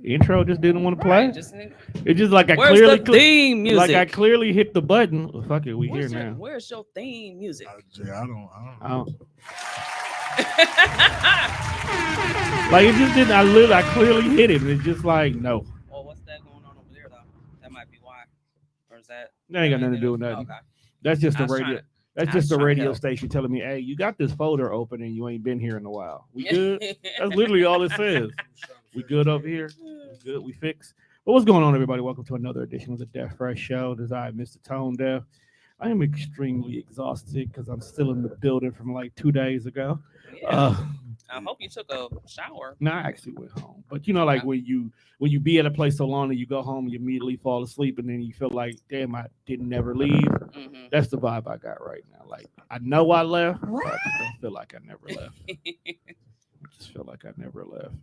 intro just didn't want to play. Just, It's just like I where's clearly the theme music? like I clearly hit the button. Well, fuck it, we here now. Where's your theme music? Yeah, I don't. I don't, like it just didn't. I clearly hit it, and it's just like no. Well, what's that going on over there though? That might be why. Or is that? That ain't got nothing to do with nothing. Okay. That's just I the was radio. trying to- That's I just was the trying to radio help. station telling me, "Hey, you got this folder open and you ain't been here in a while. We good." That's literally all it says. We good over here. We good. We fixed. But what's going on, everybody? Welcome to another edition of the Deaf Fresh Show. This is I, Mr. Tone Deaf. I am extremely exhausted because I'm still in the building from like 2 days ago. Yeah. I hope you took a shower. No, I actually went home. But you know, like when you be at a place so long and you go home, you immediately fall asleep, and then you feel like, damn, I didn't never leave. Mm-hmm. That's the vibe I got right now. Like I know I left, but I just don't feel like I never left. I just feel like I never left.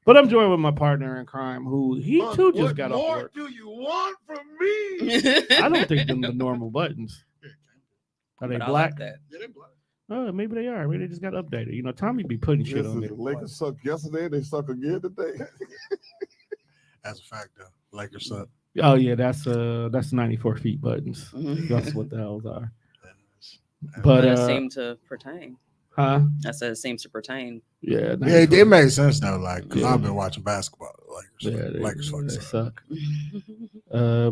But I'm joined with my partner in crime, who he too just got off work. What more do you want from me? I don't think them the normal buttons. Are they But I black? like that. Yeah, they black. Oh, maybe they are. Maybe they just got updated. You know, Tommy be putting shit on Listen, it. Lakers sucked yesterday. They suck again today. That's a fact, though. Lakers suck. Oh yeah, that's 94 feet buttons. Mhm. That's what the hells are. But But But it seemed to pertain. huh? I said it seems to pertain. Yeah, yeah, it made sense though. Like, cause Yeah. I've been watching basketball. Yeah, Lakers, Lakers fucking they suck. suck.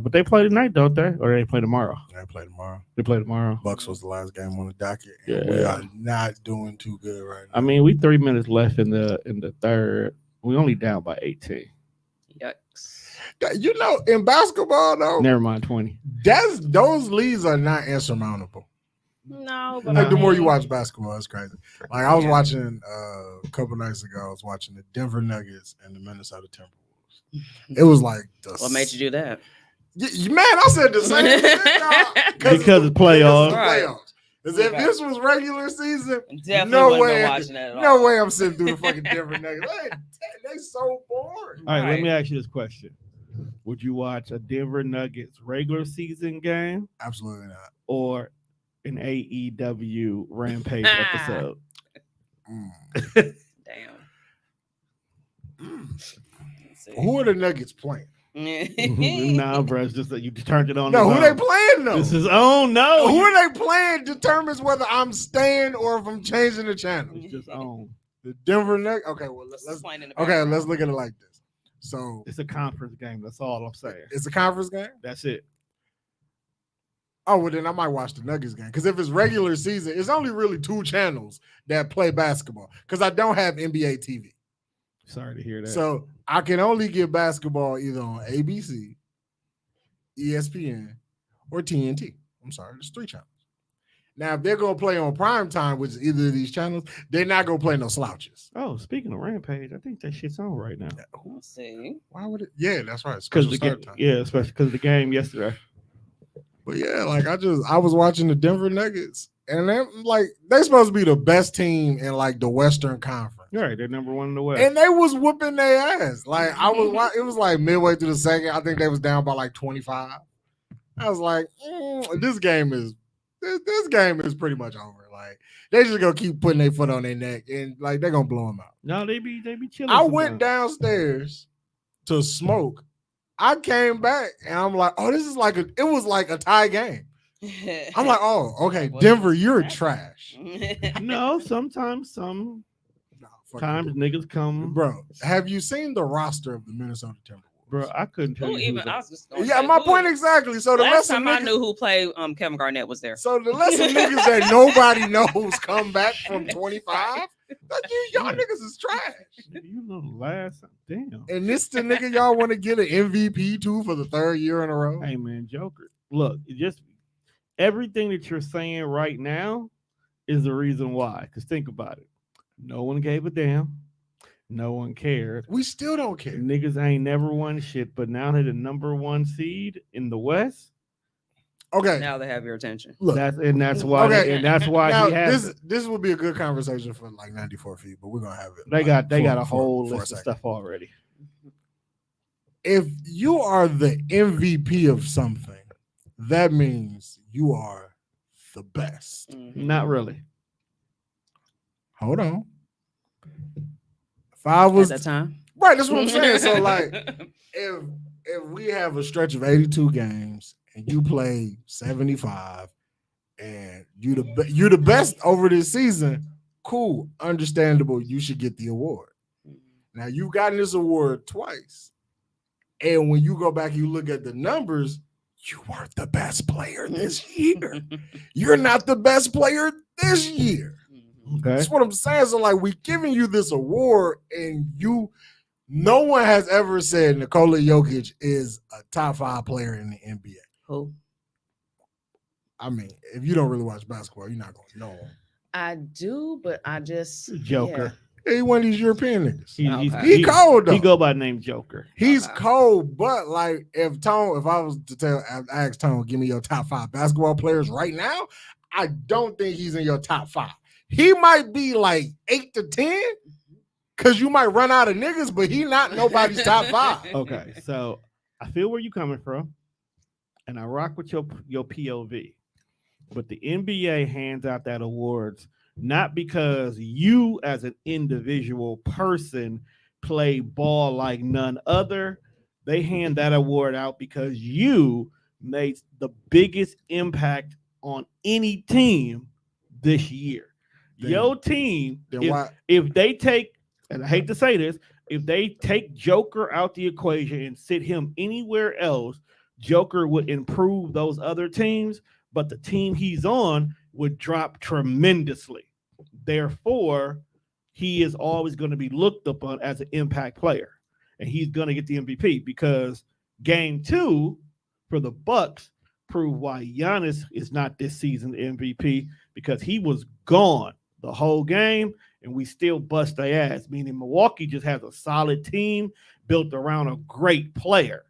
But they play tonight, don't they? Or they play tomorrow? They play tomorrow. They play tomorrow. Bucks was the last game on the docket. And Yeah. we are not doing too good right now. I mean, we 3 minutes left in the third. We only down by 18. Yikes. You know, in basketball though, Never mind 20. those leads are not insurmountable. No, but Like the more you mean, watch basketball, it's crazy. Like I was watching a couple nights ago, I was watching the Denver Nuggets and the Minnesota Timberwolves. It was like what made you do that? Man, I said the same thing. dog. Because it's playoffs. Right. As if Okay. this was regular season, Definitely no wasn't way, watching that at all. no way I'm sitting through the fucking Denver Nuggets. They so boring. All right, let Right. me ask you this question. Would you watch a Denver Nuggets regular season game Absolutely not. or an AEW Rampage episode? Mm. Damn. Let's see. Who are the Nuggets playing? Nah, bro, it's just that you turned it on. No, the who they zone. playing though? This is no. Who are they playing determines whether I'm staying or if I'm changing the channel. It's just on. The Denver Nuggets. Okay, well let's Playing in the okay, background. let's look at it like this. So It's a conference game. That's all I'm saying. it's a conference game. That's it. Oh, well then I might watch the Nuggets game because if it's regular season, it's only really 2 channels that play basketball because I don't have NBA TV, Sorry to hear that. so I can only get basketball either on ABC, ESPN, or TNT. I'm sorry, there's 3 channels. Now, if they're gonna play on prime time, which is either of these channels, they're not gonna play no slouches. oh, speaking of Rampage, I think that shit's on right now. Let's see. Why would it? Yeah, that's right. Because Special the start game, time. yeah, especially because the game yesterday. But yeah, like I was watching the Denver Nuggets, and they're supposed to be the best team in like the Western Conference. You're right, they're number 1 in the West. And they was whooping their ass. Like it was like midway through the second. I think they was down by like 25. I was like, this game is pretty much over. Like they just gonna keep putting their foot on their neck, and like they're gonna blow them out. No, they be chilling. I went sometimes. downstairs to smoke. I came back and I'm like, oh, this is it was like a tie game. I'm like, oh, okay, What Denver, is you're that? trash. No, sometimes No, fuck times you. niggas come, Bro, have you seen the roster of the Minnesota Timberwolves? bro. I couldn't tell Who you. even? I was just gonna Yeah, say, my who point even- exactly. So the Last rest of time I niggas, knew who played Kevin Garnett was there. so the rest of niggas that nobody knows come back from 25. Like y'all niggas is trash. You know, the last damn. And this the nigga y'all want to get an MVP to for the 3rd year in a row. Hey man, Joker. Look, just everything that you're saying right now is the reason why. Because think about it. No one gave a damn. No one cared. We still don't care. Niggas ain't never won shit, but now they're the number 1 seed in the West. Okay, Now they have your attention. look. That's why. Okay. And that's why Now he has. this would be a good conversation for like 94 feet, but we're gonna have it. They got for- a whole for a list of second. stuff already. If you are the MVP of something, that means you are the best. Mhm. Not really. Hold on. If I was At that time. Right, that's what I'm saying. So like, if we have a stretch of 82 games and you play 75 and you the best over this season, cool, understandable. You should get the award. Now you've gotten this award twice, and when you go back and you look at the numbers, you weren't the best player this year. You're not the best player this year. Okay. That's what I'm saying. So like, we giving you this award, and no one has ever said Nikola Jokic is a top 5 player in the NBA. Who? I mean, if you don't really watch basketball, you're not gonna know him. I do, but I just Joker. He one of these European niggas. Okay. He cold though. He go by the name Joker. He's Okay. cold, but like if I was to ask Tone, give me your top 5 basketball players right now, I don't think he's in your top 5. He might be like 8 to 10 because you might run out of niggas, but he not nobody's top 5. Okay, so I feel where you coming from, and I rock with your POV. But the NBA hands out that awards not because you as an individual person play ball like none other. They hand that award out because you made the biggest impact on any team this year. Then- Your team, Then why? if they take, and I hate to say this, if they take Joker out the equation and sit him anywhere else, Joker would improve those other teams, but the team he's on would drop tremendously. Therefore, he is always going to be looked upon as an impact player, and he's going to get the MVP because game 2 for the Bucks proved why Giannis is not this season MVP, because he was gone the whole game, and we still bust their ass, meaning Milwaukee just has a solid team built around a great player.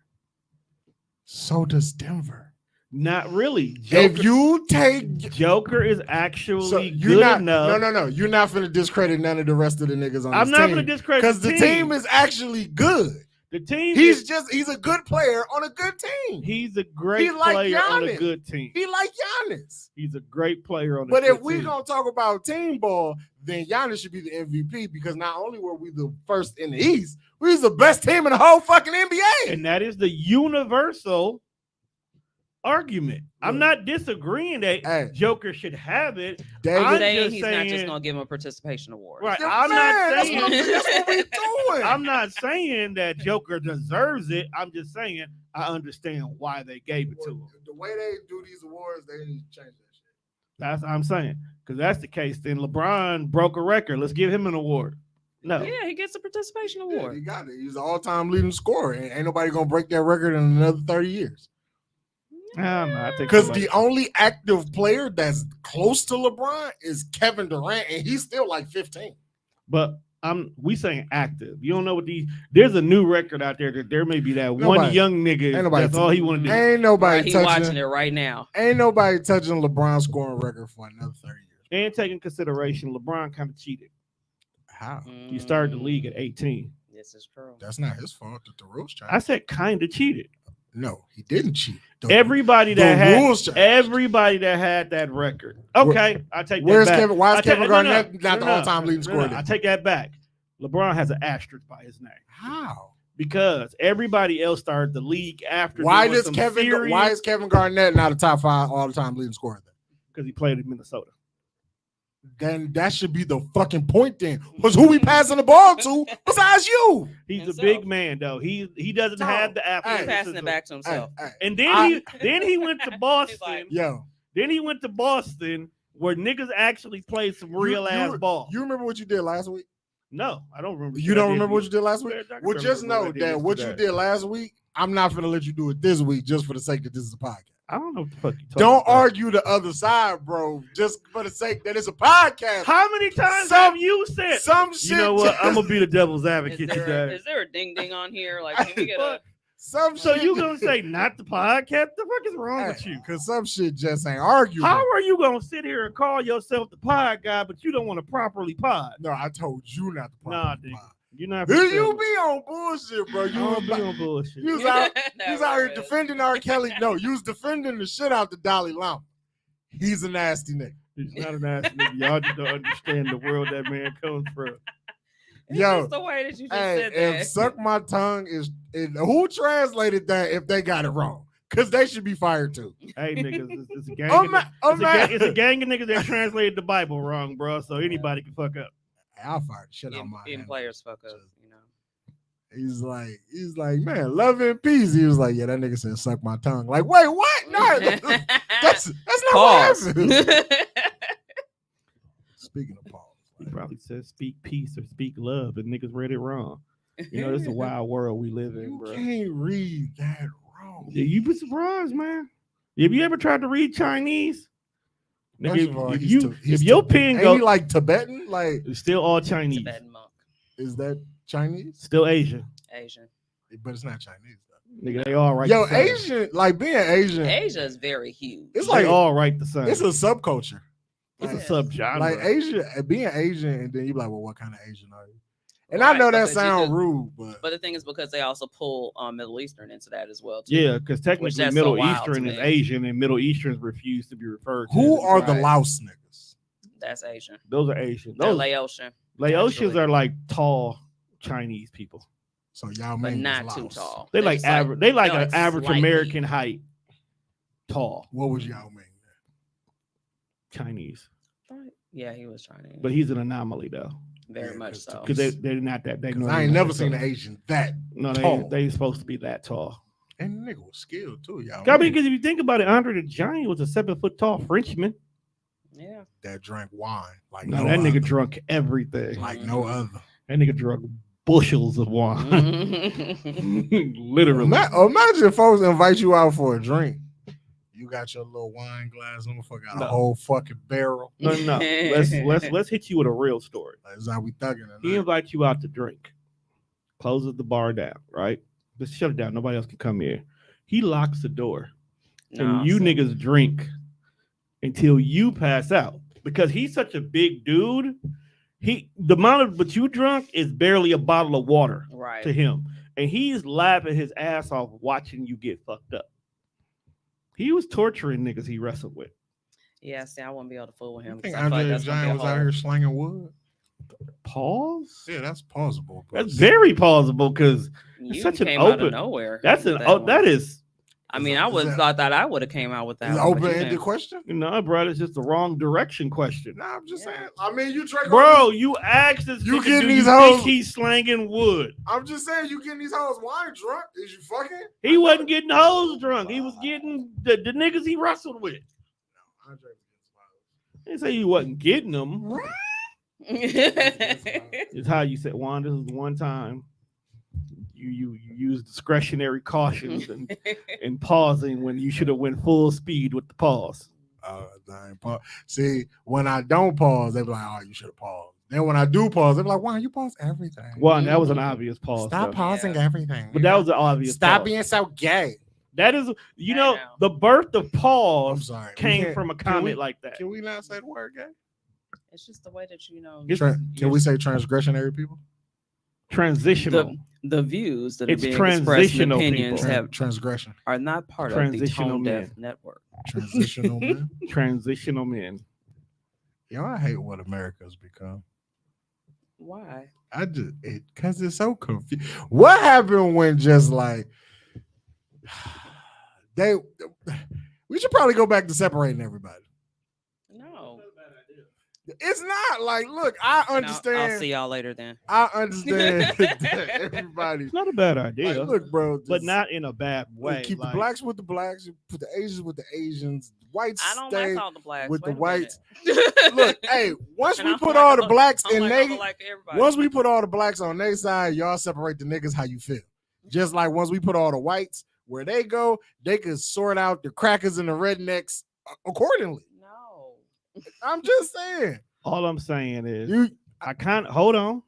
So does Denver. Not really. If you take Joker is actually so you're good not enough. no, you're not finna discredit none of the rest of the niggas on I'm this not team going to discredit because the team is actually good. the team. He's a good player on a good team. He's a great He like player on a Giannis. good team. He like Giannis. He's a great player on a But good if we team. gonna talk about team ball, then Giannis should be the MVP because not only were we the first in the East, we was the best team in the whole fucking NBA. And that is the universal argument. I'm not disagreeing that Hey. Joker should have it. David, I'm saying just he's not saying- just gonna give him a participation award. Right. you're I'm mad. not saying That's what we doing. I'm not saying that Joker deserves it. I'm just saying I understand why they gave it to him. The way they do these awards, they need to change that shit. That's what I'm saying. Because that's the case. Then LeBron broke a record. Let's give him an award. No. Yeah, he gets a participation Yeah, award. he got it. He's the all-time leading scorer. Ain't nobody gonna break that record in another 30 years. No, I think Because somebody- the only active player that's close to LeBron is Kevin Durant, and he's still like 15. But we saying active. You don't know what there's a new record out there that there may be that one Nobody- young nigga. ain't nobody That's all he want to do. Ain't nobody He's watching touching. it right now. Ain't nobody touching LeBron's scoring record for another 30 years. And taking consideration, LeBron kind of cheated. How? He started the league at 18. This is true. That's not his fault that the rules changed. I said kind of cheated. No, he didn't cheat. Everybody the that had rules changed. everybody that had that record. Okay, I take that Where's back. Kevin? Why I is take- Kevin no, no, Garnett not no, the all-time leading scorer? I then? take that back. LeBron has an asterisk by his name How? because everybody else started the league after. Why is Kevin Garnett not a top 5 all-time leading scorer? Then? Because he played in Minnesota. Then that should be the fucking point. Then was who we passing the ball to besides you? He's Himself. a big man though. He doesn't No. have the Hey. He's passing athleticism. it back to himself. Hey, And I- then he went to Boston. like- yo, Then he went to Boston where niggas actually played some real ass ball. You remember what you did last week? No, I don't remember. You don't remember what you did last week? Yeah, I can Well, just remember know what I did that what you yesterday. did last week, I'm not gonna let you do it this week just for the sake that this is a podcast. I don't know what the fuck you talking Don't about. argue the other side, bro, just for the sake that it's a podcast. How many times Some- have you said? Some shit. You know what? I'm gonna be the devil's Is advocate today. there a ding ding on here? Like, can we get a? some So shit. you gonna say not the podcast? The fuck is wrong with you? Because some shit just ain't arguable. How are you gonna sit here and call yourself the pod guy, but you don't want to properly pod? No, I told you not to. Nah, properly nigga. pod. You're not. Here you be on bullshit, bro. You You don't was, be on bullshit. you was out, you That was out here was- defending R. Kelly. No, you was defending the shit out the Dalai Lama. He's a nasty nigga. He's not an ass nigga. Y'all just don't understand the world that man comes from. It's Yo, just the way that you just Hey, said if that. suck my tongue is who translated that if they got it wrong? Because they should be fired too. Hey niggas, it's a gang. It's a gang of niggas that translated the Bible wrong, bro. So anybody can fuck up. I'll fire the shit out of Even, my even hand. players fuck up, you know. He's like, man, love and peace. He was like, yeah, that nigga said suck my tongue. Like, wait, what? No, that's not Pause. what happened. Speaking of pause, He probably said speak peace or speak love, and niggas read it wrong. You know, it's a wild world we live in, you bro. can't read that wrong. Yeah, you be surprised, man. Have you ever tried to read Chinese? First Nigga, of all, if he's your Tibetan. pen Ain't go, he like Tibetan? Like, it's still all Chinese. Tibetan monk, is that Chinese? Still Asian. Asian. But it's not Chinese though. Nigga, they all right. Yo, the same. Asian, like being Asian, Asia is very huge. it's They like all right the same. it's a subculture. It's Like, a subgenre. like Asian, being Asian, and then you be like, well, what kind of Asian are you? And Right, I know that because you sound could- rude, but But the thing is, because they also pull Middle Eastern into that as well. Too. Yeah, because technically that's Middle so wild to Eastern is me. Asian, and Middle Easterns refuse to be referred to. who as are the Right. Laos niggas? That's Asian. Those are Asian. They're Those Laotian, Laotians actually. are like tall Chinese people. So y'all but mean not is too Laos. tall. They They're like just average. They like they're an average slightly- American height. Tall What was y'all mean? Chinese, Right. Yeah, he was Chinese. but he's an anomaly though, very Yeah, much 'cause so. because they're not that. They 'Cause know I they're ain't not never that seen tall. an Asian that. No, tall. they supposed to be that tall. And the nigga was skilled too, y'all. I mean, mean. because if you think about it, Andre the Giant was a 7-foot tall Frenchman. Yeah. That drank wine like No, no that nigga other. drunk everything. Like no other. That nigga drunk bushels of wine, literally. Imagine folks invite you out for a drink. You got your little wine glass, motherfucker got No. a whole fucking barrel. No. Let's hit you with a real story. Like, that's how we thugging it. He invites you out to drink, closes the bar down, right? Just shut it down. Nobody else can come here. He locks the door, and you niggas drink until you pass out because he's such a big dude. The amount of what you drunk is barely a bottle of water Right. to him, and he's laughing his ass off watching you get fucked up. He was torturing niggas he wrestled with. Yeah, see, I wouldn't be able to fool with You him. think 'cause I feel Andre like the that's gonna be Giant a was out whole- here slinging wood? Pause. Yeah, that's plausible. but That's very plausible because You such an came out open- of nowhere. that's with an one. that is I mean, Is I that- would is that- thought that I would have came out with that. It's an one, but you open-ended didn't. question. no, bro. It's just the wrong direction question. Nah, I'm just Yeah. saying. I mean, you drink, Bro, you asked this You nigga, getting do these you hoes- think he's slanging wood? I'm just saying, you getting these hoes wine drunk? Is you fucking? He wasn't getting hoes drunk. He was getting the niggas he wrestled with. Andre was They say he wasn't getting them. getting It's how you said, Juan, this is one time you use discretionary cautions and pausing when you should have went full speed with the pause. I ain't pause. See, when I don't pause, they be like, "Oh, you should have paused." Then when I do pause, they be like, "Why you pause everything? Juan, that was an obvious pause. Stop though. pausing Yeah. everything." But that was an obvious Stop pause. being so gay. That is, you I know, know. the birth of I'm pause sorry. We came can't- from a can comment we- like that. Can we not say the word gay? It's just the way that you know It's- Can we say transgressionary people? Transitional. the views that are It's being expressed and transitional opinions people. have Transgression. are not part of the Transitional Tone men. Deaf Network. Transitional man. Transitional men. Yo, I hate what America's become. Why? I just because it's so confused. What happened when just like they? We should probably go back to separating everybody. No. It's not like, look, I And understand. I'll see y'all later then. I understand that everybody. It's not a bad idea, Like, look, bro, but just- not in a bad look, way. keep like- the blacks with the blacks, you put the Asians with the Asians, whites I don't stay. like all the blacks. with the Wait a whites. minute. Look, hey, once And we I put don't all like the blacks I don't in like all they, the like everybody. once we put all the blacks on their side, y'all separate the niggas how you feel. Just like once we put all the whites where they go, they could sort out the crackers and the rednecks accordingly. No. I'm just saying. all I'm saying is, You I can't hold on.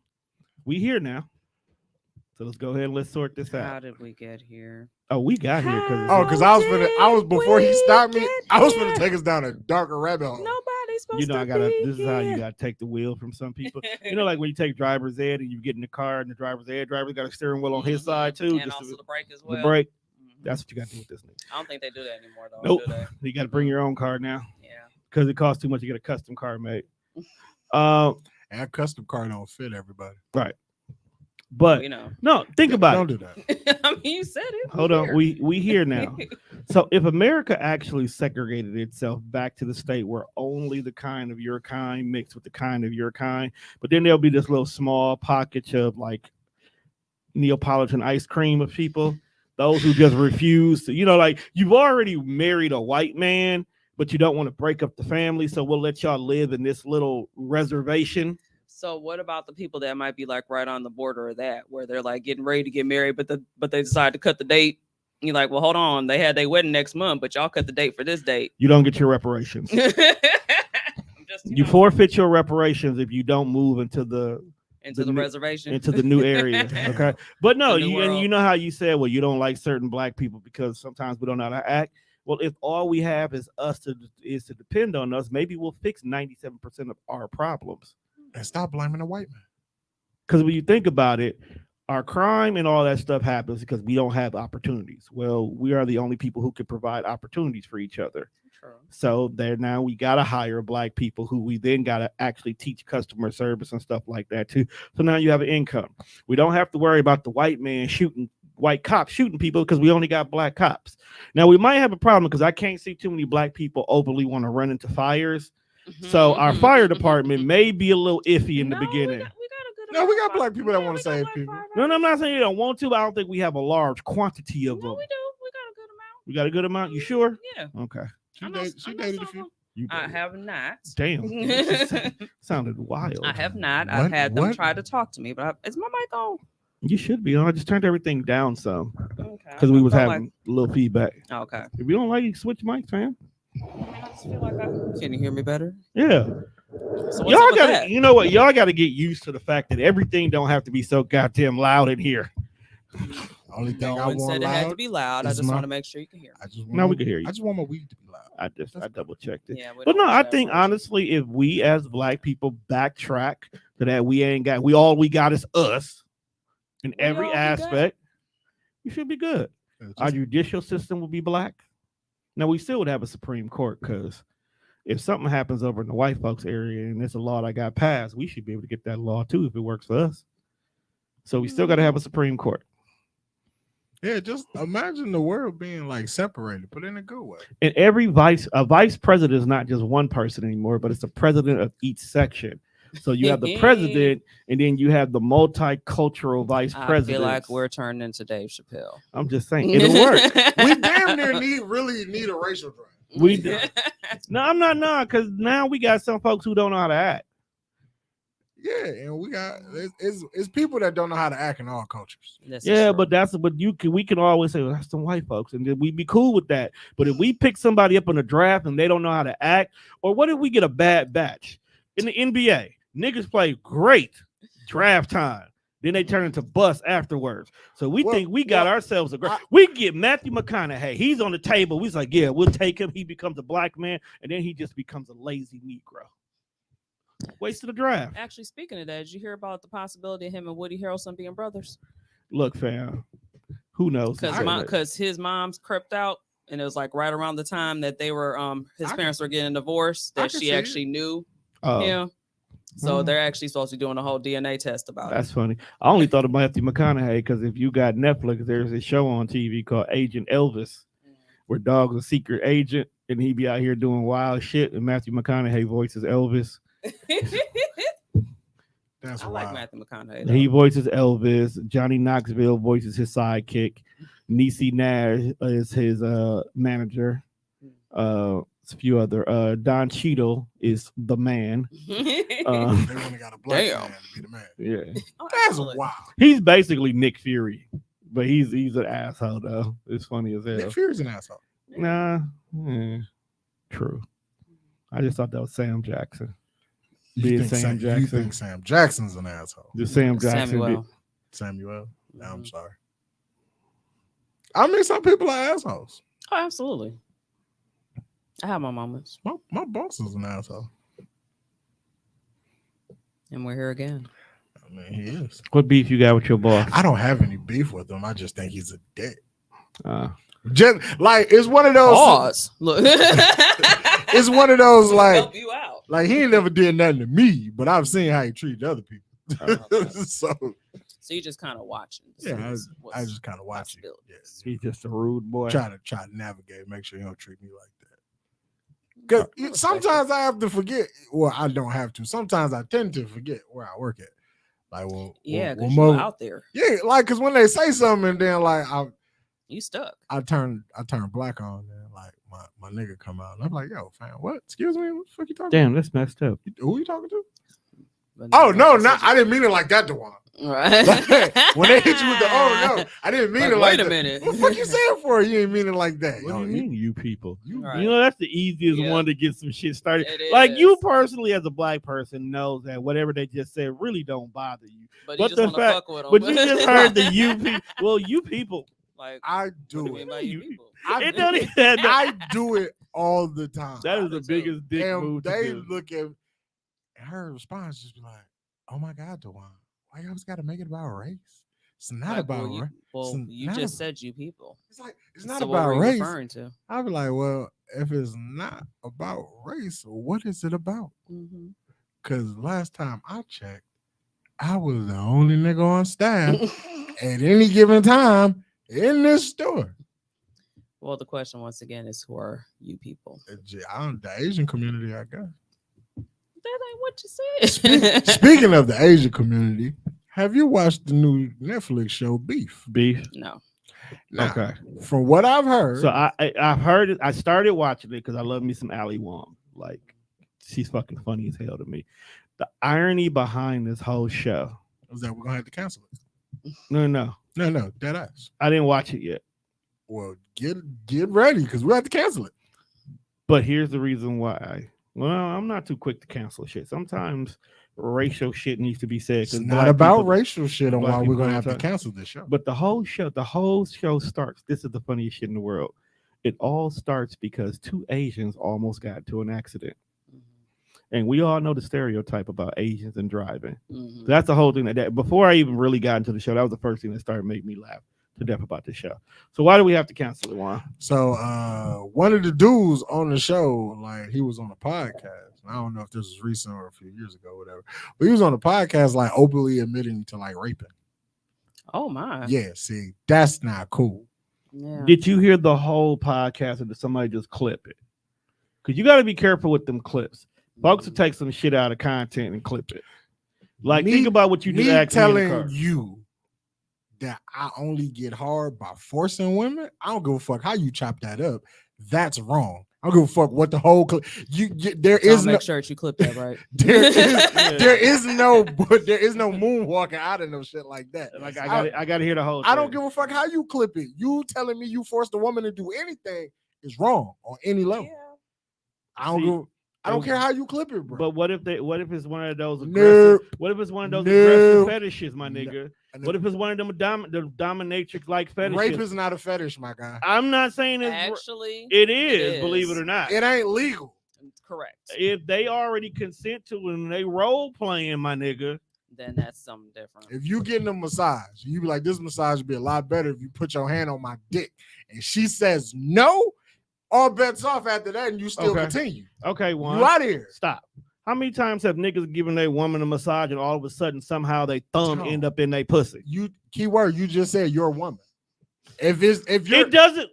We here now, so let's go ahead and let's sort this How out. did we get here? Oh, we got here because oh, because I was before he stopped me, get I was gonna here? take us down a darker rabbit hole. Nobody's supposed you know to I gotta. be This is how you here. gotta take the wheel from some people. You know, like when you take driver's ed and you get in the car and the driver's got a steering wheel on his Mhm. side too, And just also to, the break as the well. brake. Mhm. That's what you got to do with this nigga. I don't think they do that anymore though. Nope. Do they? You got to bring your own car now Yeah. because it costs too much to get a custom car made. And a custom car don't fit everybody. But You know. no, think about Don't it. do that. I mean, you said it. Hold on, we here now. So if America actually segregated itself back to the state where only the kind of your kind mixed with the kind of your kind, but then there'll be this little small pockets of like Neapolitan ice cream of people, those who just refuse to, like you've already married a white man, but you don't want to break up the family, so we'll let y'all live in this little reservation. So what about the people that might be like right on the border of that, where they're like getting ready to get married, but they decide to cut the date? You're like, well, hold on, they had their wedding next month, but y'all cut the date for this date. You don't get your reparations. I'm just, You forfeit your reparations if you don't move into the into the reservation, into the new area. Okay, but no, The new and world. you know how you said, well, you don't like certain black people because sometimes we don't know how to act. Well, if all we have is us to depend on us, maybe we'll fix 97% of our problems. And stop blaming the white man. Because when you think about it, our crime and all that stuff happens because we don't have opportunities. Well, we are the only people who can provide opportunities for each other. True. So there now we gotta hire black people who we then gotta actually teach customer service and stuff like that too. So now you have an income. We don't have to worry about the white man white cops shooting people because we only got black cops. Now we might have a problem because I can't see too many black people openly want to run into fires. So our fire department may be a little iffy in the beginning. We got a good No, we got amount of black people that yeah, want we to got save black people. fire No, I'm not saying you don't want to, but I don't think we have a large quantity of No, them. we do. We got a good amount. We got a good amount. You sure? Yeah. Okay. She I know- dated, she I know dated a some few. of them. You I have not. Damn. It sounded wild. I have not. I've What- had them what? try to talk to me, but is my mic on? You should be on. I just turned everything down some Okay. because we was I felt having a little feedback. Like, okay. If you don't like it, switch mics, man. I just feel like can you hear me better? Yeah. So what's Y'all up with gotta, that? you know what? Y'all gotta get used to the fact that everything don't have to be so goddamn loud in here. Only thing No I one want said it had to loud. be loud. I is just my- want to make sure you can hear. I just want Now we my- can hear you. I just want my weed to be loud. I double checked it. Yeah, we But don't no, want I that think version. honestly, if we as black people backtrack to that, all we got is us in We every all we got. aspect, we should be good. Yeah, Our just- judicial system will be black. Now we still would have a Supreme Court because if something happens over in the white folks area and there's a law that got passed, we should be able to get that law too if it works for us. So we still got to have a Supreme Court. Yeah, just imagine the world being like separated, but in a good way. And every vice president is not just one person anymore, but it's the president of each section. So you have the president, and then you have the multicultural vice I president. feel like we're turning into Dave Chappelle. I'm just saying it'll work. We damn near really need a racial draft. We do. No, I'm not because now we got some folks who don't know how to act. Yeah, and we got it's people that don't know how to act in all cultures. This is Yeah, true. but that's what we can always say, well, that's some white folks, and then we'd be cool with that. But if we pick somebody up in the draft and they don't know how to act, or what if we get a bad batch in the NBA? Niggas play great draft time. Then they turn into bust afterwards. So we Well, think we got well, ourselves a great. I- We get Matthew McConaughey. He's on the table. We's like, yeah, we'll take him. He becomes a black man, and then he just becomes a lazy Negro. Waste of the draft. Actually, speaking of that, did you hear about the possibility of him and Woody Harrelson being brothers? Look, fam. Who knows? Because his mom's crept out, and it was like right around the time that they were his I parents were getting divorced I that can she see it. actually knew Oh, him. So Mm. they're actually supposed to be doing a whole DNA test about it. that's funny. I only thought of Matthew McConaughey because if you got Netflix, there's a show on TV called Agent Elvis, where dog's a secret agent, and he be out here doing wild shit, and Matthew McConaughey voices Elvis. That's I wild. like Matthew McConaughey. He though. voices Elvis. Johnny Knoxville voices his sidekick. Niecy Nash is his manager. A few other. Don Cheadle is the man. They only got a black Damn. man to be the man. Yeah, Oh, That's absolutely. wild. he's basically Nick Fury, but he's an asshole though. It's funny as hell. Nick Fury's an asshole. Nah, true. I just thought that was Sam Jackson. Being Sam You Jackson. think Sam Jackson's an asshole? Just Sam Jackson. Samuel. Samuel. I'm Mhm. sorry. I mean, some people are assholes. Oh, absolutely. I have my moments, My boss is an asshole. and we're here again. I mean, he is. What beef you got with your boss? I don't have any beef with him. I just think he's a dick. Uh, Just like it's one of those. Pause. Look, It's one of those like help you out. he ain't never did nothing to me, but I've seen how he treated other people. Okay. So So So you just kind of watching. to see Yeah, what's I just kind of watch it. possibility. Yes. He's just a rude boy. Try to navigate, make sure you don't treat me like that. Because sometimes I have to forget. Well, I don't have to. Sometimes I tend to forget where I work at. Like, Yeah, well, because you're out there. yeah, like because when they say something, and then like You stuck. I turn black on, and like my nigga come out, and I'm like, yo, fam, what? Excuse me, what the fuck you talking? Damn, that's messed up. Who you talking to? But Oh no, that's not what I didn't mean it like that, Dewan. Right. When they hit you with the no, I didn't mean Like, it like wait a that. minute. What the fuck you saying for? You ain't mean it like that. What Yo, do you mean, you people? Right. You know, that's the easiest Yeah. one to get some shit started. It Like, you is. personally, as a black person, knows that whatever they just said really don't bother you. But but you the just want to fact- fuck with them. But you just heard the you people. Well, you people. Like, I what do do you mean it. by you people? It don't even that I do it all the time. is I the do too. biggest dick And move to they do. look at and her response just be like, "Oh my God, Dewan, why you always got to make it about race? It's not Like, about well, race. Well, It's you not just about- said you people. It's like it's not So what about were you race." referring to? I'll be like, "Well, if it's not about race, what is it about?" Mm-hmm. Because last time I checked, I was the only nigga on staff at any given time in this store. Well, the question once again is, who are you people? The Asian community, I guess. That ain't what you said. Speaking of the Asian community, have you watched the new Netflix show Beef? Beef. No. Now, Okay. From what I've heard, So I've heard it. I started watching it because I love me some Ali Wong. Like, she's fucking funny as hell to me. The irony behind this whole show. was that we're gonna have to cancel it. No, No, dead ass. I didn't watch it yet. Well, get ready because we have to cancel it. But here's the reason why. Well, I'm not too quick to cancel shit. Sometimes racial shit needs to be said. It's 'cause not black about people- racial shit on black why we're people gonna don't have to talk. cancel this show. But the whole show starts. This is the funniest shit in the world. It all starts because two Asians almost got into an accident. And we all know the stereotype about Asians and driving. Mm-hmm. That's the whole thing that before I even really got into the show, that was the first thing that started making me laugh to death about the show. So why do we have to cancel it, Juan? So one of the dudes on the show, like he was on a podcast. I don't know if this was recent or a few years ago, whatever. But he was on a podcast, like openly admitting to like raping. Oh my. Yeah, see, that's not cool. Yeah. Did you hear the whole podcast or did somebody just clip it? Because you got to be careful with them clips. Folks will take some shit out of content and clip it. Like, think about what you Me did actually in the telling car. you that I only get hard by forcing women. I don't give a fuck how you chop that up. That's wrong. I don't give a fuck what the whole there So is no make sure that you clip that right. there is no moonwalking out of no shit like that. Like, I got to hear the whole I don't thing. give a fuck how you clip it. You telling me you forced a woman to do anything is wrong on any level. I don't care how you clip it, bro. But what if it's one of those Nope. aggressive? What if it's one of those aggressive Nope. fetishes, my nigga? And What if it's one of them the dominatrix like fetishes? rape is not a fetish, my guy. I'm not saying it's Actually, it is, believe it or not. It ain't legal. correct. If they already consent to it and they role playing, my nigga, Then that's something different. If you getting a massage, you be like, this massage would be a lot better if you put your hand on my dick. And she says no, all bets off after that, and you still Okay. continue. okay, one. You out of here. Stop. How many times have niggas given their woman a massage and all of a sudden somehow they thumb No. end up in their pussy? You keyword, you just said you're a woman. If you're It doesn't.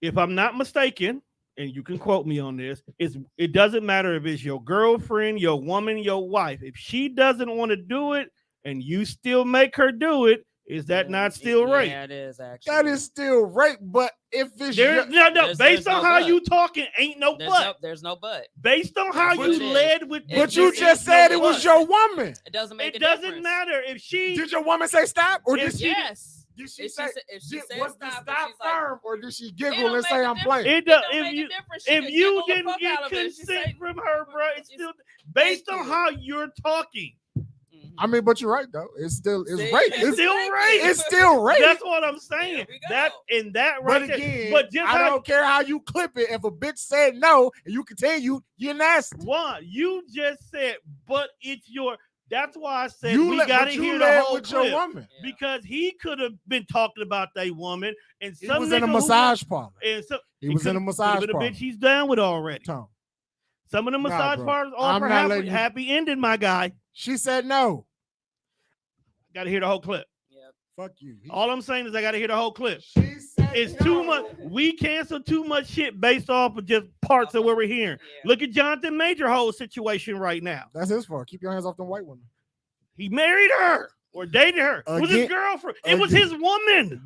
If I'm not mistaken, and you can quote me on this, it doesn't matter if it's your girlfriend, your woman, your wife. If she doesn't want to do it and you still make her do it, is that not still rape? Yeah, it is actually. that is still rape, but if it's There, no, There's based on no how but. you talking, ain't no but. There's no but. Based on how But you it is. led with, but It you is just no said it was but. your woman. It doesn't make it a doesn't difference. matter if she. Did your woman say stop, or did If she? Yes. Did she If say? if she said was the stop, stop she's like, firm, or did she it giggle don't and make say a I'm difference. playing? It It does. don't If make you a difference. She if could you giggle the didn't fuck get out of it. She consent say, from her, bro, it's It's- still based on you. how you're talking. Mhm. I mean, but you're right though. It's still See? rape. It's still Thank rape. you. It's still rape. That's what I'm saying. There we go. That and that But right there. again, But just I how don't care how you clip it. If a bitch said no and you continue, you're nasty. one, you just said, but it's your. That's why I said You we let- got but to you hear the led whole with clip your woman. Yeah. because he could have been talking about that woman and He some was in a nigga who- massage parlor. and some, He was in a massage But a parlor. bitch he's done with already. Tom. Some of the Nah, massage bro. parlors I'm offer not letting you- happy ending, my guy. She said no. Got to hear the whole clip. Yep. Fuck you. All I'm saying is I got to hear the whole clip. She said It's no. too much. We cancel too much shit based off of just parts of what we're hearing. Yeah. Look at Jonathan Major whole situation right now. That's his fault. Keep your hands off them white women. He married her or dated her. It was his Again- girlfriend. It was his woman.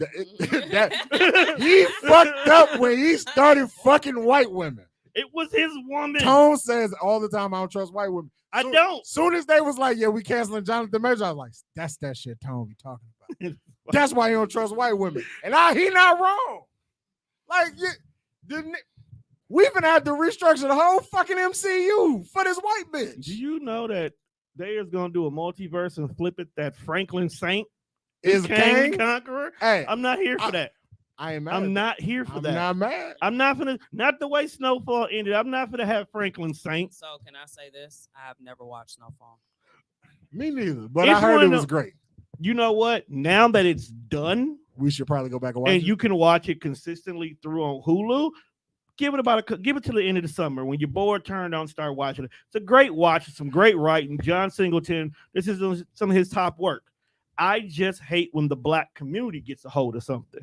He fucked up when he started fucking white women. It was his woman. Tone says all the time, I don't trust white women. I don't. Soon as they was like, yeah, we canceling Jonathan Major, I was like, that's that shit Tone be talking about. That's why he don't trust white women. And he not wrong. Like, we've been had to restructure the whole fucking MCU for this white bitch. Do you know that they is gonna do a multiverse and flip it that Franklin Saint Is Kang Kang? Conqueror? Hey, I'm not here for that. I ain't mad. I'm not here for I'm that. not mad. I'm not gonna, not the way Snowfall ended. I'm not gonna have Franklin Saint. So can I say this? I have never watched Snowfall. Me neither. But It's I heard one it of was the- great. You know what? Now that it's done We should probably go back and watch and it. you can watch it consistently through on Hulu, give it to the end of the summer when you're bored. Turn on, start watching it. It's a great watch. Some great writing. John Singleton. This is some of his top work. I just hate when the black community gets a hold of something.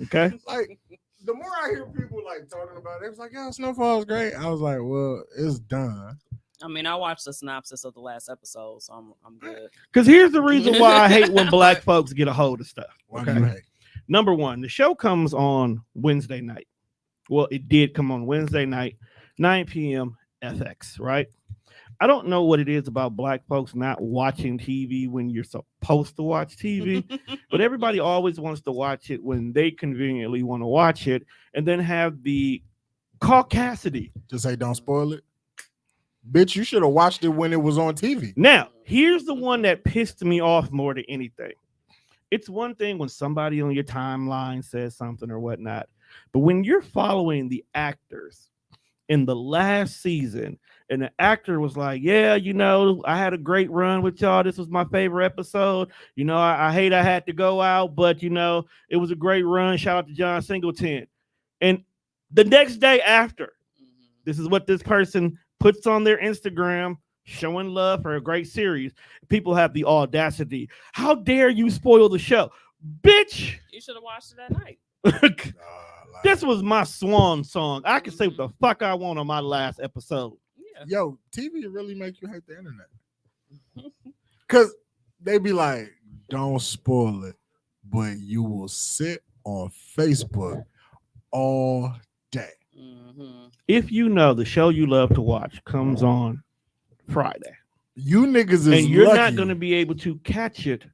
Okay. Like, the more I hear people like talking about it, it was like, yeah, Snowfall is great. I was like, well, it's done. I mean, I watched the synopsis of the last episode, so I'm good. Because here's the reason why I hate when black folks get a hold of stuff. Why Okay. do you hate? Number one, the show comes on Wednesday night. Well, it did come on Wednesday night, 9 p.m. FX, right? I don't know what it is about black folks not watching TV when you're supposed to watch TV, but everybody always wants to watch it when they conveniently want to watch it and then have the caucasity. Just say don't spoil it. Bitch, you should have watched it when it was on TV. Now, here's the one that pissed me off more than anything. It's one thing when somebody on your timeline says something or whatnot, but when you're following the actors in the last season and the actor was like, yeah, you know, I had a great run with y'all. This was my favorite episode. You know, I hate I had to go out, but, you know, it was a great run. Shout out to John Singleton. And the next day after, this is what this person puts on their Instagram, showing love for a great series. People have the audacity. How dare you spoil the show? Bitch, You should have watched it that night. this was my swan song. I can say what the fuck I want on my last episode. Yeah. Yo, TV really make you hate the internet. Because they be like, don't spoil it, but you will sit on Facebook all day. Mm-hmm. If you know the show you love to watch comes on Friday, You niggas is and you're lucky. not going to be able to catch it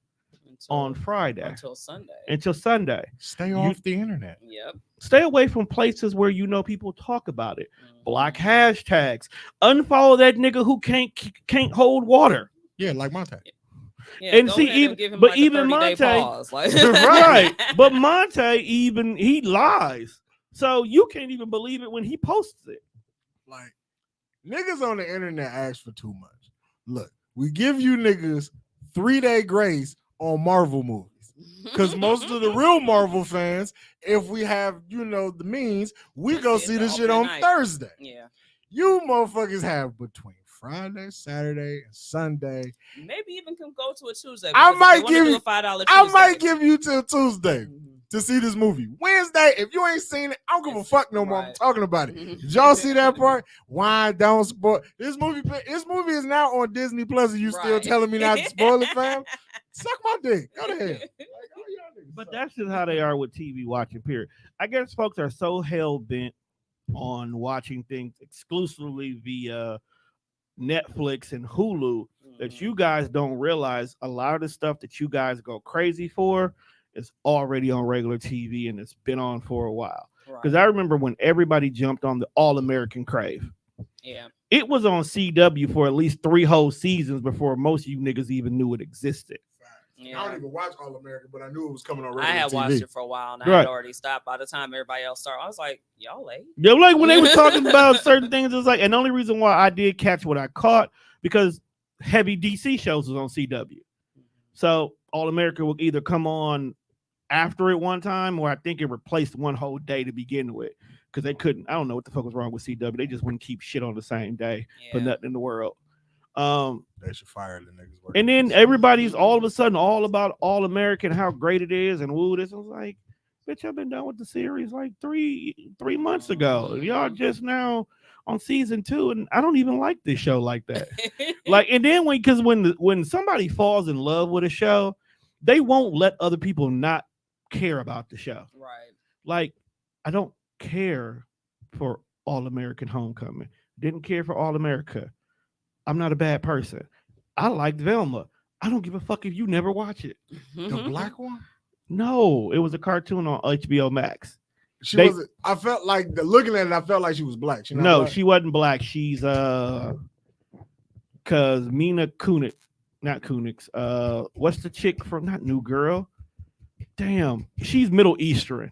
on Friday until Sunday. until Sunday. Stay off the internet. Yep. Stay away from places where you know people talk about it. Mhm. Block hashtags. Unfollow that nigga who can't hold water. Yeah, like Monte. Yeah, And go see, ahead and even- give him but like a even 30-day Monte- pause, like- Right. But Monte he lies. So you can't even believe it when he posts it. Like, niggas on the internet ask for too much. Look, we give you niggas 3-day grace on Marvel movies. Because most of the real Marvel fans, if we have, you know, the means, we go It's see the this shit on opening night. Thursday. Yeah, You motherfuckers have between Friday, Saturday, and Sunday. maybe even can go to a Tuesday. I because if might they wanna give do you- a $5 I Tuesday. might give you till Tuesday Mhm. to see this movie. Wednesday, if you ain't seen it, I don't give a fuck no more. I'm Right. talking about it. Did y'all see that part? Why don't spoil this movie? This movie is now on Disney Plus, and you still Right. telling me not to spoil it, fam? Suck my dick. Go to hell. Like, all y'all niggas But suck. that's just how they are with TV watching, period. I guess folks are so hell bent on watching things exclusively via Netflix and Hulu that you guys don't realize a lot of the stuff that you guys go crazy for is already on regular TV and it's been on for a while. Because I remember when everybody jumped on the All American Crave. yeah, It was on CW for at least 3 whole seasons before most of you niggas even knew it existed. I yeah. don't even watch All American, but I knew it was coming on I regular had TV. watched it for a while and I Right. had already stopped by the time everybody else started. I was like, y'all late. Yeah, like when they were talking about certain things, it was like, and the only reason why I did catch what I caught because heavy DC shows was on CW. So All America will either come on after it one time, or I think it replaced one whole day to begin with. Because they couldn't, I don't know what the fuck was wrong with CW. They just wouldn't keep shit on the same day for Yeah. nothing in the world. They should fire the niggas. working And then on this. everybody's all of a sudden all about All American, how great it is, and woo this. I was like, bitch, I've been done with the series like three months ago. Y'all just now on season 2, and I don't even like this show like that. Like, and then when somebody falls in love with a show, they won't let other people not care about the show. Right. Like, I don't care for All American Homecoming. Didn't care for All America. I'm not a bad person. I liked Velma. I don't give a fuck if you never watch it. The black one. No, it was a cartoon on HBO Max. She They- was. I felt like looking at it. I felt like she was black. She not No, black? she wasn't black. She's cause Mina Kunis, not Kunis. What's the chick from not New Girl? Damn, she's Middle Eastern.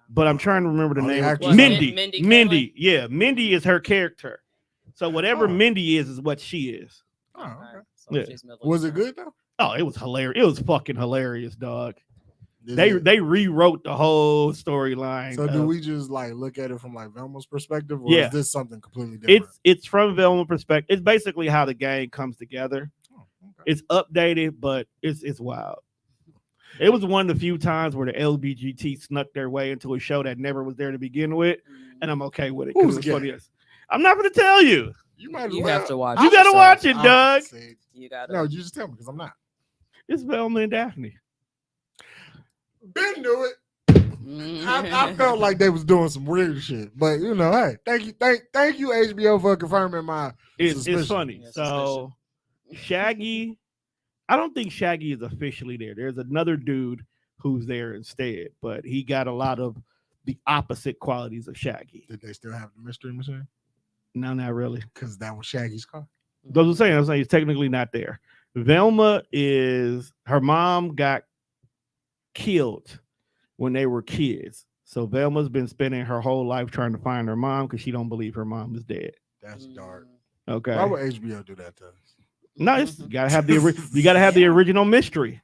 But I'm trying to remember the Oh, the name. actress. Mindy. Mindy Mindy. Yeah, Mindy is her character. So whatever Oh. Mindy is what she is. Oh, okay. So Yeah. she's Middle Was it Eastern. good though? Oh, it was hilarious. It was fucking hilarious, dog. Is They it- they rewrote the whole storyline. So do of- we just like look at it from like Velma's perspective, or Yeah. is this something completely different? It's from Velma perspective. It's basically how the game comes together. Oh, okay. It's updated, but it's wild. It was one of the few times where the LBGT snuck their way into a show that never was there to begin with, and I'm okay with it. 'cause Who's it was gay? funny as- I'm not going to tell you. You might as You well. have to watch You it. gotta so watch it, Doug. See, You gotta. no, you just tell me because I'm not. It's Velma and Daphne. Ben knew it. Mm-hmm. I felt like they was doing some weird shit, but you know, hey, thank you HBO for confirming my. It's Suspicion. funny. Yeah, So Shaggy, I don't think Shaggy is officially there. There's another dude who's there instead, but he got a lot of the opposite qualities of Shaggy. Did they still have the mystery machine? No, not really. Because that was Shaggy's car. That's what I'm saying he's technically not there. Velma is her mom got killed when they were kids. So Velma's been spending her whole life trying to find her mom because she don't believe her mom is dead. That's dark. Okay. Why would HBO do that to us? No, it's, you gotta have you gotta have the original mystery.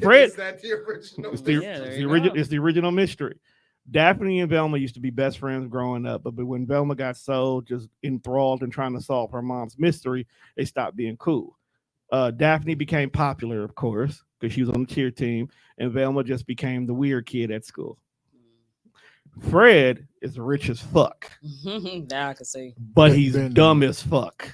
Fred, Is that the original? it's the, Yeah, there it's, you the go. it's the original mystery. Daphne and Velma used to be best friends growing up, but when Velma got so just enthralled in trying to solve her mom's mystery, they stopped being cool. Daphne became popular, of course, because she was on the cheer team, and Velma just became the weird kid at school. Fred is rich as fuck, Now I can see. but Ben- he's Ben- dumb as fuck.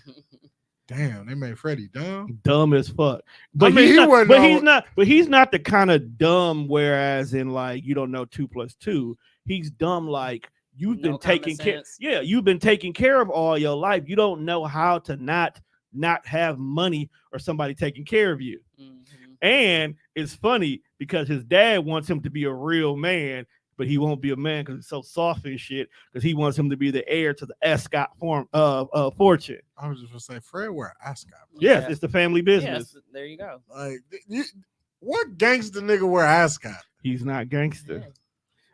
Damn, they made Freddie dumb. Dumb as fuck. But mean, he's he not, wasn't but all- he's not the kind of dumb whereas in like you don't know 2 + 2. He's dumb like you've No been common taking care. sense. Yeah, you've been taking care of all your life. You don't know how to not have money or somebody taking care of you. Mhm. And it's funny because his dad wants him to be a real man, but he won't be a man because he's so soft and shit. Because he wants him to be the heir to the Escott fortune. I was just gonna say Fred wear ascot. Yes, Yeah. it's the family business. Yes, there you go. Like, what gangster nigga wear ascot? He's not gangster, Yeah,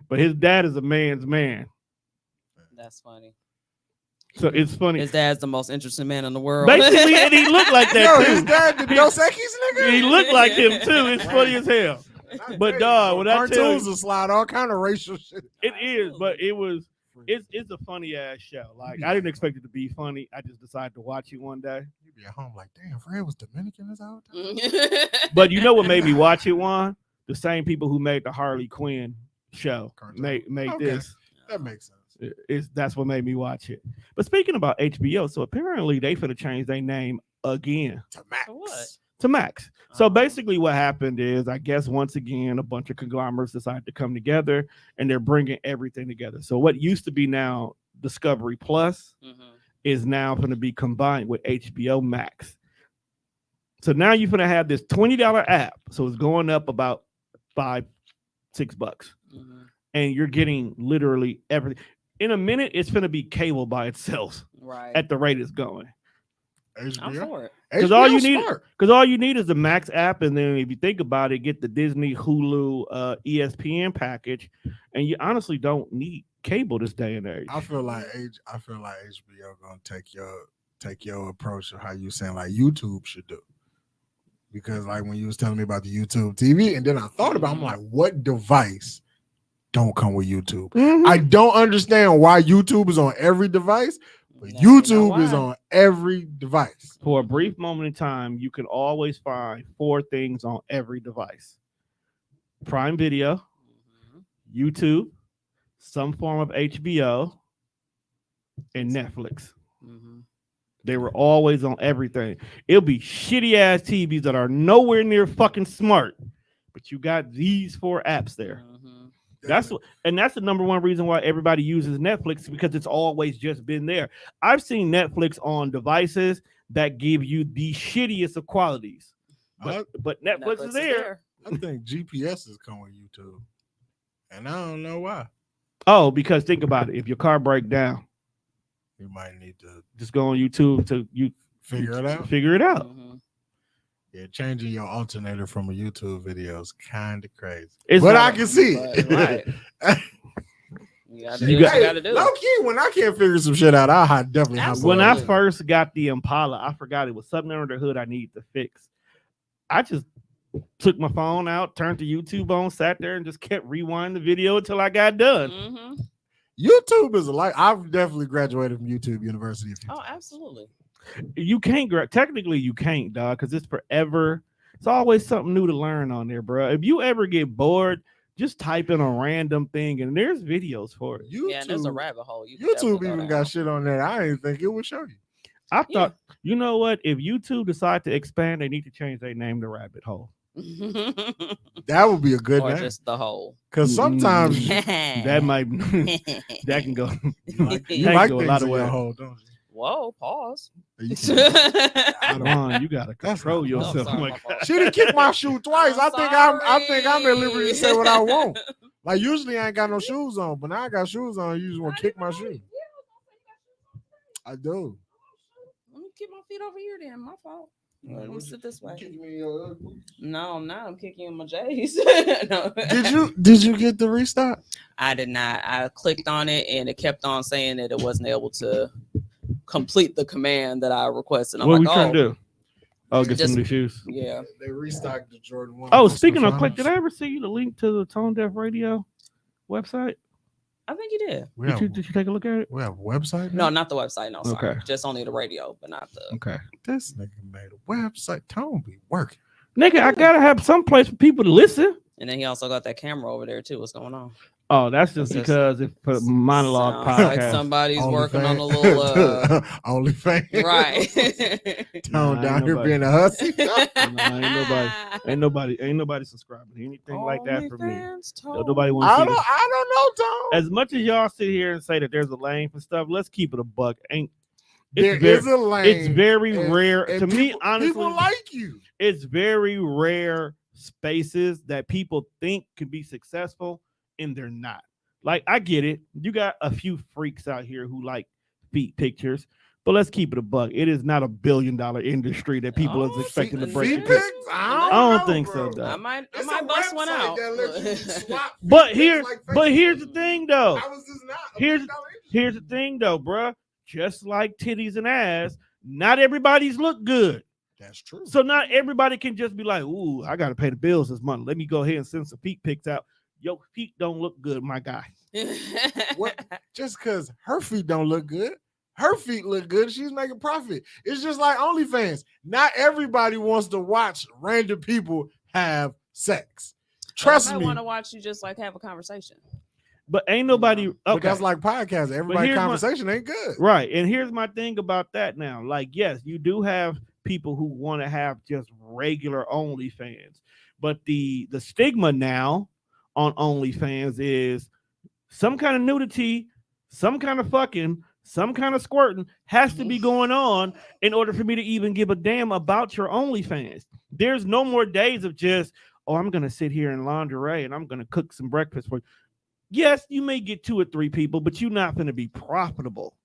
but his dad is a man's man. that's funny. So it's funny. His dad's the most interesting man in the world. Basically, and he looked like Yo, that his too. dad the Dos Equis nigga. He looked like him too. It's funny as hell. But dog, when I tell cartoons you, will slide all kind of racial shit. it is, but it's a funny ass show. Like I didn't expect it to be funny. I just decided to watch it one day. You be at home like, damn, Fred was Dominican this whole time. But you know what made me watch it? One, the same people who made the Harley Quinn show Cartoon. made Okay. this. That makes sense. That's what made me watch it. But speaking about HBO, so apparently they finna change their name again To Max. What? to Max. So Oh. basically, what happened is, I guess once again, a bunch of conglomerates decided to come together, and they're bringing everything together. So what used to be now Discovery Plus Mhm. is now going to be combined with HBO Max. So now you're going to have this $20 app. So it's going up about $5-6, Mhm. and you're getting literally everything. In a minute, it's going to be cable by itself Right. at the rate it's going. I'm HBO. for it. 'Cause all you HBO need- smart. Because all you need is the Max app, and then if you think about it, get the Disney, Hulu, ESPN package, and you honestly don't need cable this day and age. I feel like HBO gonna take your approach of how you saying like YouTube should do. Because like when you was telling me about the YouTube TV, and then I thought about, I'm like, what device don't come with YouTube? Mhm. I don't understand why YouTube is on every device, But Now you know YouTube is why. on every device. For a brief moment in time, you can always find 4 things on every device: Prime Video, Mhm. YouTube, some form of HBO, and Netflix. Mhm. They were always on everything. It'll be shitty ass TVs that are nowhere near fucking smart, but you got these 4 apps there. Mhm. That's the number one reason why everybody uses Netflix, because it's always just been there. I've seen Netflix on devices that give you the shittiest of qualities, but Netflix is there. I think GPS is coming with YouTube, and I don't know why. Oh, because think about it. If your car breaks down, You might need to just go on YouTube to figure it out. Figure it out. Mhm. Yeah, changing your alternator from a YouTube video is kind of crazy, It's but not I can see But, it. right. You gotta You do what got- you gotta do. Low key, when I can't figure some shit out, I definitely have When I Absolutely. first got the Impala, I forgot it was something under the hood I needed to fix. I just took my phone out, turned the YouTube on, sat there, and just kept rewinding the video until I got done. Mhm. YouTube is I've definitely graduated from YouTube University a few Oh, times. absolutely. You can't technically you can't, dog, because it's forever. It's always something new to learn on there, bro. If you ever get bored, just type in a random thing and there's videos for it. YouTube, Yeah, and there's a rabbit hole. You can YouTube definitely go even down. got shit on there. I didn't think it would show you. I thought, you know what? If YouTube decide to expand, they need to change their name to Rabbit Hole. That would be a good or name. just the hole. Because sometimes That might that can go. you like That can go a things lot of in your ways. hole, don't Whoa, pause. you? Come on, you gotta control not- yourself. sorry, Oh my my God. fault. She done kicked my shoe twice. I think I'm at liberty to say what I want. Sorry. Like usually I ain't got no shoes on, but now I got shoes on. You just want to kick my shoe. I do. Let me keep my feet over here then. My fault. Let me sit this way. Did No, I'm not. I'm kicking you in my J's. No. you get the restock? I did not. I clicked on it and it kept on saying that it wasn't able to complete the command that I requested. I'm What we like, trying to do? Oh, get Just- some new shoes. Yeah. They restocked the Jordan 1. Oh, speaking of quick, did I ever see you the link to the Tone Deaf Radio website? I think you did. Did you take a look at it? We have a website? No, now? not the website. No, sorry. Okay. Just only the radio, but not the. Okay. This nigga made a website. Tone be working. Nigga, I gotta have some place for people to listen. And then he also got that camera over there too. What's going on? Oh, that's just That's because it's for monologue Sounds like podcast. somebody's working on a OnlyFans. little OnlyFans. right. Tone Nah, down ain't here nobody. being a hussy. Ain't nobody subscribing to anything like that for me. OnlyFans, Tone. Nobody I wants to. don't know, Tone. As much as y'all sit here and say that there's a lane for stuff, let's keep it a buck. It's There very, is a lane. it's very and- rare and to me. people- Honestly, people like you. it's very rare spaces that people think can be successful and they're not. Like, I get it. You got a few freaks out here who like feet pictures, but let's keep it a buck. It is not $1 billion industry that people Oh, is expecting to feet- break. Feet into. pics? I don't know, think bro. so, though. I might It's a bust one website out. that lets you swap But feet here, pics like but Facebook. here's the thing, though. How is this not a Here's- $1 industry? Here's the thing, though, bruh. Just like titties and ass, not everybody's look good. That's true. So not everybody can just be like, ooh, I gotta pay the bills this month. Let me go ahead and send some feet pics out. Your feet don't look good, my guy. What? Just because her feet don't look good, her feet look good. She's making profit. It's just like OnlyFans. Not everybody wants to watch random people have sex. Trust I me. want to watch you just like have a conversation. But ain't nobody But okay. that's like podcasts. Everybody here's my- conversation ain't good. Right. And here's my thing about that now. Like, yes, you do have people who want to have just regular OnlyFans, but the stigma now on OnlyFans is some kind of nudity, some kind of fucking, some kind of squirting has to be going on in order for me to even give a damn about your OnlyFans. There's no more days of just, oh, I'm gonna sit here in lingerie and I'm gonna cook some breakfast for you. Yes, you may get 2 or 3 people, but you're not going to be profitable.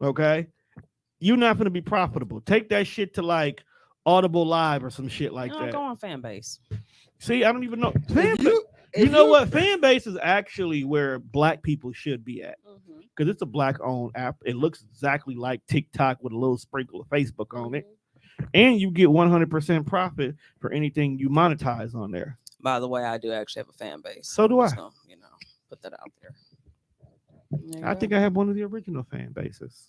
Okay? You're not going to be profitable. Take that shit to like Audible Live or some shit like that. Go on fan base. See, I don't even know. If You if know what? Fan base is actually where black people should be at Mm-hmm. because it's a black-owned app. It looks exactly like TikTok with a little sprinkle of Facebook on it, and you get 100% profit for anything you monetize on there. By the way, I do actually have a fan base. So do I. So, put that out there. I think I have one of the original fan bases.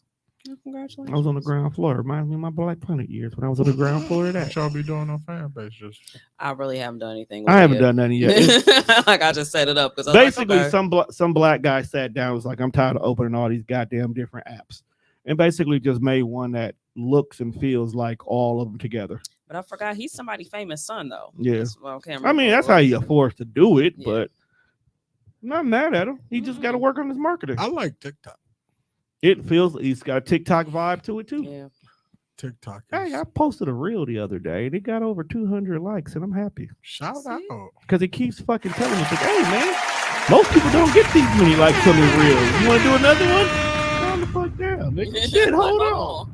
Congratulations. I was on the ground floor. Reminds me of my Black Planet years when I was on the ground floor of What that. y'all be doing on fan base? Just I really haven't done anything. I haven't done nothing yet. It's- Like I just set it up because basically, some black guy sat down and was like, I'm tired of opening all these goddamn different apps. And basically just made one that looks and feels like all of them together. But I forgot he's somebody famous son though. Yeah. Well, I mean, that's how he affords to do it, Yeah. but I'm not mad at him. He just got to work on his marketing. I like TikTok. It feels he's got a TikTok vibe to it too. Yeah. TikTok. Hey, I posted a reel the other day and it got over 200 likes, and I'm happy Shout See? out. because he keeps fucking telling us, like, hey man, most people don't get these many likes on their reels. You want to do another one? Calm the fuck down, nigga. Shit, hold on.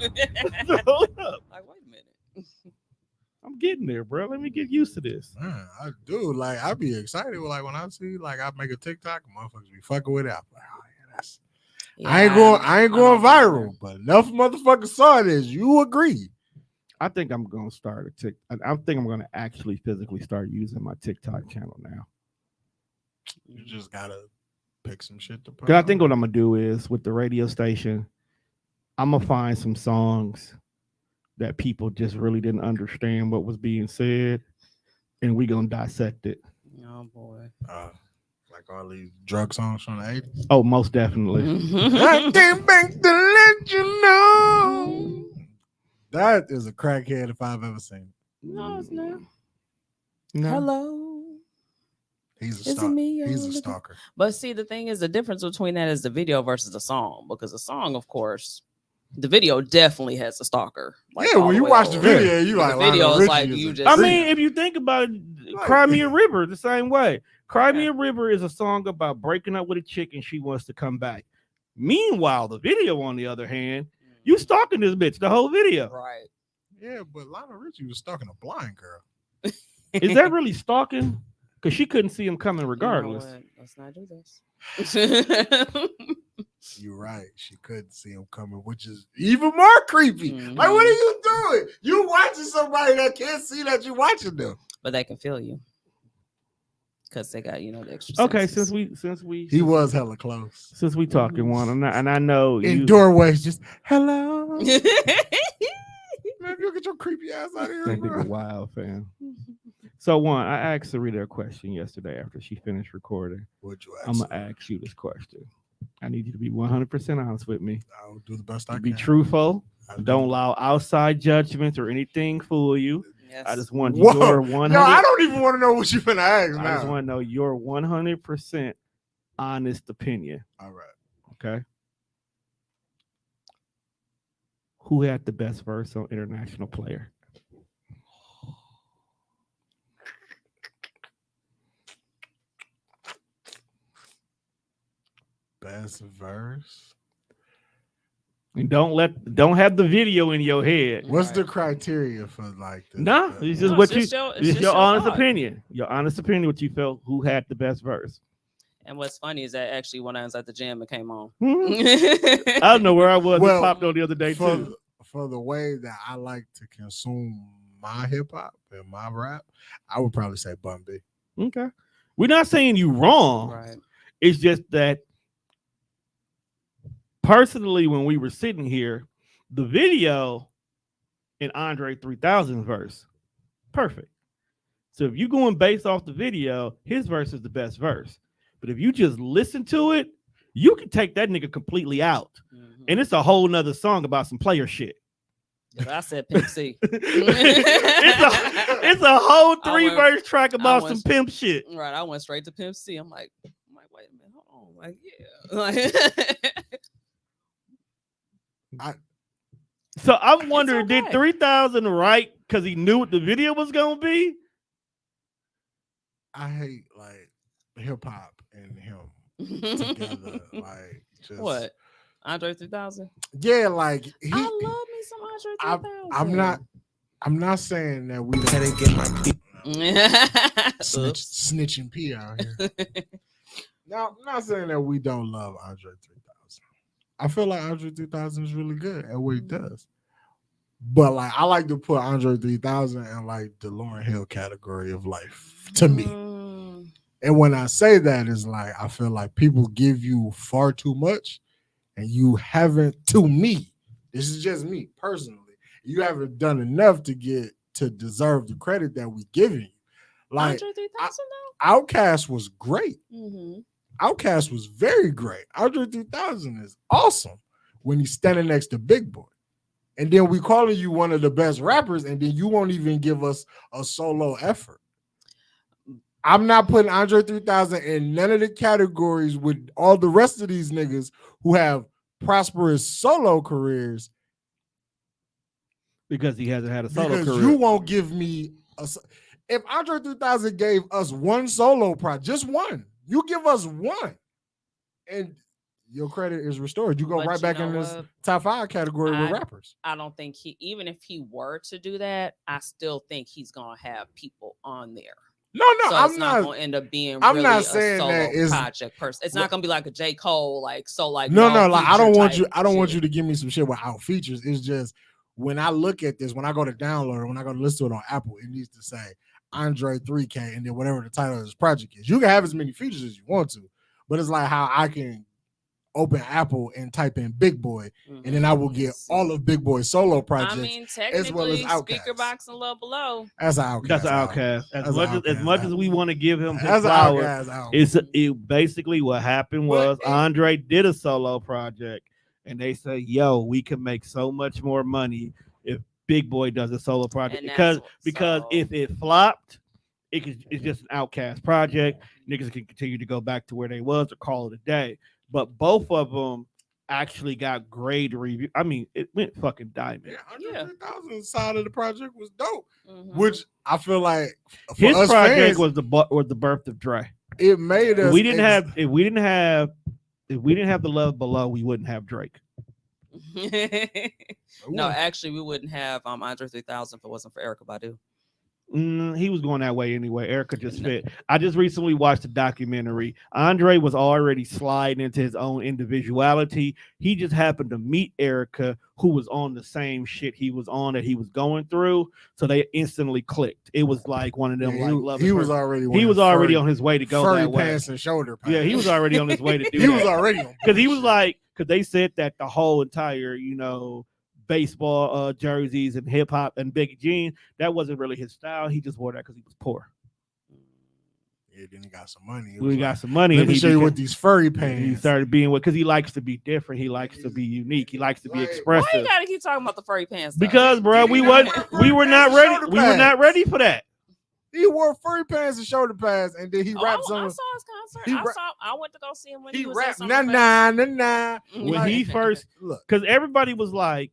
Hold up. Like, wait a minute. I'm getting there, bro. Let me get used to this. Man, I do. Like, I be excited. Like, when I see, like, I make a TikTok, motherfuckers be fucking with it. I'm like, oh, yeah, that's. I ain't going viral, but enough motherfuckers saw this. You agree? I think I'm gonna start a tick. I think I'm gonna actually physically start using my TikTok channel now. You just gotta pick some shit to put. Cause I think what I'm gonna do is with the radio station, I'm gonna find some songs that people just really didn't understand what was being said, and we gonna dissect it. Oh boy. Like all these drug songs from the 80s. Oh, most definitely. I came back to let you know. That is a crackhead if I've ever seen it. No, it's not. No. Hello. He's a Is it stalker. me He's you're a stalker. But see, the thing is, the difference between that is the video versus the song. Because the song, of course, the video definitely has a stalker. Like, Yeah, all when the you way watch the over. video, you The like video Lionel is Richie like is you a just- I creep. mean, if you think about it, Cry Me a River the same way. Cry Me Yeah. a River is a song about breaking up with a chick and she wants to come back. Meanwhile, the video, on the other hand, you stalking this bitch the whole video. Right. Yeah, but Lionel Richie was stalking a blind girl. Is that really stalking? Because she couldn't see him coming regardless. You know what? Let's not do this. You're right. She couldn't see him coming, which is even more creepy. Like, what are you doing? You watching somebody that can't see that you're watching them. But they can feel you. Because they got, the extra Okay, senses. He was hella close. since we talking one, and I know In you, doorways, just hello. Man, you get your creepy ass out of here, that nigga bro. wild, fam. So one, I asked Sarita a question yesterday after she finished recording. What'd you I'm ask? gonna ask you this question. I need you to be 100% honest with me. I'll do the best I Be can. truthful. I'll Don't do- allow outside judgments or anything fool you. Yes. I just want Whoa. your 100. No, I don't even want to know what you're gonna ask I now. just want to know your 100% honest opinion. All right. Okay. Who had the best verse on International Player? Best verse. And don't have the video in your head. What's the Right. criteria for like this? Nah, it's just No, what it's you. just your- it's It's just your your honest thought. opinion. Your honest opinion. What you felt? Who had the best verse? And what's funny is that actually when I was at the gym, it came on. I don't know where I was. Well, It popped on the other day for, too. for the way that I like to consume my hip hop and my rap, I would probably say Bun B. Okay. We're not saying you wrong. Right. It's just that personally, when we were sitting here, the video in Andre 3000's verse, perfect. So if you're going based off the video, his verse is the best verse. But if you just listen to it, you can take that nigga completely out. Mhm. And it's a whole nother song about some player shit. But I said Pimp C. it's a whole I 3-verse track about went- some pimp shit. Right. I went straight to Pimp C. I'm like, wait a minute, hold on. Like, yeah. So I'm wondering, did okay. 3000 write because he knew what the video was gonna be? I hate like hip hop and him together. Like just What? Andre 3000? Yeah, like he. I love me some Andre 3000. I'm not saying that we don't snitching P out here. No, I'm not saying that we don't love Andre 3000. I feel like Andre 3000 is really good at what he does. But like I like to put Andre 3000 in like the Lauryn Hill category of life to me. And when I say that, it's like I feel like people give you far too much, and you haven't. To me, this is just me personally. You haven't done enough to deserve the credit that we giving you. Like Andre 3000 Outkast was great. though. Mm-hmm. Outkast was very great. Andre 3000 is awesome when he's standing next to Big Boy. And then we calling you one of the best rappers, and then you won't even give us a solo effort. I'm not putting Andre 3000 in none of the categories with all the rest of these niggas who have prosperous solo careers because he hasn't had a solo because career. you won't give me if Andre 3000 gave us one solo project, just one, you give us one, and your credit is restored. You go But right you back know in this what? top 5 category with rappers. I don't think even if he were to do that, I still think he's gonna have people on there. No, So I'm it's not. gonna end up being I'm really not a saying solo that is- project person. It's not gonna be like a J. Cole, like so like No, like I don't want feature you. I don't want type you to give me some shit without features. It's just when I look at this, when I go to download it, when I go to listen to it on Apple, it needs to say Andre 3K and then whatever the title of this project is. You can have as many features as you want to, but it's like how I can open Apple and type in Big Boy, shit. and then I will get all of Big Boy's solo projects. I mean, as well as technically, Outkast. Speaker Box and Love Below. That's an Outkast. That's an Outcast. As much as we want to give him his That's an flowers, Outkast album. it basically what happened But was Andre did a solo project, and they say, "Yo, we can make so much more money if Big Boy does a solo project And because that's if it flopped, it's just an Outcast project. Niggas can continue to go back to where they was or call it a day. But both of them actually got great review. I mean, it went fucking diamond. Yeah, 100,000 side of the project was dope, Mhm. which I feel like for His us project fans, was the birth of Dre. it made us. If we didn't have the Love Below, we wouldn't have Drake. No, actually, we wouldn't have Andre 3000 if it wasn't for Erykah Badu. He was going that way anyway. Erica just fit. I just recently watched a documentary. Andre was already sliding into his own individuality. He just happened to meet Erica, who was on the same shit he was on that he was going through. So they instantly clicked. It was like one of them. he was already. He was already on his way to go furry that way. pants and shoulder pads. Yeah, he was already on his way to do he that. was already on. Because he was like, because they said that the whole entire, baseball jerseys and hip hop and big jeans, that wasn't really his style. He just wore that because he was poor. Yeah, then he got some money. We got some money. Let and me he show you became- what these furry He pants. started being because he likes to be different. He likes to be unique. He likes to be Like, Why expressive. you gotta keep talking about the furry pants? Though? Because, bro, we were not ready. We were not ready for that. He wore furry pants and shoulder pads, and then he rapped I some. saw his concert. he I went to go see him when He he was at rapped nah Summerfest. nah nah nah. Mhm. When he first, Look, because everybody was like,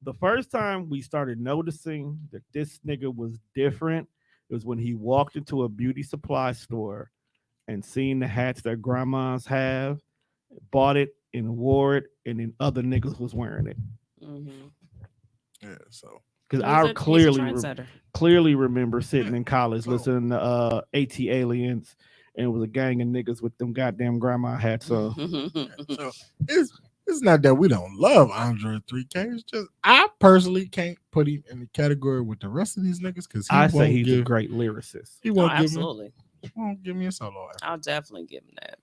the first time we started noticing that this nigga was different, it was when he walked into a beauty supply store and seen the hats that grandmas have, bought it and wore it, and then other niggas was wearing it. Mhm. yeah. So Because He's I a trendsetter. clearly remember sitting in college listening to AT Aliens, and it was a gang of niggas with them goddamn grandma hats on. so it's not that we don't love Andre 3K. It's just I personally can't put him in the category with the rest of these niggas because I say he's a great lyricist. He Oh, won't give me. absolutely. He won't give me a solo. Effort. I'll definitely give him that.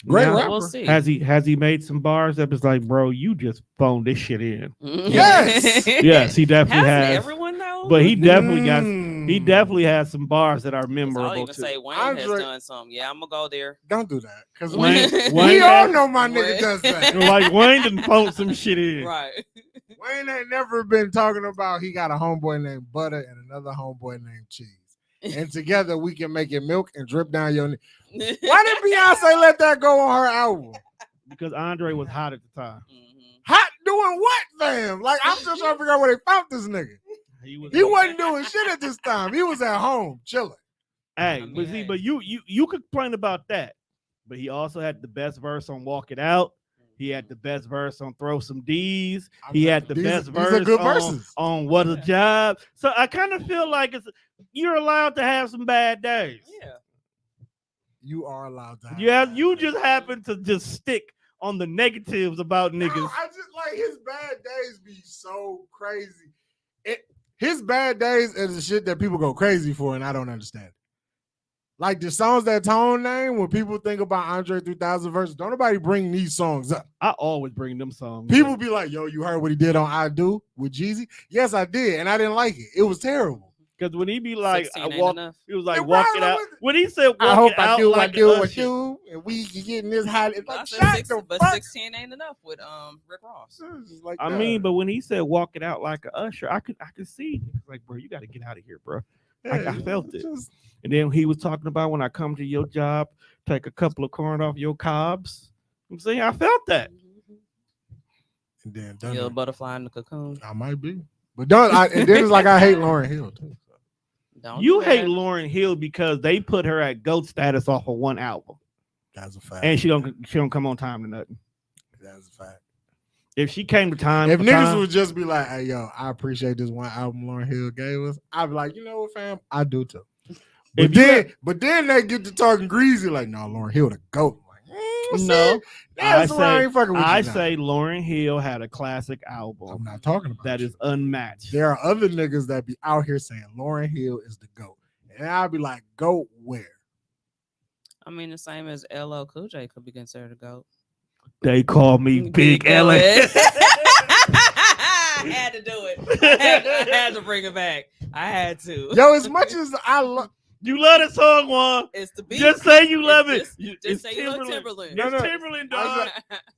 Great Now, rapper. We'll see. Has he made some bars that was like, bro, you just phoned this shit in? Yes. Yes, he definitely Hasn't has. everyone though? But he definitely got. Mm. He definitely has some bars that are I'll memorable even too. say Wayne Andre- has done something. Yeah, I'm gonna go there. Don't do that because Wayne- we Wayne all has- know my nigga Wayne- does that. Like Wayne done phoned some shit in. Right. Wayne ain't never been talking about he got a homeboy named Butter and another homeboy named Cheese. And together we can make it milk and drip down your neck. Why did Beyonce let that go on her album? Because Andre was hot at the time. Mhm. Hot doing what, fam? Like, I'm just trying to figure out where they found this nigga. He wasn't doing shit at this time. He was at home chilling. Hey, I mean, but see, hey. but you complain about that. But he also had the best verse on Walk It Out. He had the best verse on Throw Some D's. He had the These- best these are verse good on, verses. on What a Job. So I kind of feel like you're allowed to have some bad days. Yeah. You are allowed to have Yeah, that. you just happen to just stick on the negatives about No, niggas. I just like his bad days be so crazy. His bad days is the shit that people go crazy for, and I don't understand it. Like the songs that Tone name, when people think about Andre 3000 verses, don't nobody bring these songs up. I always bring them songs. People be like, yo, you heard what he did on I Do with Jeezy? Yes, I did, and I didn't like it. It was terrible. Because when he be like, 16 I ain't walk, enough. he was like, And walk why it out. would- When he said, walk I hope it I out do like what I do an with usher. you, and we can get in this hot. It's I like, said shut 6, the but fuck. 16 ain't enough with Rick Ross. It's just like I that. mean, but when he said walk it out like an usher, I could see. It's like, bro, you got to get out of here, bro. I felt it. just- And then he was talking about when I come to your job, take a couple of corn off your cobs. I'm saying I felt that. and then done You're a it. butterfly in the cocoon. I might be, but don't. And then it's like I hate Lauryn Hill too. Don't You do hate that. Lauryn Hill because they put her at GOAT status off of one album, That's a fact. and she don't come on time to nothing. That's a fact. If she came to time, If for niggas time- would just be like, "Hey, yo, I appreciate this one album Lauryn Hill gave us," I'd be like, "You know what, fam? I do too." If you But then they get to talking greasy, like, "No, Lauryn Hill the goat." I'm like, No, that's I why I say- ain't fucking with you. I now. say Lauryn Hill had a classic I'm album not talking about that you. is unmatched. There are other niggas that be out here saying Lauryn Hill is the goat, and I'll be like, "Goat where?" I mean, the same as LL Cool J could be considered a goat. They call me Big Ella. I had to do it. I had to bring it back. I had to. Yo, as much as I love, You love that song, Juan. It's the beat. Just say you love it. Just, You- just it's say you love Timberland. Timberland. No, It's no. Timberland, dog.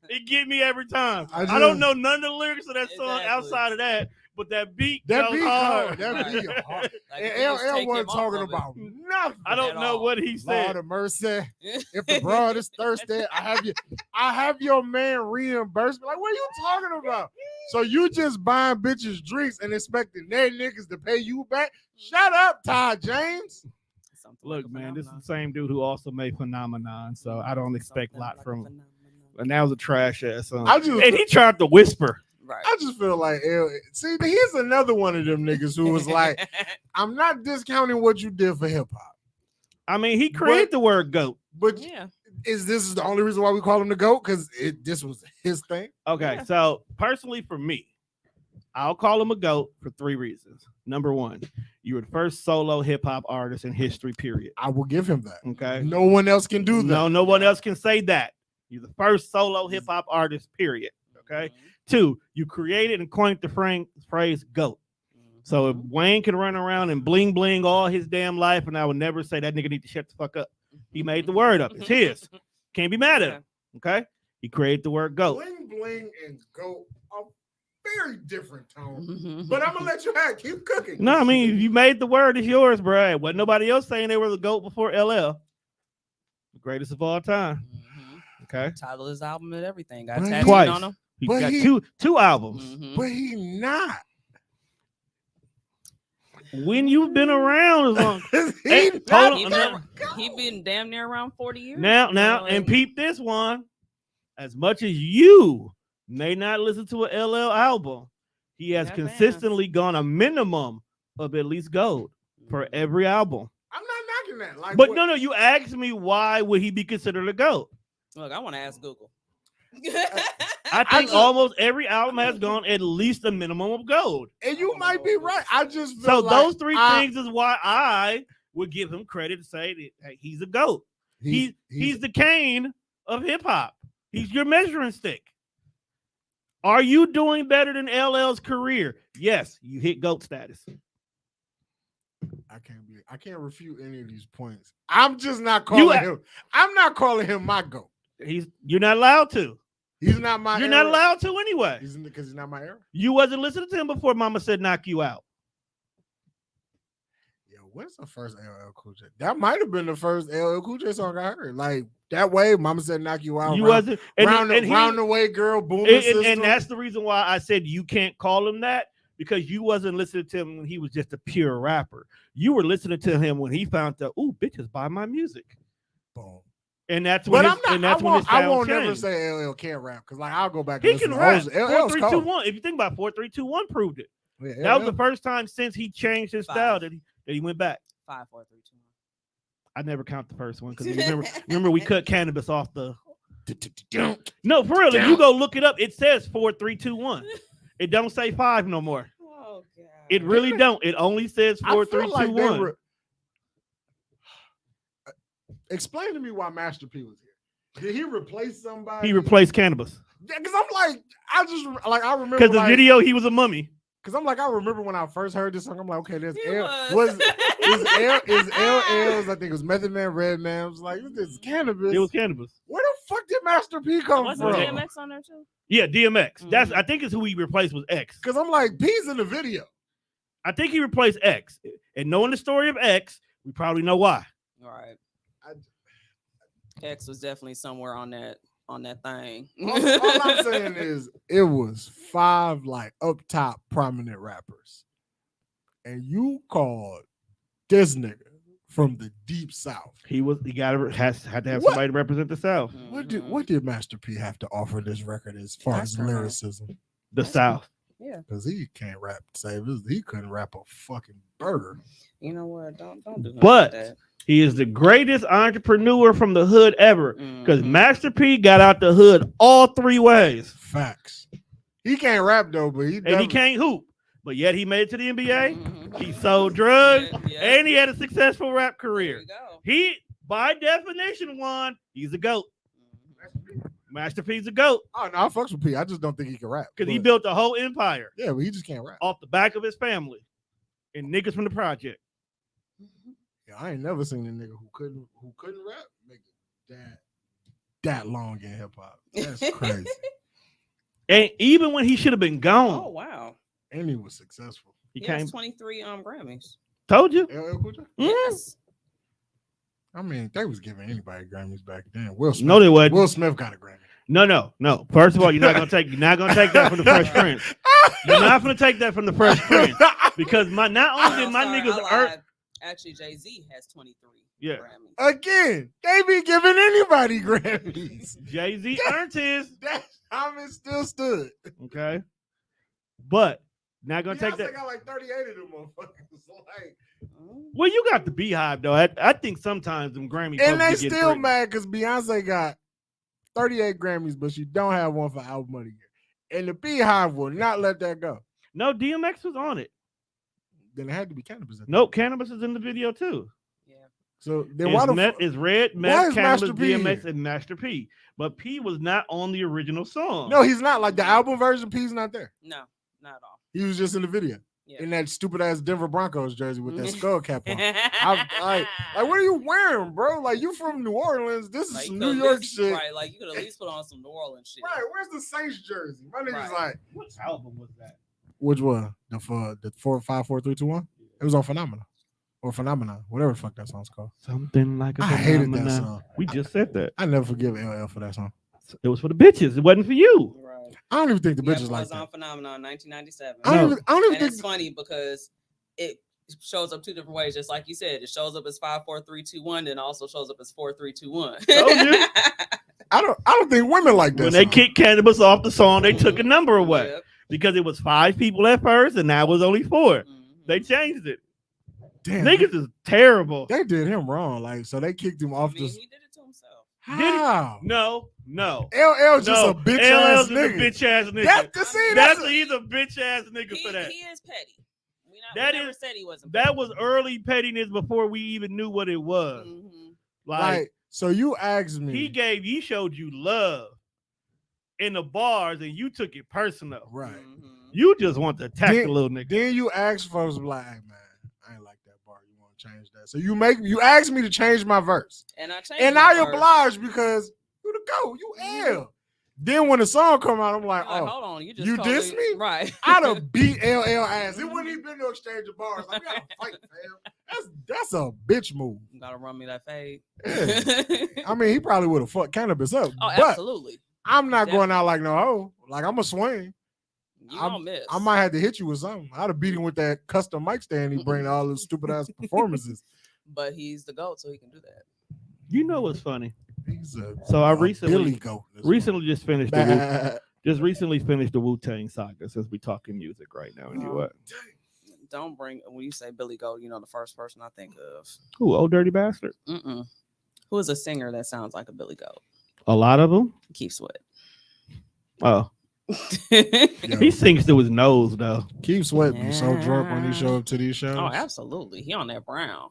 It get me every time. I I don't just- know none of the lyrics of that song Exactly. outside of that, but that beat that goes beat hard. hard. That beat Right. hard. Like, And you just LL take wasn't him off talking of it. about nothing. I don't at know all. what he Lord said. of mercy. If the broad is thirsty, I have your man reimburse me. Like, what are you talking about? So you just buying bitches drinks and expecting their niggas to pay you back? Shut up, Ty James. Something like Look, a man, this is the phenomenon. same dude who also made Phenomenon, so I don't expect a Something lot like from him. phenomenon. And that was a trash ass song. I just And he tried to whisper. Right. I just feel like see, here's another one of them niggas who was like, I'm not discounting what you did for hip hop, I mean, he created the word GOAT. but yeah. is this the only reason why we call him the GOAT? Because this was his thing. Okay, Yeah. so personally for me, I'll call him a GOAT for 3 reasons. Number 1, you were the first solo hip hop artist in history, period. I will give him that. Okay. No one else can do that. No one else can say that. You're the first solo hip hop artist, period. Okay. 2, you created and coined the phrase GOAT. So if Wayne can run around and bling bling all his damn life, and I would never say that nigga need to shut the fuck up. He made the word up. It's his. Can't be mad at him. Okay. He created the word GOAT. Bling bling and GOAT are very different tones. Mhm. But I'm gonna let you have keep cooking. No, I mean, if you made the word, it's yours, bro. Wasn't nobody else saying they were the GOAT before LL. The greatest of all time. Mhm. Okay. Title his album and everything. Got But he- tattooed Twice. on him. He's But got he- two albums. Mhm. but he not. When you've been around as long. he Hey, not hold He on, the no. GOAT. He been damn near around 40 years. Now, and peep this one. As much as you may not listen to an LL album, he has Yeah, man. consistently gone a minimum of at least gold for every album. I'm not knocking that. Like, But what- no, you asked me why would he be considered a GOAT? Look, I want to ask Google. I think just- almost every album has gone at least a minimum of gold. and you might be right. I just feel So like those 3 I- things is why I would give him credit to say that hey, he's a GOAT. He's the Kane of hip hop. He's your measuring stick. Are you doing better than LL's career? Yes, you hit GOAT status. I can't refute any of these points. I'm just not calling him. I'm not calling him my GOAT. You're not allowed to. He's not my. You're era. not allowed to anyway. Because he's not my era. You wasn't listening to him before Mama said knock you out. Yo, when's the first LL Cool J? That might have been the first LL Cool J song I heard. Like that way, Mama said knock you out. You round, wasn't round the way, girl. Boom. and that's the reason why I said you can't call him that, because you wasn't listening to him when he was just a pure rapper. You were listening to him when he found out, ooh, bitches buy my music. boom. And that's when But his, I'm not. and that's I when his won't, I sound won't never changed. say LL can't rap because like I'll go back. He and can listen to rap. those. LL's 4 3 2 cold. 1. If you think about 4 3 2 1 proved it. Yeah, That was LL. the first time since he changed his 5. style that he went back. 5, 4, 3, 2, I never count the first one because remember we cut cannabis off the. No, for real. If you go look it up, it says 4 3 2 1. It don't say 5 no more. 1. Oh god. It really don't. It only says I 4 feel 3 like 2 they 1. were- explain to me why Master P was here. Did he replace somebody? He replaced Cannabis Yeah, because I'm like, I remember because the like, video he was a mummy. Because I'm like, I remember when I first heard this song, I'm like, okay, there's He L. was. Is LLs? I think it was Method Man, Red Man. I was like, this is Cannabis. It was Cannabis. Where the fuck did Master P come Wasn't from? DMX on there too? Yeah, DMX. That's Mhm. I think it's who he replaced was X. Because I'm like, P's in the video. I think he replaced X. And knowing the story of X, we probably know why. All right. I- X was definitely somewhere on that thing. All I'm saying is it was 5 like up top prominent rappers. And you called this nigga from the deep south. He had to have What? somebody to represent the South. Mhm. What did Master P have to offer this record as far That's as right. lyricism? The That's South. Yeah. Because he can't rap to save his. He couldn't rap a fucking burger. You know what? Don't do nothing But like that. he is the greatest entrepreneur from the hood ever. Because Mhm. Master P got out the hood all 3 ways. Facts. He can't rap though, but he And he can't hoop. But yet he made it to the NBA. Mhm. He sold drugs. Yeah. And he had a successful rap There career. you go. He, by definition, he's a GOAT. Mhm. Master P's a GOAT. Oh no, I fucks with P. I just don't think he can rap. Because he but- built a whole empire Yeah, but he just can't rap. off the back of his family and niggas from the project. Yeah, I ain't never seen a nigga who couldn't rap make it that long in hip hop. That's crazy. And even when he should have been gone, Oh wow. And he was successful. he He came. has 23 Grammys. Told you. LL Cool J? Yes. I mean, they was giving anybody Grammys back then. Will Smith. No, they wasn't. Will Smith got a Grammy. No. First of all, you're not gonna take that from the Fresh Prince. You're not gonna take that from the Fresh Prince because not only did my Sorry, niggas I earn. lied. Actually, Jay-Z has 23 Yeah. Grammys. Again, they be giving anybody Grammys. Jay-Z earned his. That time it still stood. Okay. But not gonna take Beyonce that. got like 38 of them motherfuckers. Like, Well, you got the Beehive though. I think sometimes them Grammy and they folks be getting still tricked. mad because Beyonce got 38 Grammys, but she don't have one for album of the year. And the Beehive will not let that go. No, DMX was on it. Then it had to be Cannabis. Nope, Cannabis is in the video too. Yeah. So then why the fuck? It's Red, why Meth, is Cannabis, Master P DMX, here? and Master P. But P was not on the original song. No, he's not. Like the album version, P's not there. No, not at all. He was just in the video. Yeah. In that stupid ass Denver Broncos jersey with that skull cap on. Like, what are you wearing, bro? Like, you from New Orleans. This is Like, some you New could at York least- shit. Right, like you could at least put on some New Orleans shit. Right, where's the Saints jersey? My nigga's Right. like, What album was that? which one? The 4 5 4 3 2 1? It was on Phenomena. Or Phenomenon, whatever the fuck that song's called. Something like a I hated that phenomenon. song. We just said that. I never forgive LL for that song. It was for the bitches. It wasn't for you. Right. I don't even think the Yeah, bitches it like was on that. Phenomenon 1997. I don't No. even And think it's funny because it shows up 2 different ways, just like you said. It shows up as 5 4 3 2 1, then also shows up as 4 3 2 1. Told you. I don't think women like that. When they song. kicked Cannabis off the song, they took a number away Yep. because it was 5 people at first, and now it was only 4. Mhm. They changed it. Damn, Niggas is terrible. they did him wrong. Like, so they kicked him I off mean, the. he did it to himself. How? No. LL just No. a bitch LL's ass just a nigga. bitch ass nigga. That's He's a bitch ass nigga He, for that. he is petty. We That never is- said he wasn't. That petty. was early pettiness before we even knew what it was. Mhm. like, so you asked me. He showed you love in the bars, and you took it personal. right. Mhm. You just want to attack Then- the little nigga. Then you asked folks like, hey, man, I ain't like that bar. You want to change that? So you asked me to change my verse, And I changed. and my I verse. obliged because you the go, you L. Then when the song come out, I'm like, I'm like, oh, hold on, you just you totally- diss me? right? I'd have beat LL ass. It wouldn't even been no exchange of bars. Like, we gotta fight, fam. That's a bitch move. You gotta run me that fade. Yeah. I mean, he probably would have fucked Cannabis up, Oh, but absolutely. I'm not going out like no hoe. Like I'm a swing. You don't miss. I might have to hit you with something. I'd have beat him with that custom mic stand he bring to all those stupid ass performances. But he's the GOAT, so he can do that. You know what's funny? He's a So I a recently Billy goat. recently just finished the Bah. just recently finished the Wu-Tang saga since we talking music right now. And you what? Don't bring when you say Billy Goat, you know the first person I think of. Who? Old Dirty Bastard. Mm-mm. Who is a singer that sounds like a Billy Goat? A lot of them. Keith Sweat. Oh, Yo, he sings through his nose though. Keith Sweat be so drunk when he show up to these shows. Oh, absolutely. He on that brown.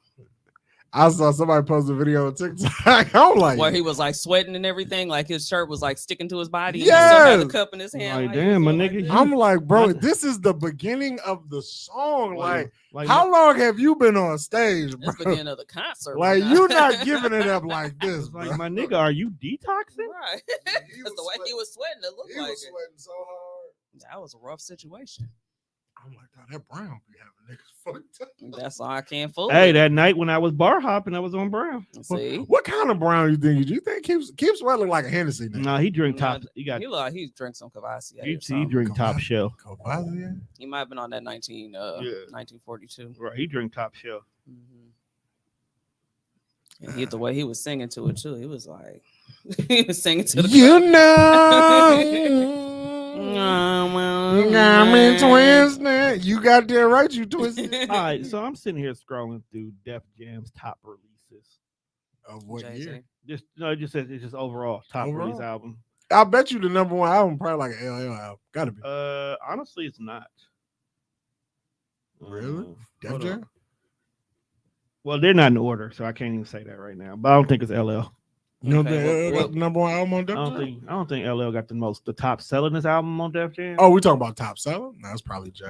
I saw somebody post a video on TikTok. I'm like, Where he was like sweating and everything, like his shirt was like sticking to his body, and he still had a Yes. cup in his hand. Like, he was damn, my doing nigga, this. I'm like, bro, My- this is the beginning of the song. Like, like how long have you been on stage, It's bro? the beginning of the concert. Like, my you guy. not giving it up like this, it's like, bro. my nigga, are you detoxing? Right. He That's the was way he was sweating. It looked He like was it. sweating so hard. That was a rough situation. I'm like, "Dawg, that Brown be having niggas fucked up." That's why I can't fool. Hey, it. that night when I was bar hopping, I was on Brown. See, What kind of Brown you think? You think keeps Sweat look like a Hennessy nigga? No, he drink Nah, top. He got he look like he drank some Cavassier. or he something. drink top Cavassier. shelf. Courvoisier? He might have been on that 1942. Right, he drink top shelf. And the way he was singing to it too, he was like, he was singing to the You crowd. know, you got me twisted. You got that right, you twisted. All right, so I'm sitting here scrolling through Def Jam's top releases. Of what Jay-Z. year? Just no, it just says it's just overall top Overall? release album. I bet you the number one album probably like an LL album. Gotta be. Honestly, it's not. Really? Def hold Jam? on. Well, they're not in order, so I can't even say that right now. But I don't think it's LL. You don't Okay, think LL what- got the number one album on I Def don't Jam? think LL got the top sellingest album on Def Jam. Oh, we talking about top seller? No, that's probably Jay.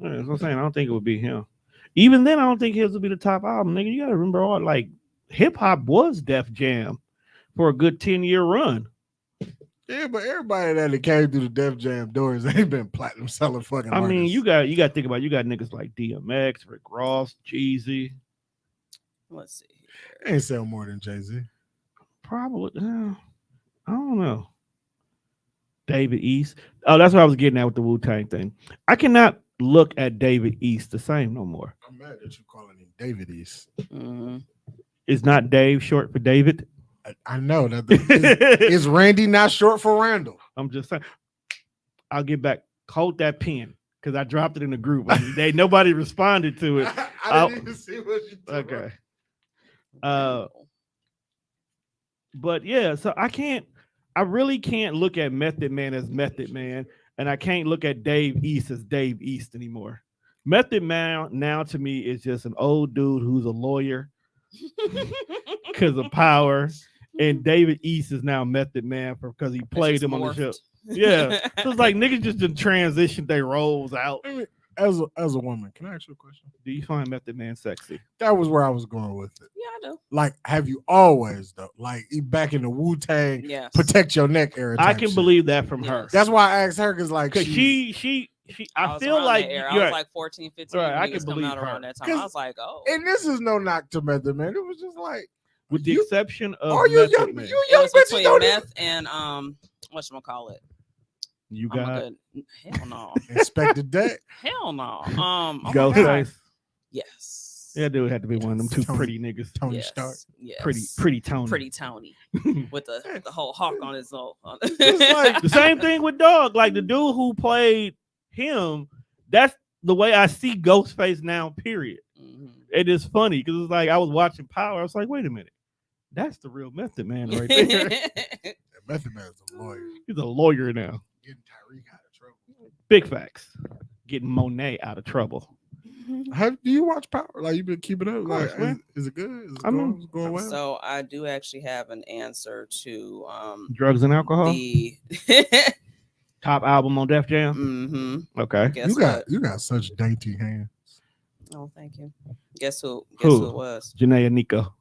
Yeah, that's what I'm saying. I don't think it would be him. Even then, I don't think his would be the top album, nigga. You gotta remember all like hip hop was Def Jam for a good 10-year run. Yeah, but everybody that came through the Def Jam doors, they've been platinum selling fucking I mean, artists. you got to think about it. You got niggas like DMX, Rick Ross, Jeezy. Let's see. They ain't sell more than Jay-Z. Probably, I don't know. David East. Oh, that's what I was getting at with the Wu-Tang thing. I cannot look at David East the same no more. I'm mad that you calling him David East. Mhm. It's not Dave short for David. I know that. Is Randy not short for Randall? I'm just saying. I'll get back. Hold that pen because I dropped it in the group. Nobody responded to it. I didn't even see what you did. Okay. But yeah, so I really can't look at Method Man as Method Man, and I can't look at Dave East as Dave East anymore. Method Man now to me is just an old dude who's a lawyer because of power, and David East is now Method Man because he played It's him on the morphed. show. Yeah, so it's like niggas just done transition their roles out. I mean, as a woman, can I ask you a question? Do you find Method Man sexy? That was where I was going with it. Yeah, I do. Like, have you always though? Like back in the Wu-Tang, Yes. protect your neck era. I type can shit. believe that from her. Yes. That's why I asked her because like Because she she I was feel around like that era. I you're was right. like 14, 15. Right, I I can can coming believe out her. around that time. 'Cause- I was like, oh. and this is no knock to Method Man. It was just like, with the You- exception of oh, you Method young, Man. you It young was bitches between don't even meth and whatchamacallit. You Oh my got good. Hell no. inspect that. Hell no. Oh my Ghost God. Face. Yes. Yeah, dude had to be one of them two Tony. pretty niggas. Tony Yes. Stark. Yes. Pretty Tony. Pretty Tony with the whole hawk on his own. It's like- The same thing with Dog. Like the dude who played him, that's the way I see Ghostface now, period. Mhm. It is funny because it's like I was watching Power. I was like, wait a minute. That's the real Method Man right there. That Method Man is a lawyer. He's a lawyer now. Getting Tyreek out of trouble. Big facts. Getting Monet out of trouble. Do you watch Power? Like you been keeping up? course, Like man. is it good? Is it I mean, going well? So I do actually have an answer to Drugs and alcohol. the Top album on Def Jam. Okay. Guess you got what? such dainty hands. Oh, thank you. Guess who Who? it was? Janae and Nico.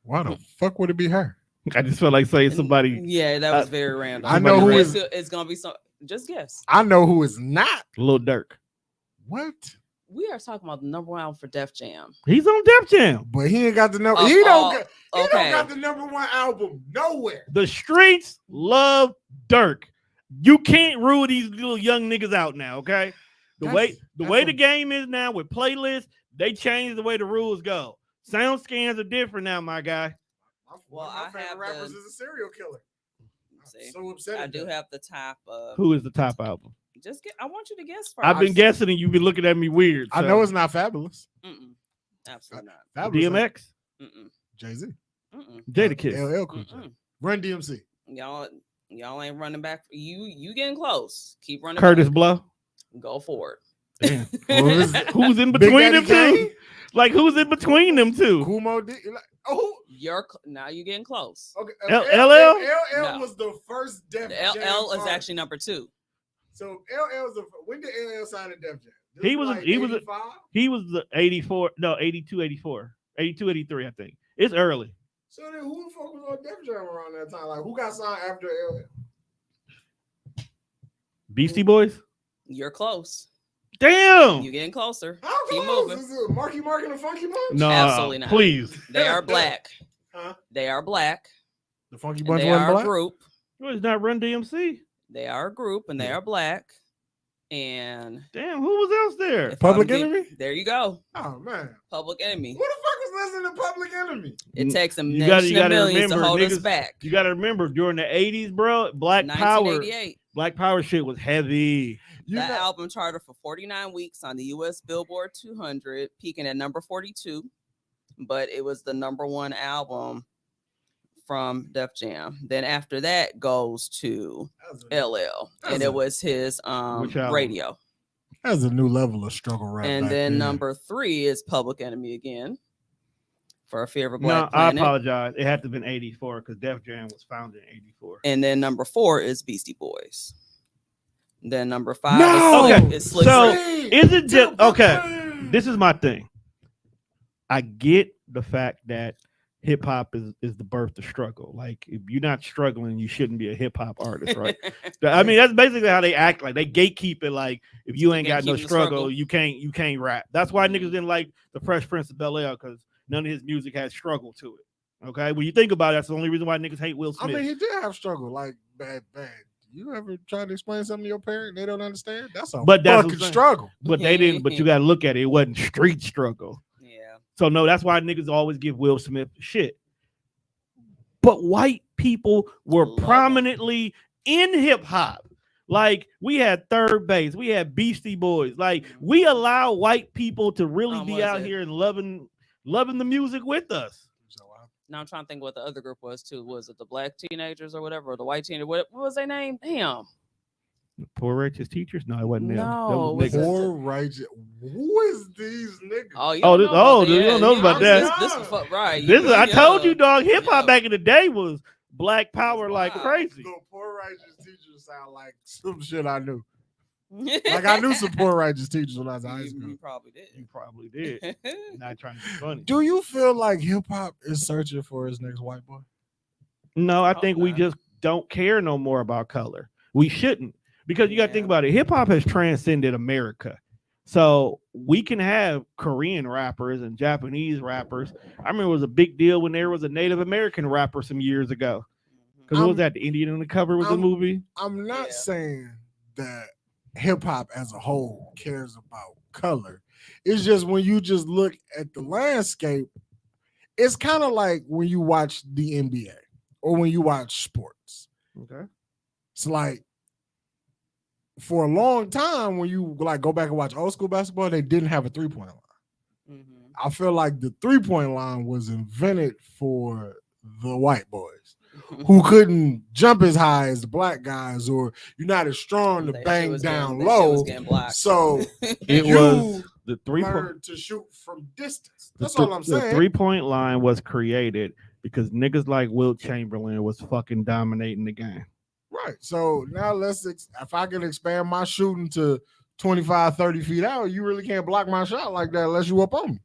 Why the fuck would it be her? I just felt like saying somebody. Yeah, that was very random. I know who Guess is- it's gonna be some. Just guess. I know who is not. Lil Durk. What? We are talking about the number one album for Def Jam. He's on Def Jam. But he ain't got the number. Of He all- don't got the number one album nowhere. The streets love Dirk. You can't rule these little young niggas out now, okay? The way that's the a- game is now with playlists, they changed the way the rules go. Sound scans are different now, my guy. Well, One of my I favorite have rappers the- is a serial killer. I'm See, so upset. I at do that. have the top of. Who is the top album? Just get. I want you to guess first. I've been guessing and you've been looking at me weird. I know it's not Fabulous. Mm-mm. Absolutely not. Fabulous. DMX, Mm-mm. Jay Z. Mm-mm. Jadakiss. LL Cool J. Mm-mm. Run DMC. Y'all ain't running back. You getting close. Keep running. Curtis back. Blow. Go forward. Damn. Who is- Who's in Big between Daddy them two? Kane? Like who's in between them two? Kumo D. Like, oh, Now you're getting close. okay. LL? LL No. was the first Def The Jam. LL is artist. actually number 2. So LL was when did LL sign to Def Jam? This He was like he was 85? he was the 84, no 82, 84, 82, 83. I think it's early. So then who the fuck was on Def Jam around that time? Like who got signed after LL? Beastie Boys. You're close. Damn. You're getting closer. How Keep close? moving. Is it Marky Mark and the Funky Bunch? No, Absolutely not. Please. They are black. Huh? They are black. The Funky And Bunch they wasn't are a black? group. Well, it's not Run DMC. They are a group and they are black. And Damn, who was else there? if Public I'm being- Enemy? There you go. Oh man. Public Enemy. Who the fuck was listening to Public Enemy? It takes them You gotta- you nation of gotta millions to remember, hold us niggas- back. You got to remember during the 80s, bro, Black Power 1988. shit was heavy. You That know- album charted for 49 weeks on the US Billboard 200, peaking at number 42. But it was the number 1 album from Def Jam. Then after that goes to LL, and That's it a- was his Which album? Radio. That's a new level of struggle rap. And back then number 3 is Public Enemy again. For a Fear of a No, Black I Planet. apologize. It had to have been 84 because Def Jam was founded in 84. And then number 4 is Beastie Boys. Then number 5 No! is Slick, Okay, is Slick so- Rick. Is it just okay? This is my thing. I get the fact that hip hop is the birth of struggle. Like if you're not struggling, you shouldn't be a hip hop artist, right? I mean, that's basically how they act. Like they gatekeep it. Like if you ain't got no Gatekeep the struggle, struggle. you can't rap. That's why niggas didn't like the Fresh Prince of Bel-Air because none of his music had struggle to it. Okay, when you think about it, that's the only reason why niggas hate Will I Smith. mean, he did have struggle, like bad. You ever try to explain something to your parent they don't understand? That's a But that's what I'm fucking saying. struggle. But they didn't. But you got to look at it. It wasn't street struggle. Yeah. So no, that's why niggas always give Will Smith shit. But white people were Love 'em. prominently in hip hop. Like we had Third Base, we had Beastie Boys. Like we allow white people to really be was out it? here and loving the music with us. Now I'm trying to think what the other group was too. Was it the black teenagers or whatever, or the white teenagers? What was their name? Damn. Poor righteous teachers? No, it wasn't them. No, That was was niggas. it- Poor righteous. Who is these niggas? Oh, you Oh, don't this- know about oh, that. dude, you don't know about that. This is right. This is, I told you, dog. Hip hop Yeah. back in the day was black power like Wow. crazy. The poor righteous teachers sound like some shit I knew. Like I knew some poor righteous teachers when I was in high school. You probably You did. probably did. Not trying to be funny. Do you feel like hip hop is searching for his next white boy? No, I hope think we not. just don't care no more about color. We shouldn't because you got to think Yeah. about it. Hip hop has transcended America. So we can have Korean rappers and Japanese rappers. I remember it was a big deal when there was a Native American rapper some years ago. Because what was that? The Indian on the cover was the I'm- movie. I'm not Yeah. saying that hip hop as a whole cares about color. It's just when you just look at the landscape, it's kind of like when you watch the NBA or when you watch sports. Okay. It's like for a long time when you like go back and watch old school basketball, they didn't have a 3-point line. Mhm. I feel like the 3-point line was invented for the white boys who couldn't jump as high as the black guys, or you're not as strong to That shit bang was down getting- that shit was low. getting blocked. So It you was the 3-point. learn to shoot from distance. The That's all I'm The saying. 3-point line was created because niggas like Wilt Chamberlain was fucking dominating the game. Right. So now if I can expand my shooting to 25, 30 feet out, you really can't block my shot like that unless you up on me.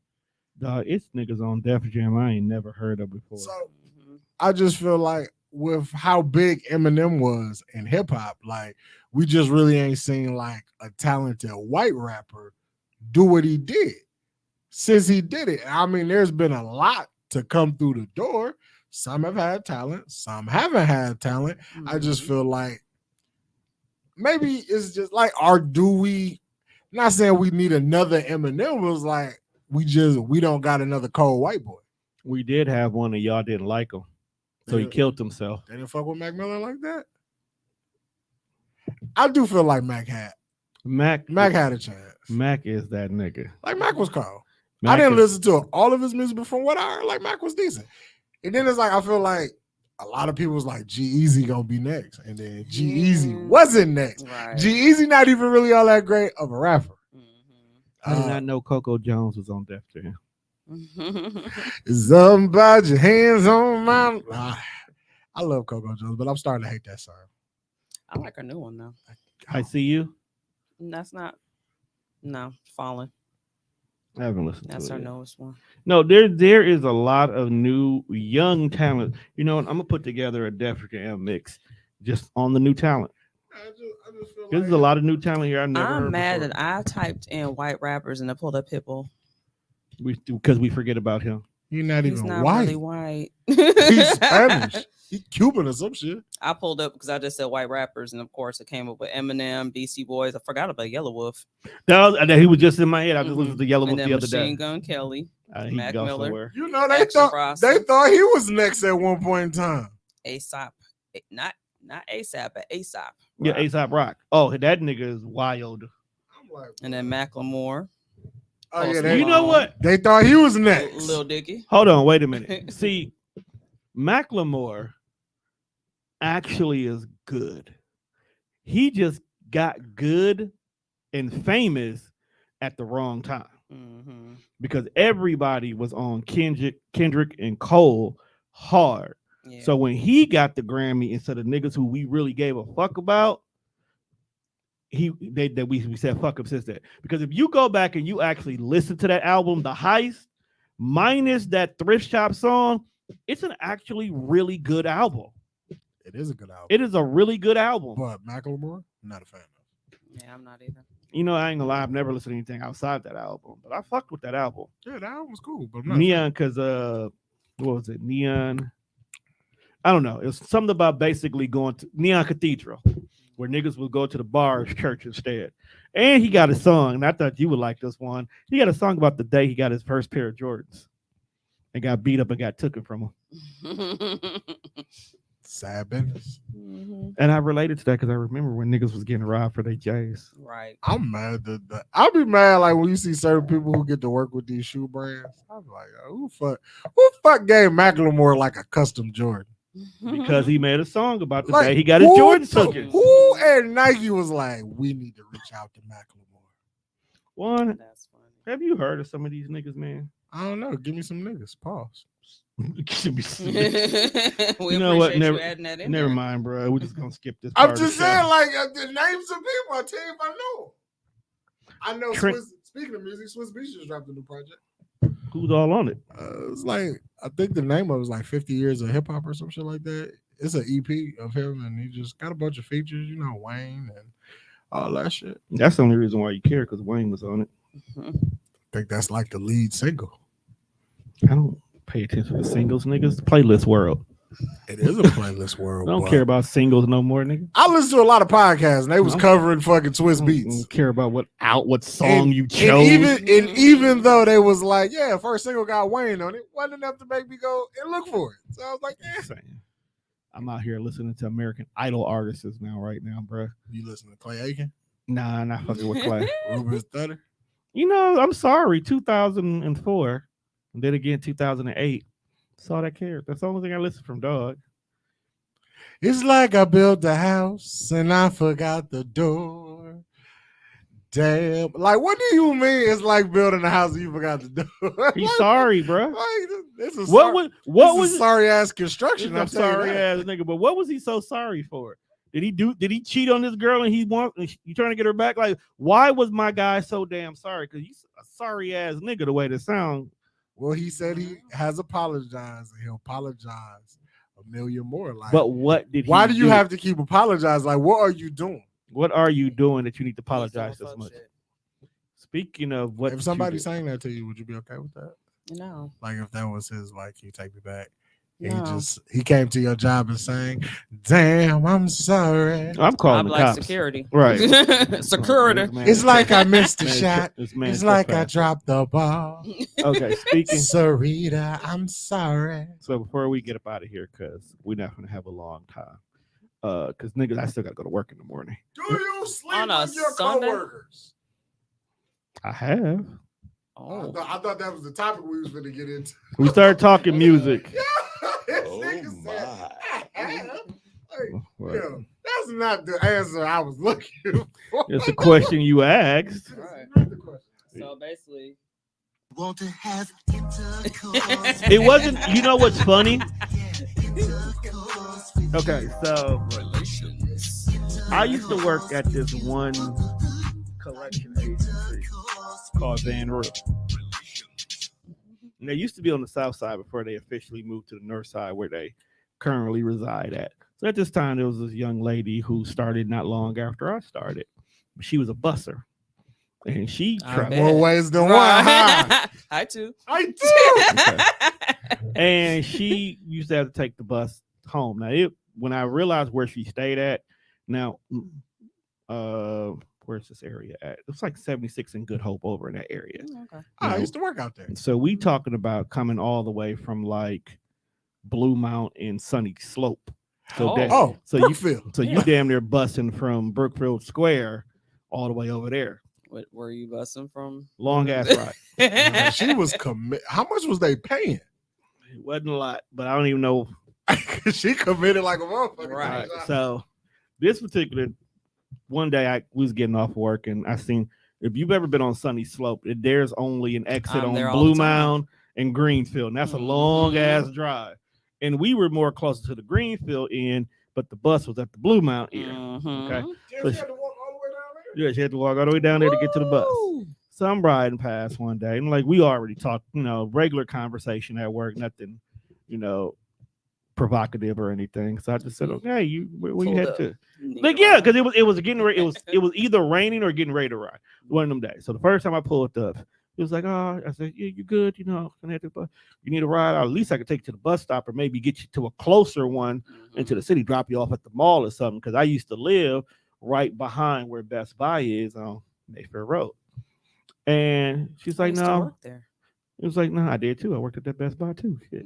Dog, it's niggas on Def Jam I ain't never heard of before. So Mhm. I just feel like with how big Eminem was in hip hop, like we just really ain't seen like a talented white rapper do what he did since he did it. I mean, there's been a lot to come through the door. Some have had talent, some haven't had talent. I just Mhm. feel like maybe it's just like, not saying we need another Eminem, it was like we don't got another cold white boy. We did have one and y'all didn't like him. So he Yeah. killed himself. They didn't fuck with Mac Miller like that. I do feel like Mac had a chance. Mac is that nigga. Like Mac was cold. Mac I didn't is- listen to all of his music, but from what I heard, like Mac was decent. And then it's like I feel like a lot of people was like G-Eazy gonna be next, and then G-Eazy Mm. wasn't next. Right. G-Eazy not even really all that great of a rapper. Mhm. I did Uh, not know Coco Jones was on Def Jam. Something about your hands on my. I love Coco Jones, but I'm starting to hate that song. I like her new one though. I see you. That's not. No, Fallen. I haven't listened That's to her it yet. newest one. No, there is a lot of new young talent. You know, I'm gonna put together a Def Jam mix just on the new talent. I just feel There's a lot of new talent here. I never I'm heard mad before. that I typed in white rappers and I pulled up Pitbull. Because we forget about him. He's not He's even not white. really white. He's Spanish. He's Cuban or some shit. I pulled up because I just said white rappers, and of course it came up with Eminem, Beastie Boys. I forgot about Yellow Wolf. He was just in my head. I just listened Mhm. to Yellow And Wolf then the other Machine day. Gun Kelly, He Mac can go Miller. somewhere. You know Action Bronson. they thought he was next at one point in time. ASAP, not ASAP, but ASAP. Yeah, Rock. A$AP Rock. Oh, that nigga is wild. I'm like, And then Macklemore, oh yeah, Post they, You know what? they thought he was next. Lil Dicky. Hold on, wait a minute. See, Macklemore actually is good. He just got good and famous at the wrong time Mm-hmm. because everybody was on Kendrick and Cole hard. Yeah. So when he got the Grammy instead of niggas who we really gave a fuck about, we said fuck him since that. Because if you go back and you actually listen to that album, The Heist, minus that Thrift Shop song, it's an actually really good album. It is a good album. It is a really good album. But Macklemore, not a fan of. Yeah, I'm not either. You know, I ain't gonna lie, I've never listened to anything outside that album, but I fucked with that album. Yeah, that album was cool, but I'm not a fan. Neon, because what was it? Neon. I don't know. It was something about basically going to Neon Cathedral, where niggas would go to the bar as church instead. And he got a song, and I thought you would like this one. He got a song about the day he got his first pair of Jordans and got beat up and got taken from him. Sad business. Mhm. And I related to that because I remember when niggas was getting robbed for their J's. Right. I'm mad that I'll be mad like when you see certain people who get to work with these shoe brands. I'm like, who fuck gave Macklemore like a custom Jordan? Because he made a song about the Like, day he got his who Jordans the- taken. Who and Nike was like, we need to reach out to Macklemore. One, That's funny. have you heard of some of these niggas, man? I don't know. Give me some niggas. Pause. Should be We You know what? appreciate Never- you adding that in Never there. mind, bro. We're just gonna skip this. part I'm of the just show. saying, like the names of people. I tell you if I know. I know. Trent- Swiss, speaking of music, Swiss Beats just dropped a new project. Who's all on it? It's like I think the name of it was like 50 Years of Hip Hop or some shit like that. It's an EP of him, and he just got a bunch of features. You know, Wayne and all that shit. That's the only reason why you care, because Wayne was on it. I think that's like the lead single. I don't pay attention to singles, niggas. The playlist world. It is a playlist I world. don't but care about singles no more, nigga. I listen to a lot of podcasts, and they was I'm- covering fucking Swiss I Beats. don't care about what song And- you And chose. even though they was like, yeah, first single got Wayne on it, wasn't enough to make me go and look for it. So I was like, Saying. I'm out here listening to American Idol artists now, right now, bro. you listen to Clay Aiken, Nah, not fucking with Clay. Ruben Stutter. You know, I'm sorry, 2004, and then again 2008. That's all that cared. That's the only thing I listened from, dog. It's like I built a house and I forgot the door. Damn. Like, what do you mean it's like building a house and you forgot the door? He's sorry, bro. Like, this is What was sorry ass construction? I'm I'm telling you sorry that. ass nigga, but what was he so sorry for? Did he cheat on this girl and you trying to get her back? Like, why was my guy so damn sorry? Because he's a sorry ass nigga the way to sound. Well, he said he has apologized and he'll apologize a million more. Like, But what did he why do you do? have to keep apologizing? Like, what are you doing? What are you doing that you need to He's doing apologize this fuck much? shit. Speaking of what, If somebody saying that to you, would you be okay with that? No. Like, if that was his, like, you take me back. And No. he came to your job and sang, "Damn, I'm sorry." I'm calling I'm the like cops. security. Right. Security. This man- It's like I missed a man- shot. this man It's like I trespassed. dropped the ball. Okay, speaking. Sarita, I'm sorry. So before we get up out of here, because we're not gonna have a long time. Because niggas, I still gotta go to work in the morning. Do you sleep On a with your Sunday? coworkers? I have. Oh. I thought that was the topic we was going to get into. We started talking music. This Oh nigga said, my. I have. Like, What? yeah, that's not the answer I was looking for. It's a question you asked. Right. Not the question. So basically, Want to have intercourse. It wasn't. You know what's funny? Okay, so I used to work at this one collection agency called Van Roof. And they used to be on the south side before they officially moved to the north side where they currently reside at. So at this time, there was this young lady who started not long after I started. She was a busser. And she I tried. bet. More ways than one. Huh? I too. I do. And she used to have to take the bus home. Now, when I realized where she stayed at, now, where's this area at? It's like 76 and Good Hope over in that area. Okay. I used to work out there. So we talking about coming all the way from like Blue Mount and Sunny Slope. So that, Oh, so Brookfield. you Yeah. damn near busing from Brookfield Square all the way over there. What were you busting from? Long ass ride. Man, she was commit. How much was they paying? It wasn't a lot, but I don't even know. She committed like a motherfucker. Right. So this particular one day I was getting off work and I seen, if you've ever been on Sunny Slope, there's only an exit I'm on there all Blue the time. Mound and Greenfield. And that's a long ass drive. And we were more closer to the Greenfield end, but the bus was at the Blue Mount end. Mhm. Okay. Yeah, So she she- had to walk all the way down there. Yeah, she had to walk all the way down there to get to the bus. Woo! So I'm riding past one day, and like we already talked, regular conversation at work, nothing, provocative or anything. So I just said, "Okay, where you Pulled head up. to?" Need Like, to yeah, ride. because it was getting ready. It was either raining or getting ready to ride. One of them days. So the first time I pulled up, it was like, "Oh," I said, "Yeah, you good? Can I have the bus? You need a ride? Or at least I could take you to the bus stop, or maybe get you to a closer one into the city, drop you off at the mall or something." Because I used to live right behind where Best Buy is on Mayfair Road. And she's I like, used to "No." work there. It was like, "No, I did too. I worked at that Best Buy too." Shit.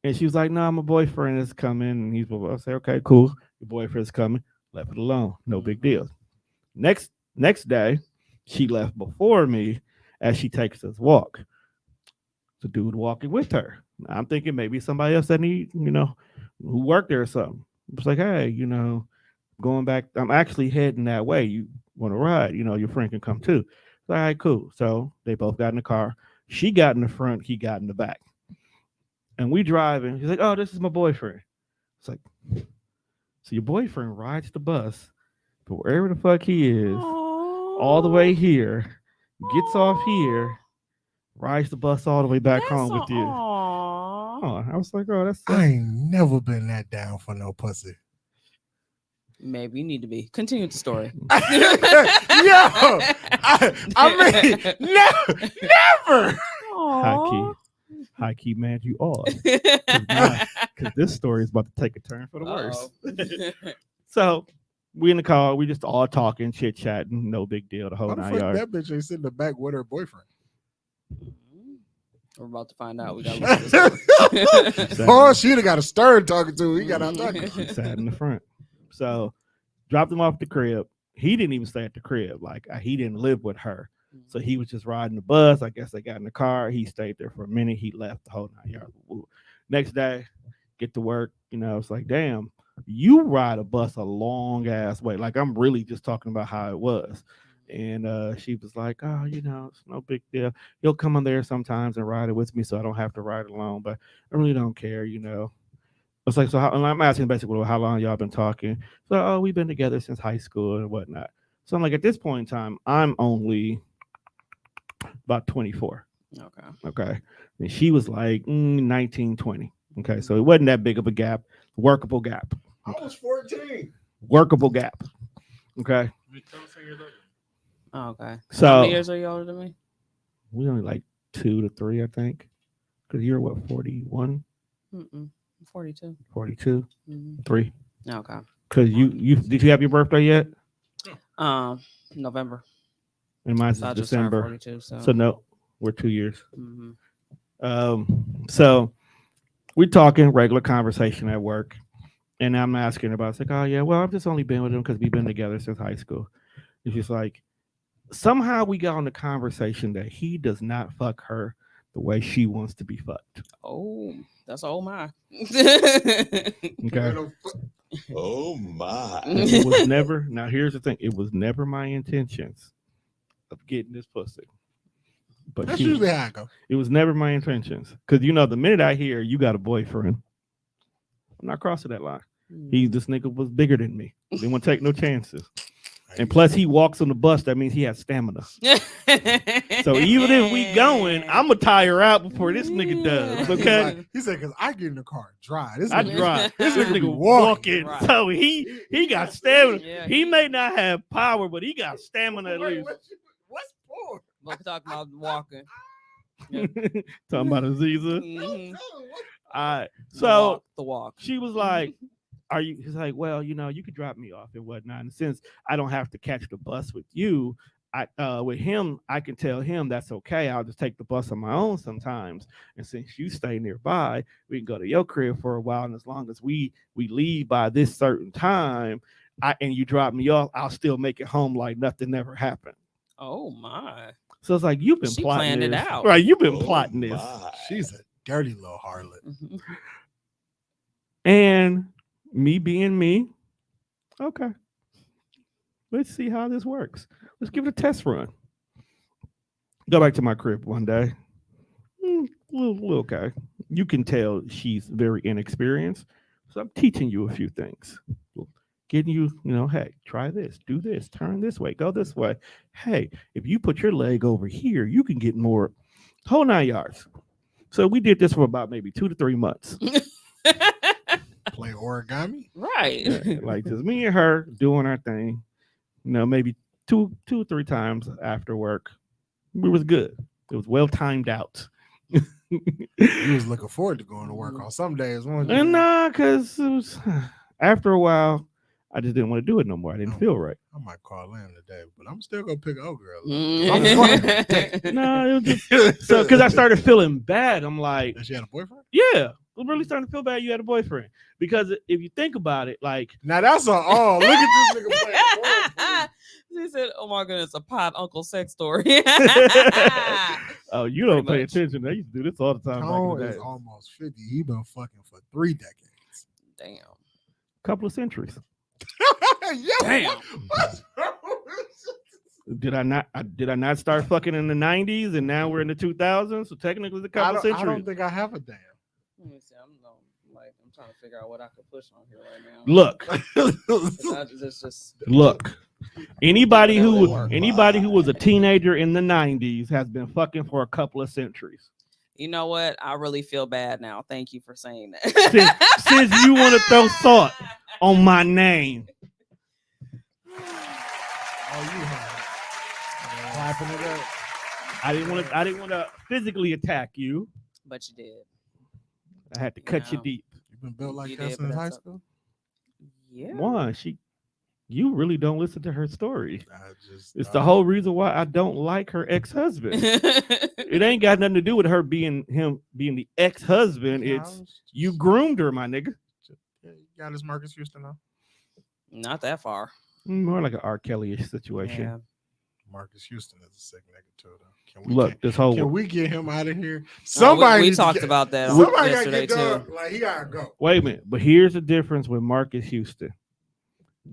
And she was like, "No, my boyfriend is coming." And I said, "Okay, cool. Your boyfriend's coming." Left it alone. No big deal. Next day, she left before me as she takes us walk. The dude walking with her. I'm thinking maybe somebody else that who worked there or something. It's like, "Hey, going back. I'm actually heading that way. You want to ride? Your friend can come too." All right, cool. So they both got in the car. She got in the front. He got in the back. And we driving. He's like, "Oh, this is my boyfriend." It's like, so your boyfriend rides the bus, but wherever the fuck he is, all the way here, gets off here, rides the bus all the way back home with you. Oh, I was like, "Oh, that's I ain't never been that down for no pussy. Maybe you need to be. Continue the story. Yo, I mean, never. high key, man. You are, because this story is about to take a turn for the worse." So we in the car, we just all talking, chit chatting, no big deal. The whole Why the 9 fuck yards. that bitch ain't sitting in the back with her boyfriend? We're about to find out. We got to Oh, she'd have got a stern talking to. He got out talking. She sat in the front. So dropped him off the crib. He didn't even stay at the crib. Like he didn't live with her. So he was just riding the bus. I guess they got in the car. He stayed there for a minute. He left the whole 9 yards. Next day, get to work. It's like, damn, you ride a bus a long ass way. Like I'm really just talking about how it was. And she was like, "Oh, it's no big deal. He'll come on there sometimes and ride it with me, so I don't have to ride alone. But I really don't care, It's like, so and I'm asking basically, how long y'all been talking? So, "Oh, we've been together since high school and whatnot." So I'm like, at this point in time, I'm only about 24. Okay. And she was like 19, 20. Okay. So it wasn't that big of a gap. Workable gap. I was 14. Workable gap. Okay. Okay. How So many years are you older than me? we only like 2 to 3, I think. Because you're what, 41, I'm 42. 42, Mhm. 3. Okay. Because you did you have your birthday yet? November. And mine's So I is just turned December. 42. So no, we're 2 years. Mhm. So we're talking regular conversation at work, and I'm asking about. It's like, "Oh yeah, well I've just only been with him because we've been together since high school." It's just like somehow we got on the conversation that he does not fuck her the way she wants to be fucked. Oh, that's oh my. Okay, Oh my. it was never. Now here's the thing: it was never my intentions of getting this pussy. But That's she- usually how I go. it was never my intentions. Because you know, the minute I hear you got a boyfriend, I'm not crossing that line. This nigga was bigger than me. Didn't want to take no chances. And plus, he walks on the bus. That means he has stamina. So even if we going, I'm gonna tire out before this nigga does. He's Okay, like- he said, "Cause I get in the car, drive. This I nigga- drive. This This nigga be nigga walking. walking. Right. So he got stamina. Yeah, He may not have power, but he got stamina at Wait, least. what's for? We're talking about walking. Talking about Aziza. Mhm. All right. The So walk, the walk. she was like, "Are you?" He's like, "Well, you know, you could drop me off and whatnot. And since I don't have to catch the bus with you, with him, I can tell him that's okay. I'll just take the bus on my own sometimes. And since you stay nearby, we can go to your crib for a while. And as long as we leave by this certain time, and you drop me off, I'll still make it home like nothing ever happened." Oh my. So it's like you've been She plotting planned it this. out. Right? You've been Oh plotting this. my. She's a dirty little harlot. Mhm. And me being me, okay. Let's see how this works. Let's give it a test run. Go back to my crib one day. Little okay. You can tell she's very inexperienced. So I'm teaching you a few things. Getting you, hey, try this, do this, turn this way, go this way. Hey, if you put your leg over here, you can get more, whole 9 yards. So we did this for about maybe 2 to 3 months. Play origami. Right. Yeah, like just me and her doing our thing. Maybe two or three times after work. It was good. It was well timed out. You was looking forward to going to work on some days, wasn't you? And because it was after a while, I just didn't want to do it no more. I didn't feel right. I might call in today, but I'm still gonna pick old girl. Mhm. No, it was just, so because I started feeling bad, I'm like, Does she had a boyfriend? yeah, I'm really starting to feel bad. You had a boyfriend because if you think about it, like, Now that's a look at this nigga playing. She said, "Oh my goodness, a pot uncle sex story." oh, you don't Pretty pay much. attention. I used to do this all the time. Back in Tone the is day. almost 50. He been fucking for 3 decades. Damn. Couple of centuries. Yeah, Damn. what's wrong with Did I not start fucking in the 90s and now we're in the 2000s? So technically, it's a you? I couple of don't centuries. think I have a damn. Let me see. I'm trying to figure out what I could push on here right now. Look, It's just look. Anybody who Whatever. was a teenager in the 90s has been fucking for a couple of centuries. You know what? I really feel bad now. Thank you for saying that. Since you want to throw salt on my name. Oh, you have clapping it up. I didn't want to physically attack you. But you did. I had to cut you No. deep. You've been built like You that did, since but high that's school. Yeah. One, you really don't listen to her story. I just, It's the whole reason why I don't like her ex-husband. It ain't got nothing to do with her being the ex-husband. It's you groomed her, my nigga. You got his Marcus Houston now. Not that far. More like an R. Kelly-ish situation. Yeah. Marcus Houston is a sick nigga too, though. Can we Look, this whole can we get him out of here? Oh, Somebody we needs to talked get- about that Somebody gotta yesterday get done. too. Like he gotta go. wait a minute, but here's the difference with Marcus Houston.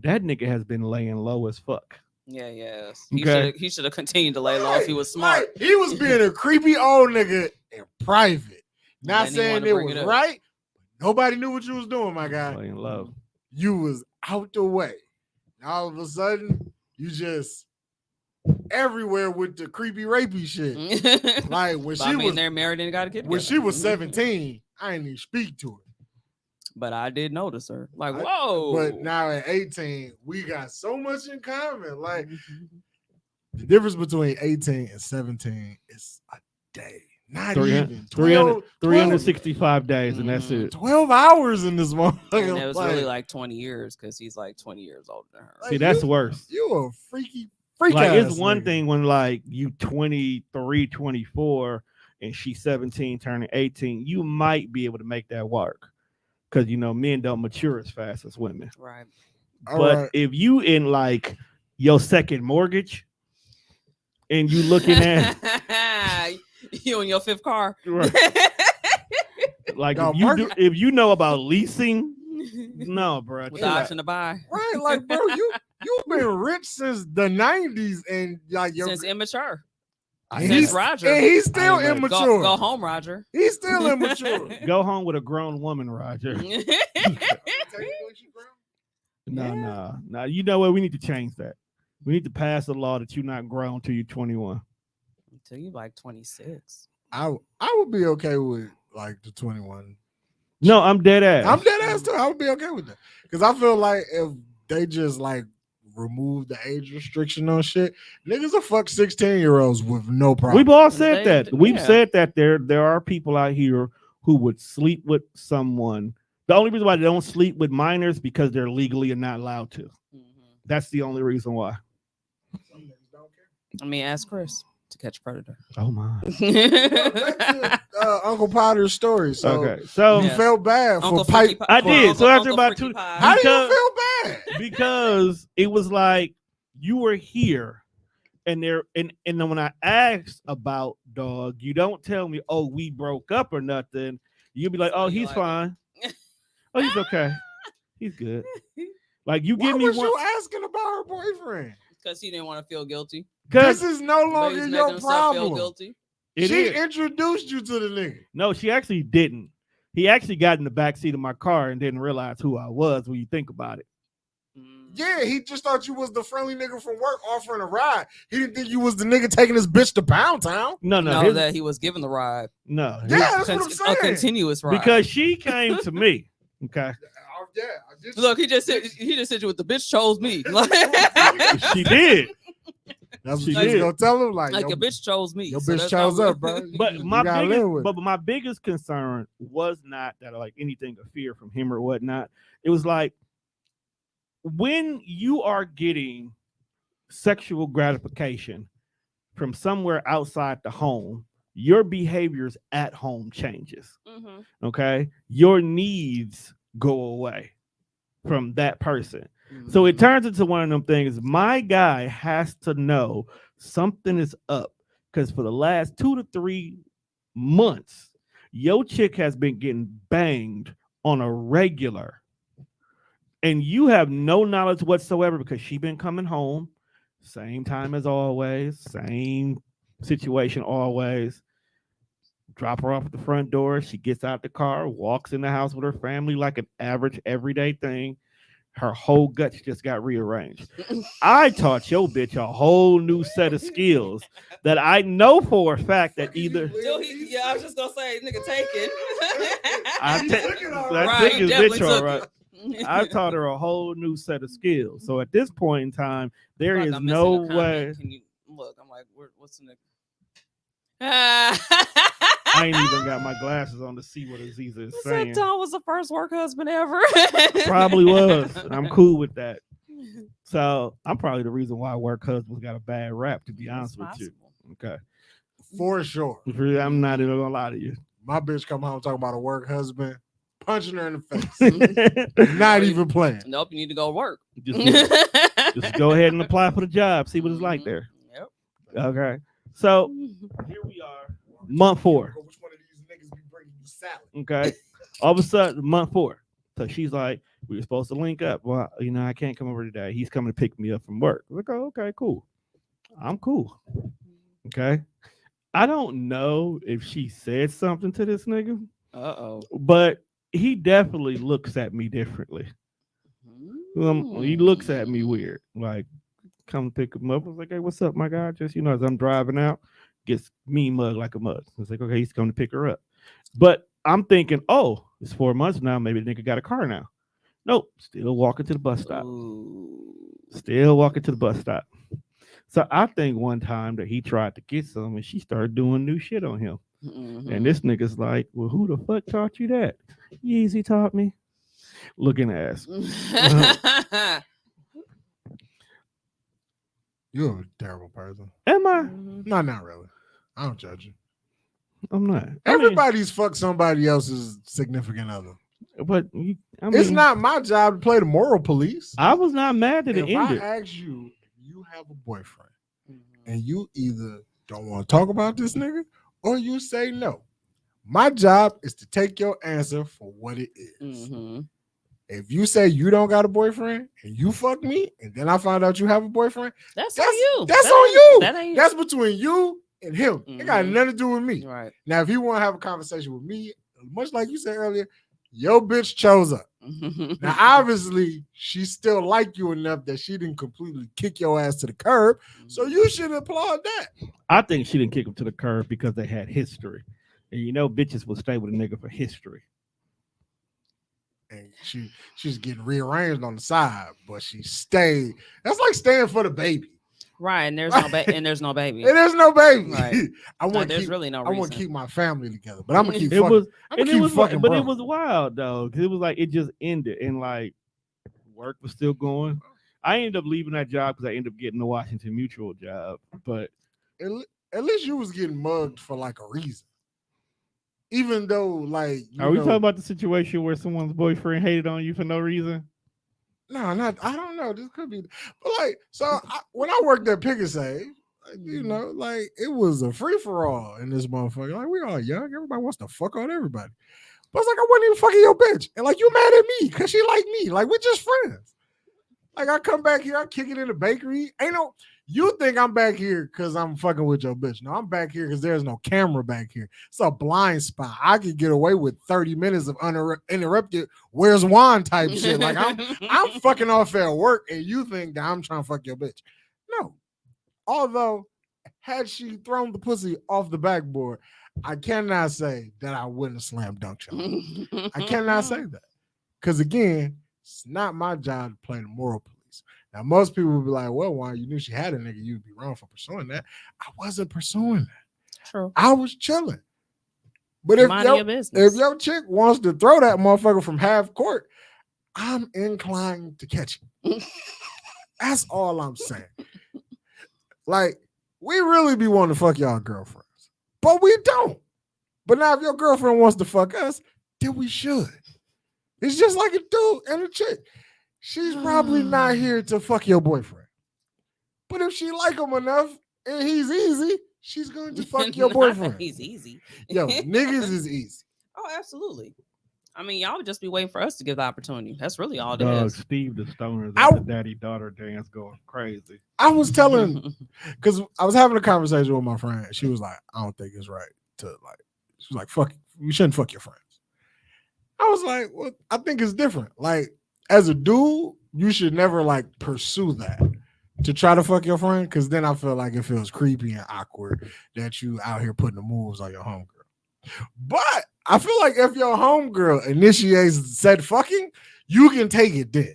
That nigga has been laying low as fuck. Yeah, yes. Okay. He should have continued to lay low if he was smart. Right. He was being a creepy old nigga in private. Not Then he saying wanted it to bring was it up. right. Nobody knew what you was doing, my guy. Laying low. You was out the way. All of a sudden, you just everywhere with the creepy rapey shit. Like when But she I mean, was they're married and got a kid. when together. she was 17, I didn't even speak to her. But I did notice her. Like, I- whoa. But now at 18, we got so much in common. Like the difference between 18 and 17 is a day. Not 300 even 365 days, and that's it. 12 hours in this and motherfucker. it was really like 20 years because he's like 20 years older than her. Like, See, that's you- worse. You a freak Like, ass it's one nigga. thing when like you 23, 24, and she's 17, turning 18. You might be able to make that work because men don't mature as fast as women. Right. All But right. if you in like your second mortgage and you looking at You in your fifth car. right, like No, if you know about leasing, no, bro. With the chill out. option to buy. Right, like you've been rich since the 90s and like Since immature. I And said he's- Roger. And he's still I ain't ready. immature. Go home, Roger. He's still immature. Go home with a grown woman, Roger. No. You know what? We need to change that. We need to pass a law that you're not grown till you're 21. Until you like 26. I would be okay with like the 21. No, I'm dead ass. I'm dead ass too. I would be okay with that because I feel like if they just like remove the age restriction on shit, niggas will fuck 16-year-olds with no problem. We've all said They- that. We've yeah. said that there are people out here who would sleep with someone. The only reason why they don't sleep with minors because they're legally not allowed to. Mhm. That's the only reason why. I mean, ask Chris to catch a predator. Oh my. Back to, Uncle Potter's story. So Okay, so you Yeah. felt bad Uncle for pipe. Freaky Pie- I for did. Uncle- So after Uncle about Freaky two- Pie. How do you because- feel bad? because it was like you were here, and then when I asked about dog, you don't tell me, oh, we broke up or nothing. You'll be like, oh, So you he's like- fine. Oh, he's okay. He's good. Like you Why give me was one you asking about her boyfriend? Because he didn't want to feel guilty. This because is no But longer he's making your himself feel problem. guilty. it She is. introduced you to the nigga. No, she actually didn't. He actually got in the back seat of my car and didn't realize who I was when you think about it. Mm. Yeah, he just thought you was the friendly nigga from work offering a ride. He didn't think you was the nigga taking his bitch to Pound Town. No, No, that he was given the ride. no. Yeah, that's what I'm A saying. continuous ride. Because she came to me. Okay. Yeah, I just Look, he just said you with the bitch chose me. Like, She did. that's what she you did. gonna tell him. Like, like yo, a bitch chose me. your so bitch that's chose how- up, bro. But You my gotta biggest, live with it. but my biggest concern was not that like anything of fear from him or whatnot. It was like when you are getting sexual gratification from somewhere outside the home, your behaviors at home changes. Mhm. Okay, your needs go away from that person. So it turns into one of them things. My guy has to know something is up because for the last 2 to 3 months, your chick has been getting banged on a regular, and you have no knowledge whatsoever because she been coming home same time as always, same situation always. Drop her off at the front door. She gets out the car, walks in the house with her family like an average everyday thing. Her whole guts just got rearranged. I taught your bitch a whole new set of skills that I know for a fact that either Yeah, I was just gonna say, nigga, take it. I He ta- took it all I right. took He his definitely bitch all took right. it. I taught her a whole new set of skills. So at this point in time, there Like is I'm no missing a way. comment. Can you look? I'm like, what's the nigga? I ain't even got my glasses on to see what Aziza is saying. Tom was the first work husband ever. Probably was. I'm cool with that. So I'm probably the reason why work husbands got a bad rap, to be honest with you. Okay. for sure. I'm not even gonna lie to you. My bitch come home talking about a work husband, punching her in the face. Not even playing. Nope, you need to go to work. Just go ahead and apply for the job. See what it's like there. Yep. Okay. So here we are, month 4. Which one of these niggas be bringing you salad? Okay. All of a sudden, month 4. So she's like, we were supposed to link up. Well, I can't come over today. He's coming to pick me up from work. I'm like, oh, okay, cool. I'm cool. Okay. I don't know if she said something to this nigga, Uh-oh. but he definitely looks at me differently. He looks at me weird. Like, come pick him up. I was like, hey, what's up, my guy? Just, as I'm driving out, gets me mug like a mug. I was like, okay, he's coming to pick her up. But I'm thinking, oh, it's 4 months now. Maybe the nigga got a car now. Nope. Still walking to the bus stop. Still walking to the bus stop. So I think one time that he tried to get some and she started doing new shit on him. And this nigga's like, well, who the fuck taught you that? Yeezy taught me. Looking ass. You're a terrible person. Am I? No, not really. I don't judge you. I'm not. Everybody's fucked somebody else's significant other. But It's not my job to play the moral police. I was not mad that it If I ended. ask you if you have a boyfriend and you either don't want to talk about this nigga or you say no, my job is to take your answer for what it is. If you say you don't got a boyfriend and you fuck me and then I find out you have a boyfriend, That's That's- on you. that's That on ain't- you. That ain't that's between you and him. It got Mhm. nothing to do with me. Right. Now, if you want to have a conversation with me, much like you said earlier, your bitch chose up. Now, obviously, she still like you enough that she didn't completely kick your ass to the curb. So you should applaud that. I think she didn't kick him to the curb because they had history. And you know, bitches will stay with a nigga for history. And she's getting rearranged on the side, but she stayed. That's like staying for the baby. Right, and there's no and there's no baby. And there's no baby. Right. I No, want there's keep, really no I want reason. to keep my family together, but I'm gonna keep It fucking. was, I'm and gonna it keep was, fucking, but bro. it was wild though, because it was like it just ended, and like work was still going. I ended up leaving that job because I ended up getting the Washington Mutual job, but At least you was getting mugged for like a reason. Even though, like, are we talking about the situation where someone's boyfriend hated on you for no reason? No, not. I don't know. This could be, but like, so when I worked at Pick and Save, you know, like it was a free for all in this motherfucker. Like we all young, everybody wants to fuck on everybody. But it's like I wasn't even fucking your bitch, and like you mad at me because she like me. Like we're just friends. Like I come back here, I kick it in the bakery. Ain't no. You think I'm back here because I'm fucking with your bitch. No, I'm back here because there's no camera back here. It's a blind spot. I could get away with 30 minutes of uninterrupted where's Juan type shit. Like I'm fucking off at work and you think that I'm trying to fuck your bitch. No. Although, had she thrown the pussy off the backboard, I cannot say that I wouldn't have slam dunked you. I cannot say that. Because again, it's not my job to play the moral police. Now, most people would be like, well, why you knew she had a nigga, you'd be wrong for pursuing that. I wasn't pursuing that. True. I was chilling. But if Mind your your business. chick wants to throw that motherfucker from half court, I'm inclined to catch it. That's all I'm saying. Like, we really be wanting to fuck y'all girlfriends, but we don't. But now if your girlfriend wants to fuck us, then we should. It's just like a dude and a chick. She's probably not here to fuck your boyfriend. But if she like him enough and he's easy, she's going to fuck your boyfriend. He's easy. Yo, niggas is easy. Oh, absolutely. I mean, y'all would just be waiting for us to give the opportunity. That's really all it Dog, is. Steve the Stoner is Ow. at the daddy-daughter dance going crazy. I was telling, because I was having a conversation with my friend. She was like, I don't think it's right to like, she was like, fuck, you shouldn't fuck your friends. I was like, well, I think it's different. Like, as a dude, you should never like pursue that to try to fuck your friend, because then I feel like it feels creepy and awkward that you out here putting the moves on your homegirl. But I feel like if your homegirl initiates said fucking, you can take it then.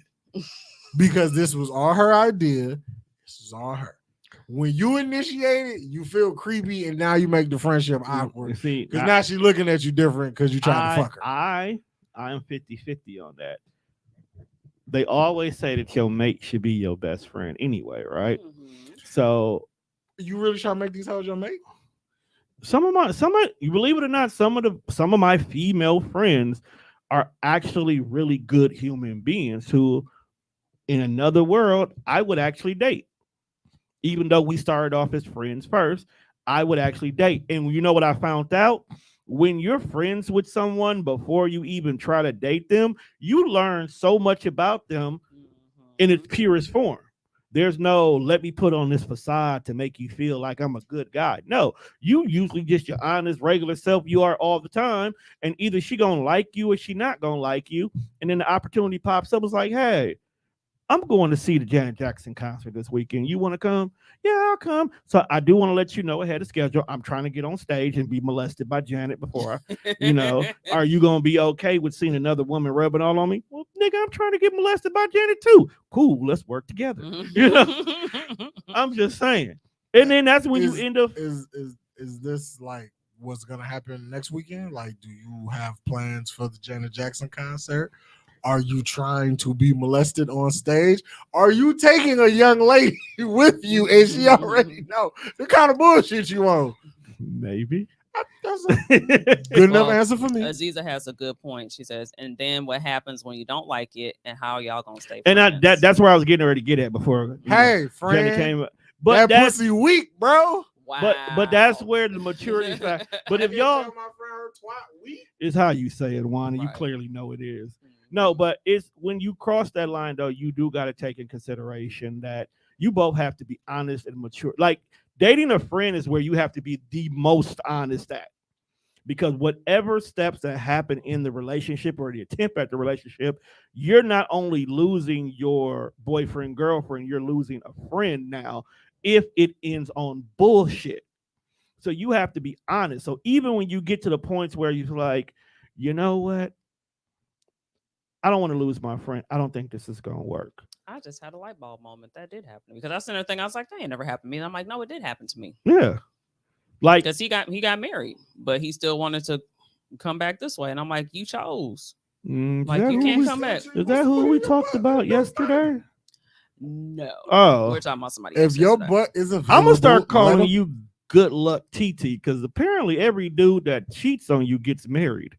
Because this was all her idea. This is all her. When you initiate it, you feel creepy, and now you make the friendship You awkward. see, Because now she's looking at you different because you tried to fuck her. I'm 50-50 on that. They always say that your mate should be your best friend anyway, right? Mhm. So You really trying to make these hoes your mate? some of you believe it or not, some of my female friends are actually really good human beings who in another world I would actually date. Even though we started off as friends first, I would actually date. And you know what I found out? When you're friends with someone before you even try to date them, you learn so much about them in its purest form. There's no let me put on this facade to make you feel like I'm a good guy. No, you usually just your honest, regular self you are all the time. And either she gonna like you or she not gonna like you. And then the opportunity pops up. It's like, hey, I'm going to see the Janet Jackson concert this weekend. You want to come? Yeah, I'll come. So I do want to let you know ahead of schedule. I'm trying to get on stage and be molested by Janet before are you going to be okay with seeing another woman rubbing all on me? Well, nigga, I'm trying to get molested by Janet too. Cool. Let's work together. You know, I'm just saying. And then that's when you end up. Is this like what's gonna happen next weekend? Like, do you have plans for the Janet Jackson concert? Are you trying to be molested on stage? Are you taking a young lady with you and she already know the kind of bullshit you on? Maybe. That's a good enough Well, answer for me. Aziza has a good point. She says, and then what happens when you don't like it, and how y'all gonna stay And friends? that's where I was getting ready to get at before. Hey, Janet friend, came up. But that that's pussy weak, bro. wow. but that's where the maturity fact. But if y'all my friend her twat weak, is how you say it, Wanda, you Right. clearly know it is. No, but it's when you cross that line though, you do got to take in consideration that you both have to be honest and mature. Like dating a friend is where you have to be the most honest at. Because whatever steps that happen in the relationship or the attempt at the relationship, you're not only losing your boyfriend, girlfriend, you're losing a friend now if it ends on bullshit. So you have to be honest. So even when you get to the points where you're like, you know what? I don't want to lose my friend. I don't think this is going to work. I just had a light bulb moment. That did happen to me because I seen her thing. I was like, that ain't never happened to me. And I'm like, no, it did happen to me Yeah. Like, because he got married, but he still wanted to come back this way. And I'm like, you chose. Like, you can't come back. Is that who we talked about yesterday? No. Oh, We're talking about somebody If else your yesterday. butt is available, I'm gonna start let calling 'em- you Good Luck TT because apparently every dude that cheats on you gets married.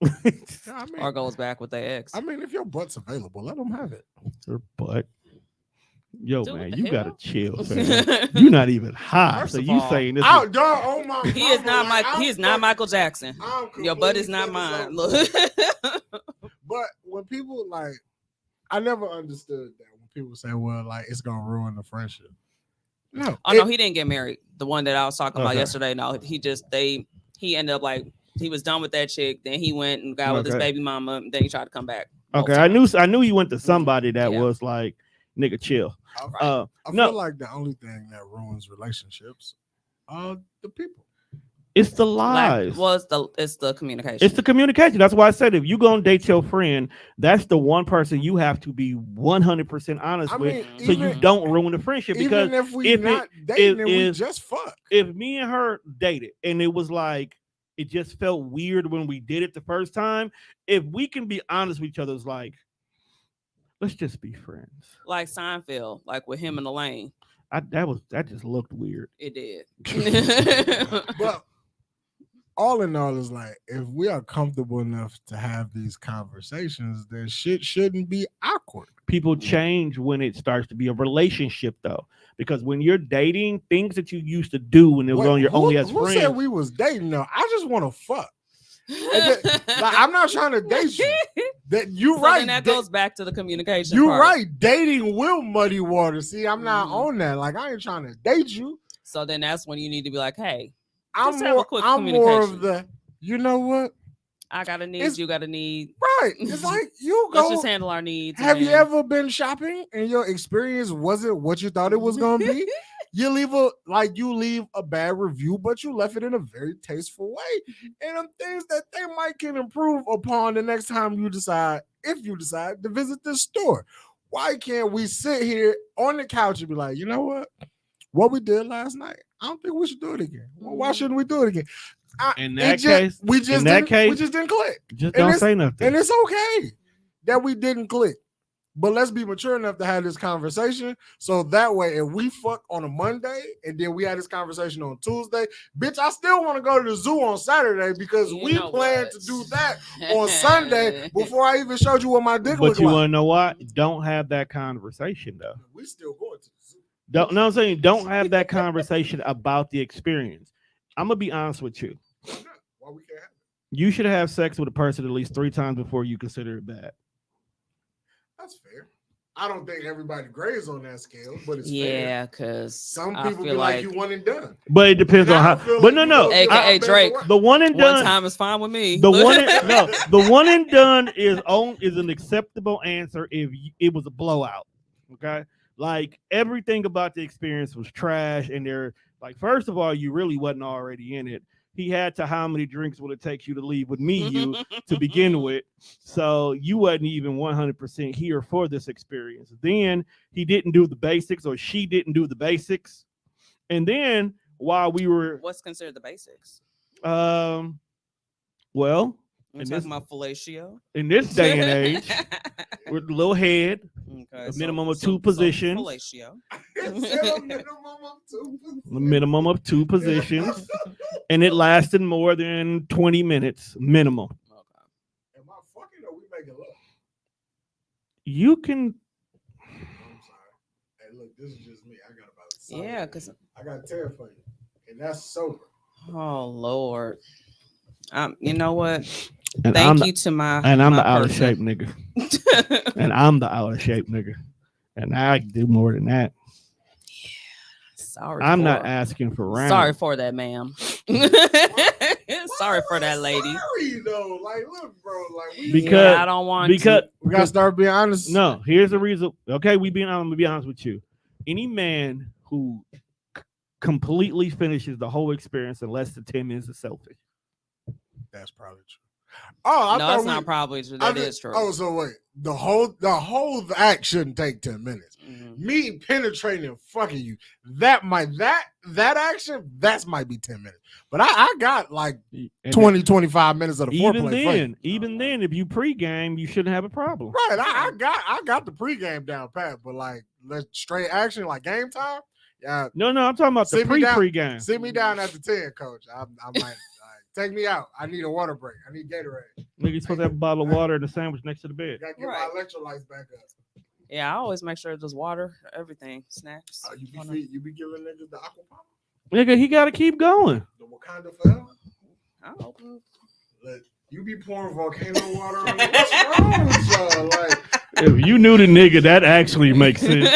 I mean, or goes back with their ex. I mean, if your butt's available, let them have it. Her butt. Yo, Dude, man, what the you hell? gotta chill, man. You're not even high. First So of you all, saying this? Oh, dog, oh my! He is mama, not like, He is not Michael Jackson. I'm Your butt is completely not fucking mine. so- Look. But when people like, I never understood that when people say, "Well, like it's gonna ruin the friendship." No, Oh no, he didn't get married. The one that I was talking about Okay. yesterday. No, he ended up like he was done with that chick. Then he went and got with his Okay. baby mama. And then he tried to come back. Okay, both I times. knew you went to somebody that Yeah. was like, nigga, chill. I No, feel like the only thing that ruins relationships are the people. it's the Like, lies. well, it's the communication. It's the communication. That's why I said if you gonna date your friend, that's the one person you have to be 100% honest I with, mean, so you even- don't ruin the friendship. Because Even if we if it- not dating and we if- just fuck, if me and her dated and it was like it just felt weird when we did it the first time, if we can be honest with each other, it's like let's just be friends. like Seinfeld, like with him and Elaine. That just looked weird. It did. but all in all, is like if we are comfortable enough to have these conversations, then shit shouldn't be awkward. People change when it starts to be a relationship, though, because when you're dating, things that you used to do when it was Wait, on your only as who friends. said we was dating? No, I just want to fuck. Like, I'm not trying to date you. That you So right. then that da- goes back to the communication. you part. right. Dating will muddy water. See, I'm not Mhm. on that. Like I ain't trying to date you. So then that's when you need to be like, hey, I'm Just have a more. quick I'm more of communication. the. You know what? I got a need, It's- you got a need. Right. It's like you Let's go. just handle our needs. Have and you then- ever been shopping and your experience wasn't what you thought it was gonna be? You leave a bad review, but you left it in a very tasteful way. And them things that they might can improve upon the next time you decide, if you decide to visit this store. Why can't we sit here on the couch and be like, you know what we did last night? I don't think we should do it again. Well, why shouldn't we do it again? In It that just- case, we just in that didn't, case, we just didn't click. just and don't it's- say nothing. And it's okay that we didn't click. But let's be mature enough to have this conversation. So that way, if we fuck on a Monday and then we had this conversation on Tuesday, bitch, I still want to go to the zoo on Saturday because You we know plan what? to do that on Sunday before I even showed you what my dick But looked you like. want to know what? Don't have that conversation though. We still going to the zoo. Don't. No, I'm saying don't have that conversation about the experience. I'm gonna be honest with you. Why not? Why we can't have it? You should have sex with a person at least 3 times before you consider it bad. That's fair. I don't think everybody grades on that scale, but it's fair. Yeah, because Some I people feel be like, like you one and done. But it depends And on I how. don't feel But like no, you no. gonna get AKA out there Drake. for work. The one and one done. time is fine with me. The one and, no, the one and done is an acceptable answer if it was a blowout. Okay, like everything about the experience was trash, and they're like, first of all, you really wasn't already in it. He had to how many drinks would it take you to leave with me, you to begin with, so you wasn't even 100% here for this experience. Then he didn't do the basics, or she didn't do the basics, and then while we were, What's considered the basics? well, We're And talking this- about fellatio. in this day and age, with a little head, Okay, a minimum of 2 positions. Fellatio. It's still a minimum of 2 a minimum of 2 positions, and it lasted more than 20 minutes minimum. Okay. Am I fucking or we making love? You can, I'm sorry. Hey, look, this is just me. I got about a solid- Yeah, because I got terror for you, and that's sober. oh Lord, you know what? And Thank you to my and I'm my the out of person. shape nigga. And I'm the out of shape nigga. And I do more than that. Sorry, I'm for, not asking for rounds. sorry for that, ma'am. Sorry for that lady. Sorry though, like look, bro, like we Because- I don't want because we gotta start being honest. no, here's the reason. Okay, I'm gonna be honest with you. Any man who completely finishes the whole experience in less than 10 minutes is selfish. That's probably true. Oh, I no, thought it's not probably true. That is true. Oh, so wait, the whole act shouldn't take 10 minutes. Mhm. Me penetrating and fucking you, that action, that might be 10 minutes. But I got like And 20-25 minutes of the even foreplay. then, even then, if you pregame, you shouldn't have a problem. Right, I got the pregame down pat, but like let's straight action, like game time. Yeah, No, I'm talking about the Sit me down. pregame. sit me down at the 10, coach. I might like, take me out. I need a water break. I need Gatorade. Nigga, you supposed to have a bottle of water and a sandwich next to the bed. Gotta get Right. my electrolytes back up. Yeah, I always make sure there's water, everything, snacks. You be giving niggas the aqua pop? Nigga, he got to keep going. The Wakanda forever? I open. Look, you be pouring volcano water on me. What's wrong with y'all? Like, If you knew the nigga, that actually makes sense.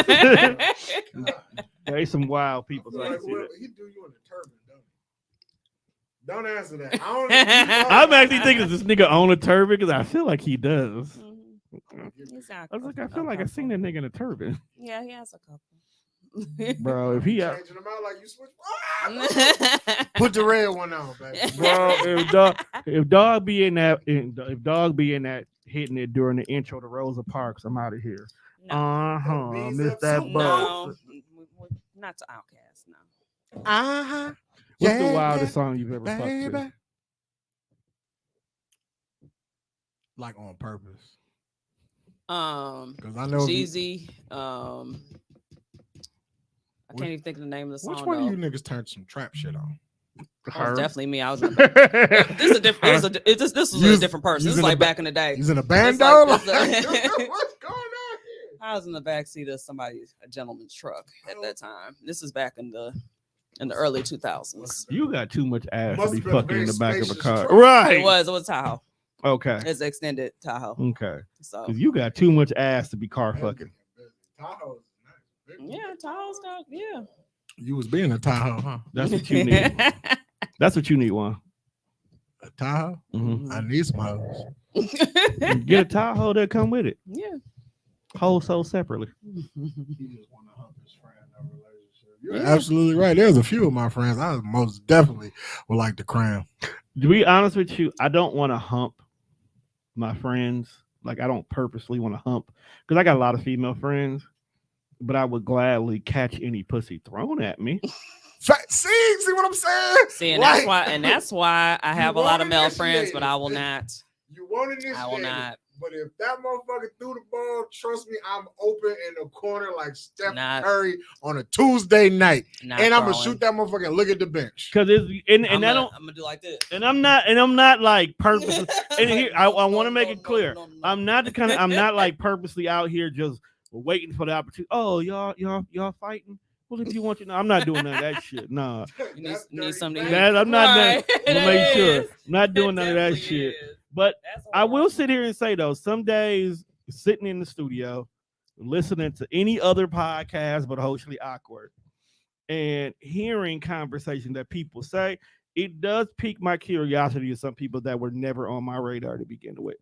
There's some wild people. So I like can see that. he do you in a turban, don't he? Don't answer that. I don't. I'm actually thinking, does this nigga own a turban? Because I feel like he does. Mhm. He's got I was like, I a feel like I seen that nigga in a turban. Yeah, he has a couple. Bro, if he out. Changing them out like you switch. Put the red one on, baby. Bro, if dog be in that, if dog be in that hitting it during the intro to Rosa Parks, I'm out of here. No, Bees Miss up that so bus. no, not to Outkast. No. Uh-huh. What's the Yeah, wildest song you've ever fucked baby. to? Like on purpose. Um, Because I know if you- Jeezy. I can't even think of the name of the song. which one though. of you niggas turned some trap shit on? Oh, it's definitely me. I was. In the this is a different. This was You a was- different person. you This was is in like the back in the day. He's in a band It's like- though? it's like- What's going on here? I was in the backseat of a gentleman's truck at that time. This is back in the early 2000s. You got too much ass Must to be have been a fucking in the very back of a spacious car. truck. Right. It was Tahoe. Okay. It's extended Tahoe. Okay. So 'Cause you got too much ass to be car fucking. Tahoe's nice. yeah, Tahoe's got You was being a Tahoe, huh? That's what you need. That's what you need, one. A Tahoe? Mhm. I need some hoes. Get a Tahoe that come with it. Yeah. Whole sold separately. He just want to hump his friend, no relationship. You're absolutely right. There's a few of my friends I most definitely would like to cram. To be honest with you, I don't want to hump my friends. Like, I don't purposely want to hump because I got a lot of female friends, but I would gladly catch any pussy thrown at me. See what I'm saying? See, and Like, that's why I have a lot of won't male friends, initiate but it. I will not. You won't initiate I will it, not. But if that motherfucker threw the ball, trust me, I'm open in the corner like Steph Not- Curry on a Tuesday night, Not and I'm gonna throwing. shoot that motherfucker and look at the bench. Cause it's and I'm I gonna, don't I'm gonna do like this. and I'm not like purposely. And here I want to make it clear. I'm not the kind of I'm not like purposely out here just waiting for the opportunity. Oh, y'all fighting? Well, if you want to, no, I'm not doing none of that shit. Nah, You need, That's need dirty something. Right. that I'm not. Right. I'm gonna make It sure is. I'm not doing It none of that definitely shit. is. But That's I will horrible. sit here and say though, some days sitting in the studio, listening to any other podcast but Socially Awkward, and hearing conversation that people say, it does pique my curiosity of some people that were never on my radar to begin with.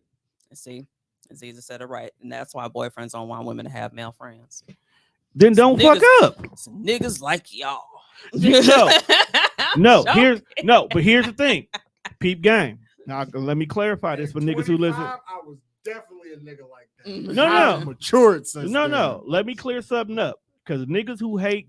See, Aziza said it right, and that's why boyfriends don't want women to have male friends. Then don't fuck Niggas- up. It's niggas like y'all. No, Joking. but here's the thing. Peep game. Now let me clarify this for niggas who listen. 25, I was definitely a nigga like that. Mhm. No, I've no. matured since No, then. no. Let me clear something up. Because niggas who hate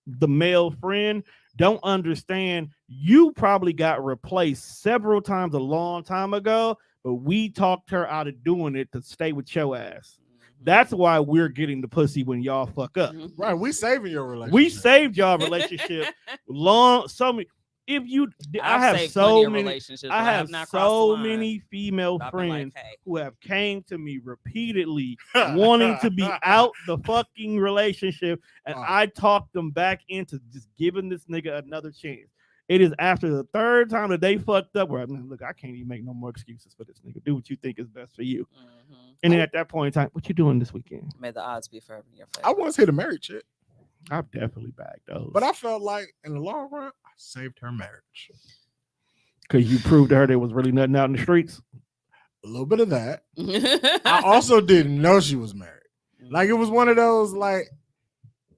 the male friend don't understand. You probably got replaced several times a long time ago, but we talked her out of doing it to stay with your ass. That's why we're getting the pussy when y'all fuck up. Mhm. Right, we saving your relationship. We saved y'all relationship long. So many. If you, I I've have saved plenty so of many. relationships, I but have not crossed the so line. many female I've been like, friends hey, who have came to me repeatedly wanting to be out the fucking relationship, and Oh. I talked them back into just giving this nigga another chance. It is after the third time that they fucked up where look, I can't even make no more excuses for this nigga. Do what you think is best for you. Mhm. And then at that point in time, what you doing this weekend? May the odds be forever in your favor. I once hit a married chick, I've definitely bagged those. but I felt like in the long run, I saved her marriage. Because you proved to her there was really nothing out in the streets. A little bit of that. I also didn't know she was married. Like it was one of those like,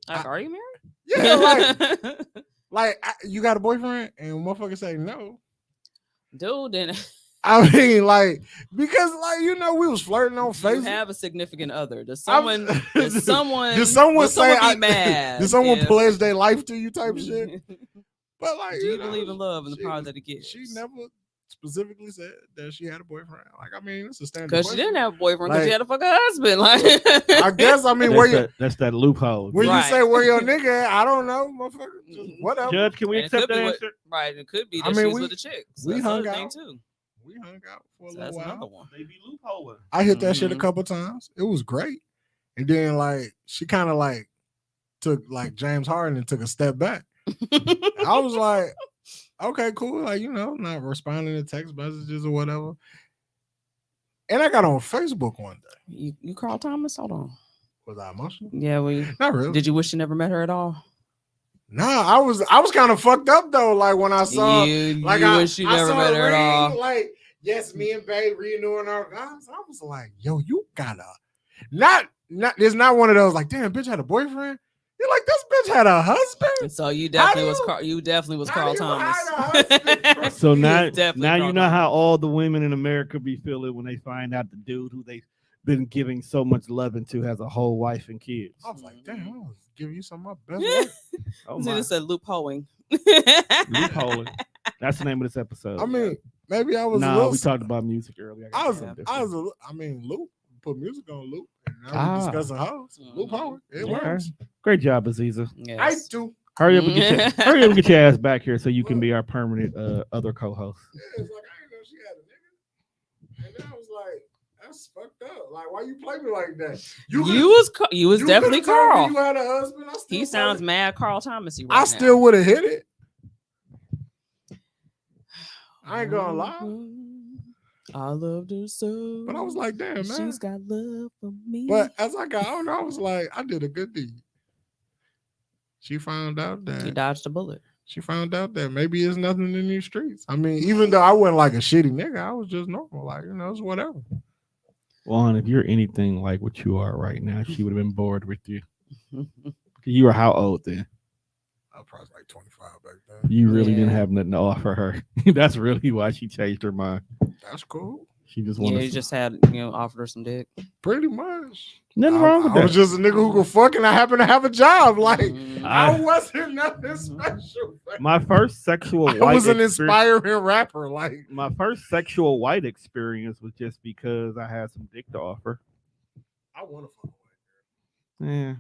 Like, are you married? yeah, like you got a boyfriend and motherfucker say no. Dude, then I mean, like because like we was flirting on you Facebook. have a significant other. Does I'm- someone? Does someone? Did someone say be I- mad? Did someone if- pledge their life to you type shit? But like, Do you believe in love and the she power was- that it gives? She never specifically said that she had a boyfriend. Like, I mean, it's a standard. Because she didn't have a boyfriend. Because Like- she had a fucking husband. Like, I guess. I mean, That's that loophole. when you Right. say where your nigga at, I don't know, motherfucker. Just whatever. Judge, can we And it accept could that be what- answer? right? It could be I that mean, she's we- with a chick. So we that's hung another thing out. too. We hung out for a So little that's another while. one. They be loopholing. I hit that shit a Mhm. couple times. It was great. And then like she kind of like took like James Harden and took a step back. I was like, okay, cool. Like, not responding to text messages or whatever. And I got on Facebook one day. You Carl Thomas? Hold on. Was I emotional? Yeah, Not really. did you wish you never met her at all? Nah, I was kind of fucked up though. Like when I saw you like you wish you I never saw met a her at all. ring, like, yes, me and Babe renewing our vows. I was like, yo, you gotta not there's not one of those like, damn, bitch had a boyfriend. You're like, this bitch had a husband. So you How definitely do was you- Carl. You definitely was how Carl do you Thomas. hide a husband? So He now, was definitely now you Carl know Thomas. how all the women in America be feeling when they find out the dude who they've been giving so much loving to has a whole wife and kids. I was like, damn, I was giving you some of my best Yeah. work. Oh See, my, this a loopholing. loopholing. That's the name of this episode. I mean, maybe I was a nah, little we talked about music earlier. I was, something I different. was, I mean, Loop put music on Loop, and now Ah. we discussing hoes. Loop Mhm. Howard, it Okay. works. Great job, Aziza. I Yes. do. Hurry up and get your ass back here so you can be our permanent other co-host. Yeah, it's like I didn't know she had a nigga, and then I was like, that's fucked up. Like, why you play me like that? You could've- was you definitely could've told me Carl. You had a husband. I still He sounds probably- mad Carl Thomasy right I now. still would have hit it. I ain't gonna lie. I loved her so. But I was like, damn, man. she's got love for me. But as I got older, I was like, I did a good deed. She found out he that dodged a bullet. maybe it's nothing in these streets. I mean, even though I wasn't like a shitty nigga, I was just normal, like it's whatever. Well, and if you're anything like what you are right now, she would have been bored with you. You were how old then? I was probably like 25 back then. You really didn't Yeah. have nothing to offer her. That's really why she changed her mind. That's cool. She just Yeah, wanted. he just had offered her some dick. Pretty much. Nothing wrong with I was that. just a nigga who could fuck and I happen to have a job. Like Mhm. I wasn't nothing special. My first sexual I white was an experience. inspiring rapper. Like My first sexual white experience was just because I had some dick to offer. I want to fuck. Yeah,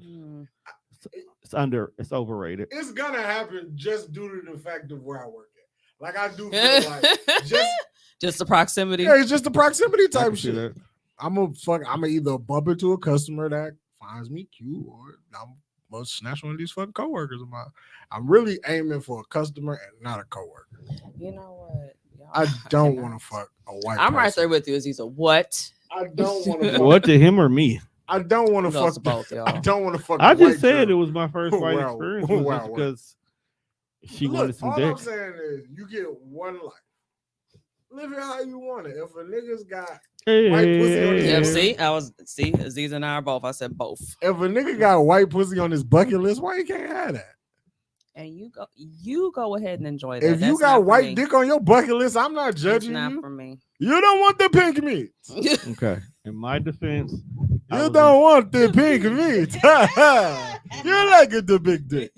Mm. it's overrated. It's gonna happen just due to the fact of where I work at. Like I do feel like Just the proximity. yeah, it's just the proximity I can type see shit. that. I'm gonna either bump into a customer that finds me cute, or I'm gonna snatch one of these fucking coworkers of mine. I'm really aiming for a customer and not a coworker. You know what? Y'all- I don't cannot. want to fuck a white. I'm right person. there with you, Aziza. What? I don't want to. What to him or me? I don't want to Kudos fuck to both, I y'all. don't want to fuck. I a white just said it girl. was my first white Wow. experience was Wow. just because she Look, wanted some all dick. I'm saying is, you get one life. Live it how you want it. If a nigga's got, white pussy on his Yeah, Yeah. see, Aziza and I are both. I said both. if a nigga got white pussy on his bucket list, why you can't have that? And you go ahead and enjoy that. If you That's got not for white me. dick on your bucket list, I'm not It's judging not you. for me. You don't want the pink meat. Okay. In my defense, I You was don't want the pink meat. You like it, the big dick.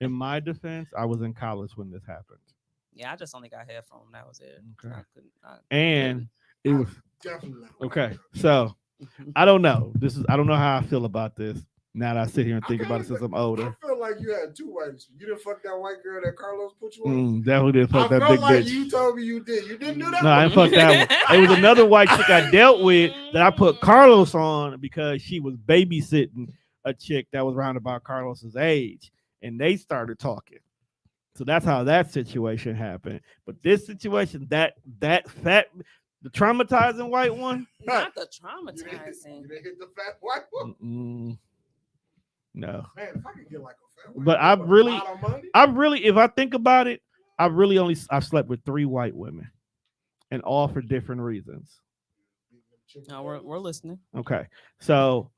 in my defense, I was in college when this happened. Yeah, I just only got hair from him. That was it. Okay. I couldn't- I And it was Definitely. not. okay. So couldn't. I don't know. I don't know how I feel about this now that I sit here and I think about it kinda since I'm I older. feel like you had two whites. You didn't fuck that white girl that Carlos put you on. Definitely didn't fuck I that felt big like bitch. you told me you did. You didn't do that. No, I didn't fuck that one. It was another white chick I dealt with that I put Carlos on because she was babysitting a chick that was around about Carlos's age, and they started talking. So that's how that situation happened. But this situation, that fat, the traumatizing white one, Not the You traumatizing. didn't hit the fat white one. no. Man, if I could get like a fat white But one I with a really- lot of money, I really, if I think about it, I've slept with 3 white women, and all for different reasons. No, we're listening. Okay, so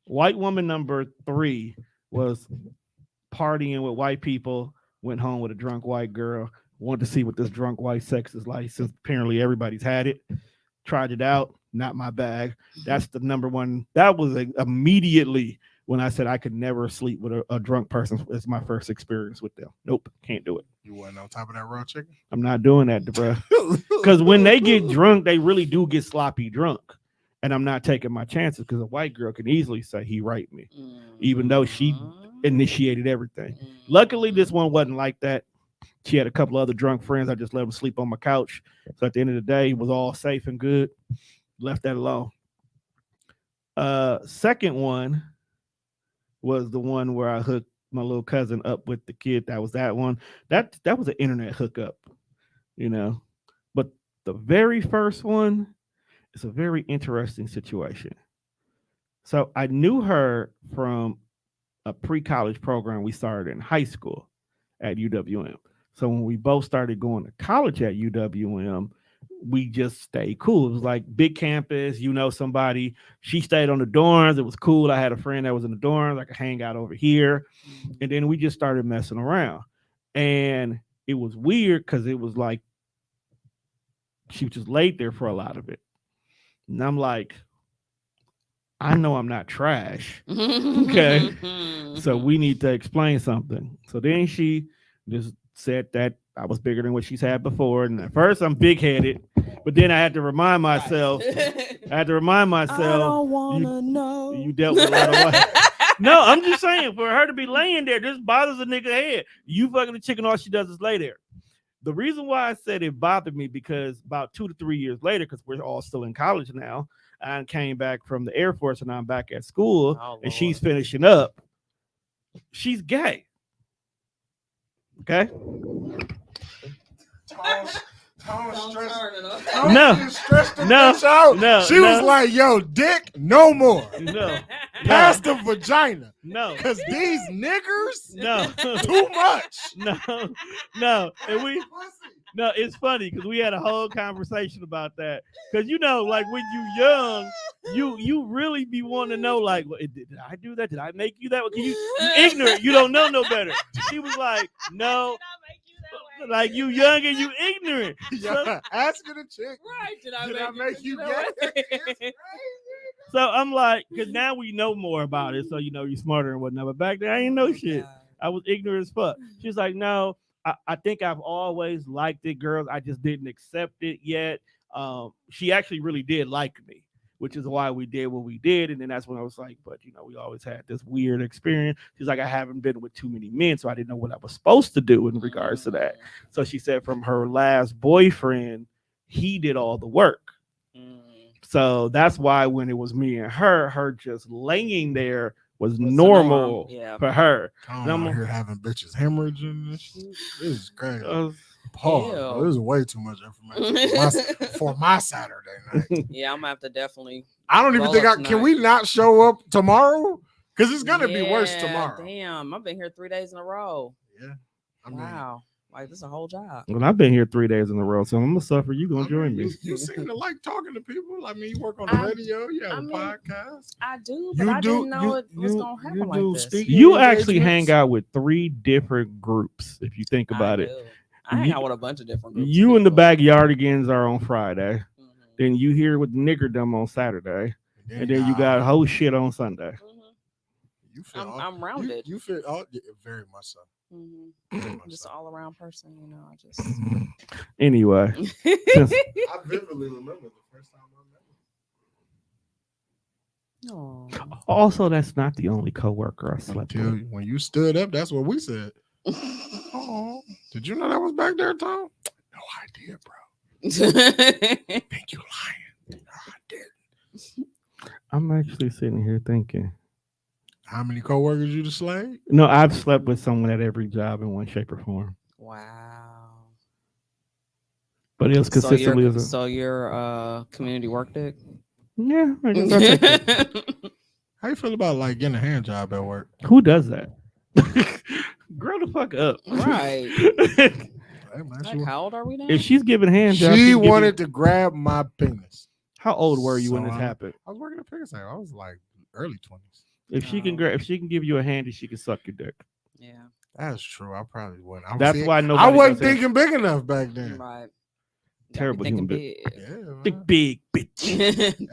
white woman number 3 was partying with white people, went home with a drunk white girl, wanted to see what this drunk white sex is like, since apparently everybody's had it, tried it out, not my bag. That's the number one. That was immediately when I said I could never sleep with a drunk person. It's my first experience with them. Nope, can't do it. you wasn't on top of that raw chicken. I'm not doing that, bro. Because when they get drunk, they really do get sloppy drunk. And I'm not taking my chances, because a white girl can easily say he raped me, even though she initiated everything. Luckily, this one wasn't like that. She had a couple other drunk friends. I just let them sleep on my couch. So at the end of the day, it was all safe and good. Left that alone. Second one was the one where I hooked my little cousin up with the kid. That was that one. That was an internet hookup, you know. But the very first one is a very interesting situation. So I knew her from a pre-college program we started in high school at UWM. So when we both started going to college at UWM, we just stayed cool. It was like big campus, you know somebody. She stayed on the dorms. It was cool. I had a friend that was in the dorms. I could hang out over here. And then we just started messing around. And it was weird because it was like she was just laid there for a lot of it. And I'm like, I know I'm not trash. Okay. So we need to explain something. So then she just said that I was bigger than what she's had before. And at first I'm big headed, but then I had to remind myself, I don't wanna know. you dealt with a lot of white. No, I'm just saying, for her to be laying there, this bothers a nigga head. You fucking the chicken, all she does is lay there. The reason why I said it bothered me, because about 2 to 3 years later, because we're all still in college now, I came back from the Air Force and I'm back at school, Oh, and she's Lord. finishing up. She's gay. Okay. No. Stressed the No. bitch out. No. She was like, yo, dick, no more. No. Past the vagina. No. Because these niggers, No. too much. No. And no, it's funny because we had a whole conversation about that. Because you know, like when you young, you really be wanting to know, like, well, did I do that? Did I make you that way? You ignorant. You don't know no better. She was like, no. Like you young and you ignorant. Yeah, asking a chick. Right? Did I make you that gay? way? It's crazy. So I'm like, because now we know more about it. So, you know, you're smarter and whatnot. But back then, I didn't know shit. God. I was ignorant as fuck. She's like, no, I think I've always liked it, girls. I just didn't accept it yet. She actually really did like me, which is why we did what we did. And then that's when I was like, but, you know, we always had this weird experience. She's like, I haven't been with too many men, so I didn't know what I was supposed to do in regards to that. So she said from her last boyfriend, he did all the work. So that's why when it was me and her just laying there was normal Yeah. for her. I'm out here having bitches hemorrhaging and shit. This is crazy. Uh, Pause. Ew. This is way too much information for my Saturday night. Yeah, I'm gonna have to definitely. I don't even Roll think up can we not show up tomorrow? Because it's gonna be worse Yeah, tomorrow. Damn, I've been here 3 days in a row. Yeah. I mean, Wow, like this is a whole job. well, I've been here 3 days in a row, so I'm gonna suffer. You gonna join me? You seem to like talking to people. I mean, you work on the radio. You have a podcast. I do, but You I do- didn't know it was gonna happen like this. speaking You actually engagements. hang out with 3 different groups, if you think about it. I hang You- out with a bunch of different groups. You and the people. backyardigans are on Friday. Mhm. Then you here with niggerdom on Saturday, and then you got whole shit on Sunday. Mhm. You feel I'm rounded. You feel very much so. Mhm. Very I'm much just so. an all around person, you know. I just. Anyway, I vividly remember the first time I met Aw. also that's not the only coworker I you. slept Until with. when you stood up, that's what we said. Oh, did you know that was back there, Tom? No idea, bro. Think you lying? No, I didn't. I'm actually sitting here thinking. How many coworkers you just slayed? No, I've slept with someone at every job in one shape or form. Wow. But it was consistently. So your community work dick. Yeah, I guess I'll take that. How you feel about like getting a hand job at work? Who does that? Grow the fuck up. Right. Hey, man, Like, how old are we now? If she's giving hand jobs, she can give wanted you- to grab my penis. How old were you when So this happened? I was working at Pickens. I was like early 20s. If she can if she can give you a handy, she can suck your dick. Yeah. That's true. I probably wouldn't. That's why I nobody wasn't does that. thinking big enough back then. Right. Terrible human being. Yeah, man. Big bitch.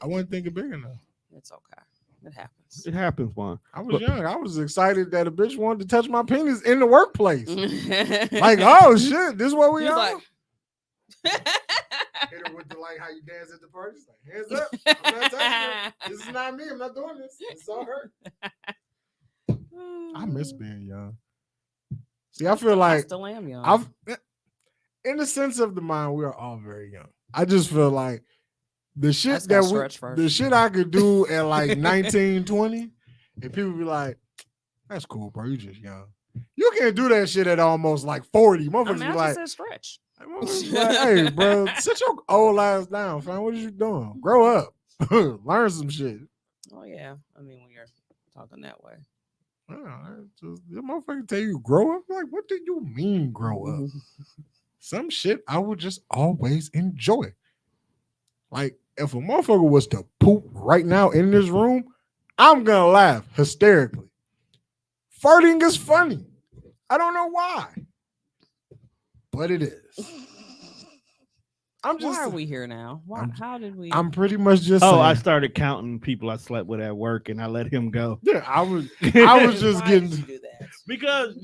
I wasn't thinking big enough. It's okay. It happens. It happens, Juan. I was young. I was excited that a bitch wanted to touch my penis in the workplace. Like, Like, oh shit, this is what we he's are. like, Hit her with the like how you dance at the parties. Like, hands up. I'm not touching her. This is not me. I'm not doing this. It's all her. I miss being young. See, I feel I like still am young. I've in the sense of the mind, we are all very young. I just feel like the shit That's gotta that stretch first. the shit I could do at like 19, 20, and people be like, that's cool, bro. You just young. You can't do that shit at almost like 40. I Motherfuckers mean, be I like, just said stretch. motherfuckers be like, hey, bro, sit your old ass down, fam. What are you doing? Grow up. Learn some shit. Oh yeah. I mean, when you're talking that way. The motherfucker tell you grow up. Like, what do you mean grow up? Some shit I would just always enjoy. Like, if a motherfucker was to poop right now in this room, I'm gonna laugh hysterically. Farting is funny. I don't know why, but it is. I'm just. Why are we here now? Why? How did we? I'm pretty much just. Oh, saying. I started counting people I slept with at work, and I let him go Yeah, I was. I was just Why getting. did you do that? because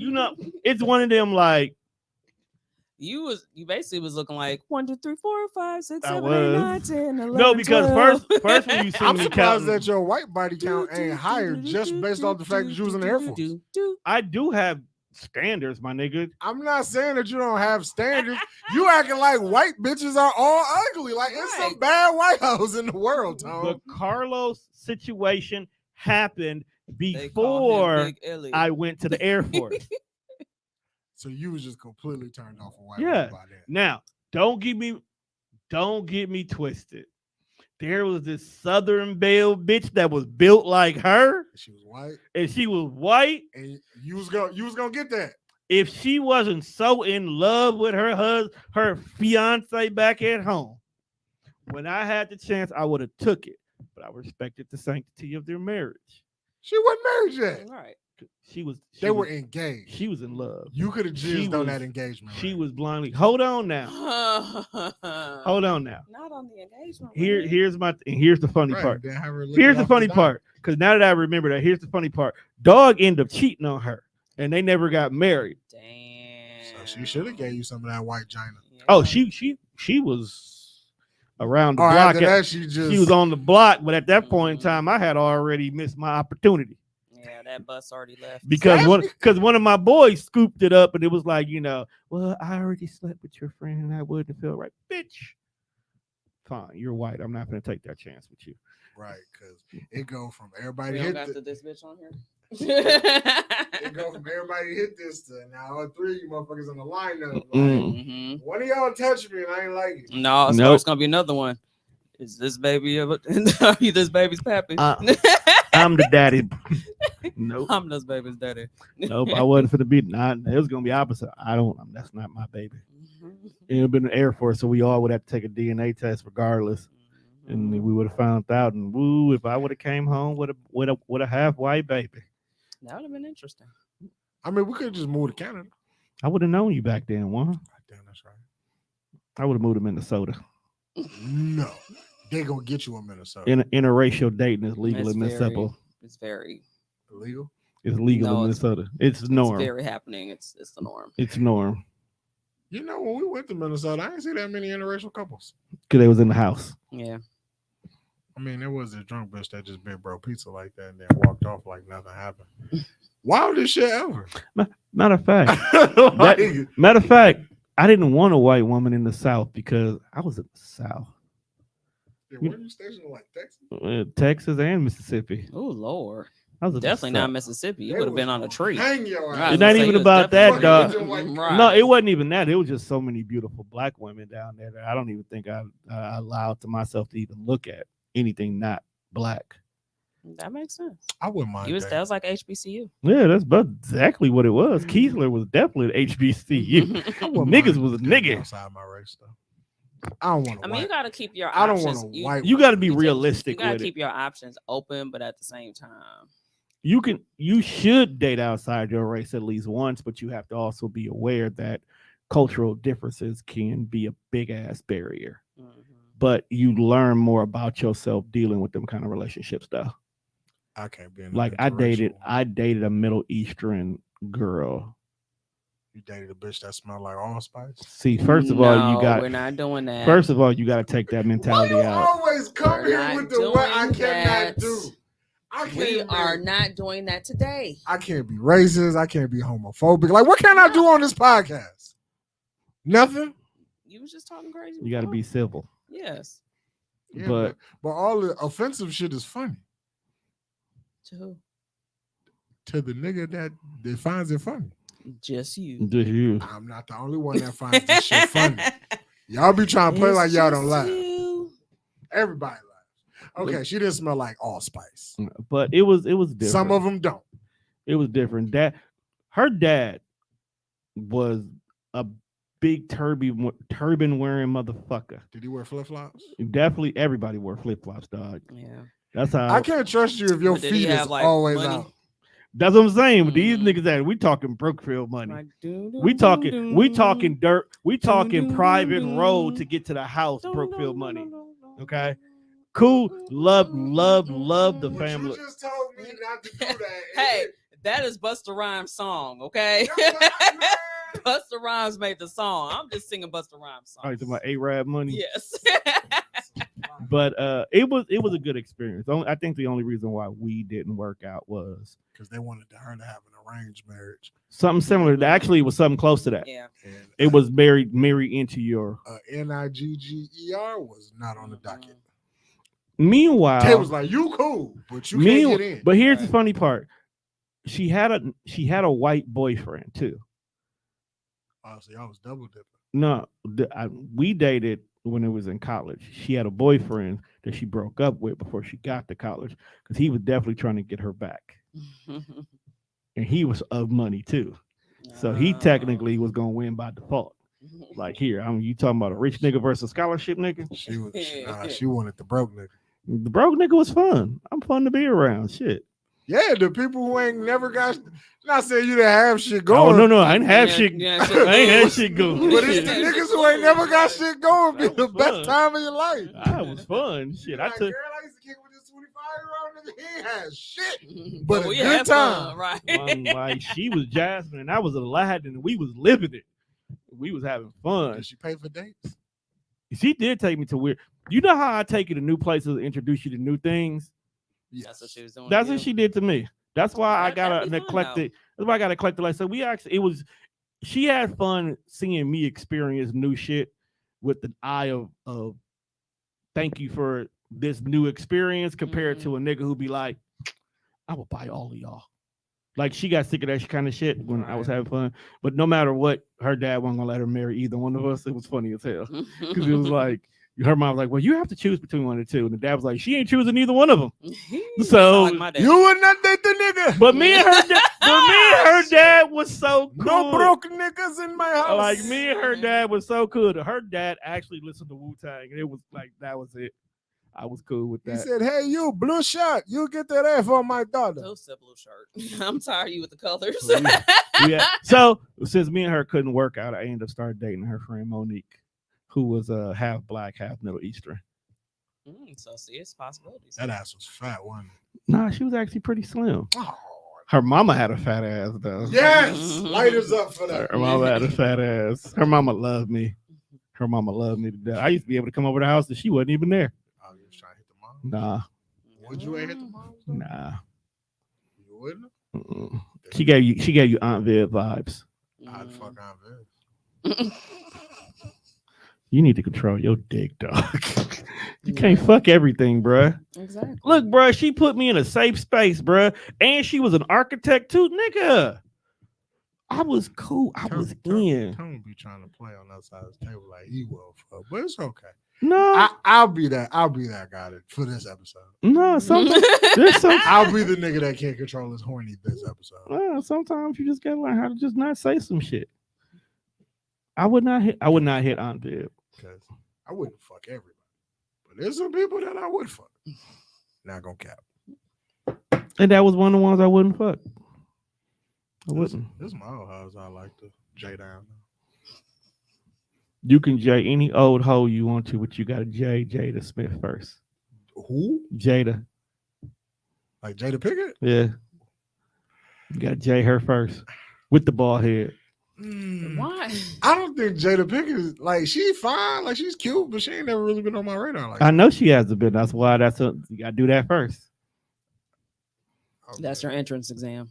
it's one of them like You basically was looking like 1, 2, 3, 4, 5, 6, I 7, 8, was. 9, 10, 11, no, because 12. first when you see I'm me surprised counting, that your white body count ain't higher just based off the fact that you was in the Air Force. I do have standards, my nigga. I'm not saying that you don't have standards. You acting like white bitches are all ugly. Like it's some Right. bad white hoes in the world, Tom. The Carlos situation happened They call him before Big Illy. I went to the Air Force. So you was just completely turned off of white Yeah. women by that. Now, don't get me twisted. There was this Southern Belle bitch that was built like her, She was white, and she was white. and you was gonna get that. If she wasn't so in love with her fiance back at home, when I had the chance, I would have took it. But I respected the sanctity of their marriage. She wasn't married yet. All right. She was. They were engaged. She was in love. You could have she jizzed on was- that engagement. She ring. was blindly. Hold on now. Hold on now. Not on the engagement. ring. Here's the funny Right, part. then have her lick Here's it the off funny dime. part. Because now that I remember that, here's the funny part. Dog ended up cheating on her, and they never got married. Damn. So she should have gave you some of that white China. Yeah. Oh, she was around the Oh, block. after that, she just She was on the block, but at that point in time, I had already missed my opportunity Yeah, that bus already left. because one of my boys scooped it up, and it was like, well, I already slept with your friend, and I wouldn't feel right, bitch. Fine, you're white. I'm not going to take that chance with you. right because it go from everybody We don't hit got this. this bitch on here. It go from everybody hit this to now all three of you motherfuckers in the lineup. Like, Mm. Mhm. one of y'all touched me and I ain't like it. No, so Nope. it's gonna be another one. Is this baby ever? Are you this baby's pappy? I'm the daddy. Nope. I'm this baby's daddy. Nope. I wasn't for the beat. It was going to be opposite. That's not my baby. It would have been the Air Force, so we all would have to take a DNA test regardless. And we would have found out. And woo, if I would have came home with a half white baby, That would have been interesting. I mean, we could just move to Canada. I would have known you back then, one. Damn, that's right. I would have moved to Minnesota. No, they gonna get you in Minnesota. Interracial dating is legal It's in Mississippi. It's very, Illegal. It's legal No, in it's- Minnesota. It's norm. it's very happening. It's the norm. It's norm You know, when we went to Minnesota, I didn't see that many interracial couples. because they was in the house. Yeah. I mean, there was a drunk bitch that just big bro pizza like that and then walked off like nothing happened. Wildest shit ever. Matter of fact, Like, matter of fact, I didn't want a white woman in the South because I was in the South, where you stationed in like Texas? Texas and Mississippi. Oh Lord. I was Definitely not Mississippi. You would have been on a tree. Hang your Right, ass. It's not so even you was about that, definitely- dog. Right. No, it wasn't even that. It was just so many beautiful black women down there that I don't even think I allowed to myself to even look at anything not black. That makes sense. I wouldn't mind. That was like HBCU. Yeah, that's about exactly what it was. Keesler was definitely an HBCU. Niggas was a nigga. Outside my race though. I don't want I to. mean, you got to keep your I don't options. want to white. You got to be You realistic got to with it. keep your options open, but at the same time, You should date outside your race at least once, but you have to also be aware that cultural differences can be a big ass barrier. mhm. But you learn more about yourself dealing with them kind of relationships though. I can't be in Like I dated a Middle Eastern girl. You dated a bitch that smelled like allspice. See, first of all, you No, got we're not doing that. first of all, you got to take that Why mentality you out. always come We're here not with the what I doing cannot that. do? I can't. We be- are not doing that today. I can't be racist. I can't be homophobic. Like, what can I do on this podcast? Nothing. You was just talking crazy. You got to before. be civil. Yes. Yeah, But but all the offensive shit is funny To who? to the nigga that finds it funny. Just you. just you. I'm not the only one that finds this shit funny. Y'all be trying to play like y'all don't laugh. Everybody laughs. Okay, she didn't smell like allspice. But it was different. Some of them don't. It was different. Her dad was a big turban wearing motherfucker. Did he wear flip flops? Definitely everybody wore flip flops, dog. Yeah. That's how I can't trust you if your But did he feet is have, like, always money? out. that's what I'm saying. But these Mhm. niggas that we talking Brookfield money. Like, We talking dirt. We talking private road to get to the house, Brookfield money. Okay. Cool. Love the But family. you just told me not to do that. Hey, that is Busta Rhymes' song, okay? Busta Rhymes made the song. I'm just singing Busta Rhymes' song. All right, to my A-Rab money. Yes. But it was a good experience. I think the only reason why we didn't work out was because they wanted her to have an arranged marriage. something similar. Actually, it was something close to that. Yeah. And It was marry into your. Nigger was not on the docket. Meanwhile, They was like, "You cool, but you can't get in." But here's the Right. funny part. She had a white boyfriend too. Oh, so y'all was double dipping. No, we dated when it was in college. She had a boyfriend that she broke up with before she got to college because he was definitely trying to get her back, and he was of money too. So he technically was gonna win by default. Like here, you talking about a rich nigga versus scholarship nigga? She was. She wanted the broke nigga. The broke nigga was fun. I'm fun to be around. Shit. Yeah, the people who ain't never got. Not saying you didn't have shit going. Oh no, I didn't have Yeah, shit. yeah, I ain't had shit going. But it's the niggas who ain't never got shit going. Be That the was best fun. time of your life. That was fun. Shit, I Like, took girl, I used to kick with this 25-year-old nigga. He ain't had shit. But But a we good had fun, time. right? like she was Jasmine and I was Aladdin and we was living it. We was having fun. Did she pay for dates? She did take me to weird. You know how I take you to new places, introduce you to new things. That's what she was doing. That's to what you. she did to me. That's why I got That'd a be fun, neglected. That's why I got eclectic. Like so, we actually it was. She had fun seeing me experience new shit with the eye of thank you for this new experience compared to a nigga who be like, I will buy all of y'all. Like she got sick of that kind of shit when I was Right. having fun. But no matter what, her dad wasn't gonna let her marry either one of us. It was funny as hell because it was like her mom was like, well, you have to choose between one of the two, and the dad was like, she ain't choosing either one of them. So- Sound like my dad. You would not date the nigga. But me and her dad was so cool. No broke niggas in my house. Like me and her dad was so cool. Her dad actually listened to Wu-Tang, and it was like that was it. I was cool with He that. said, "Hey, you blue shirt, you get that F on my daughter." Those said blue shirt. I'm tired of you with the colors. Yeah. So since me and her couldn't work out, I ended up starting dating her friend Monique, who was half black, half Middle Eastern. So see, it's possibilities. That ass was fat, wasn't it? Nah, she was actually pretty slim. Oh, Her mama had a fat ass though. yes, lighters up for that. Her mama had a fat ass. Her mama loved me. Her mama loved me to death. I used to be able to come over to the house and she wasn't even there. Oh, you was trying to hit the mom? Nah, Would you ain't hit the mom? nah. You wouldn't? Mm-mm. She gave you Aunt Viv vibes. I'd fuck on this. You need to control your dick, dog. You can't fuck everything, bruh. Exactly. Look, bruh, she put me in a safe space, bruh. And she was an architect too, nigga. I was cool. I was in. Tone be trying to play on that side of the table like he will fuck, but it's okay. No, I'll be that guy for this episode. no. Sometimes there's some. I'll be the nigga that can't control his horny this episode. Sometimes you just gotta learn how to just not say some shit. I would not hit Aunt Viv. Because I wouldn't fuck everybody. But there's some people that I would fuck. Not gonna cap. And that was one of the ones I wouldn't fuck. I wouldn't. This is my old house. I like to J down. You can J any old hoe you want to, but you gotta J Jada Smith first. Who? Jada. Like Jada Pickett? Yeah. You gotta J her first. With the bald head. Why? I don't think Jada Pickett is like she's fine, like she's cute, but she ain't never really been on my radar. Like I know she hasn't been. That's why you gotta do that first. okay. That's your entrance exam.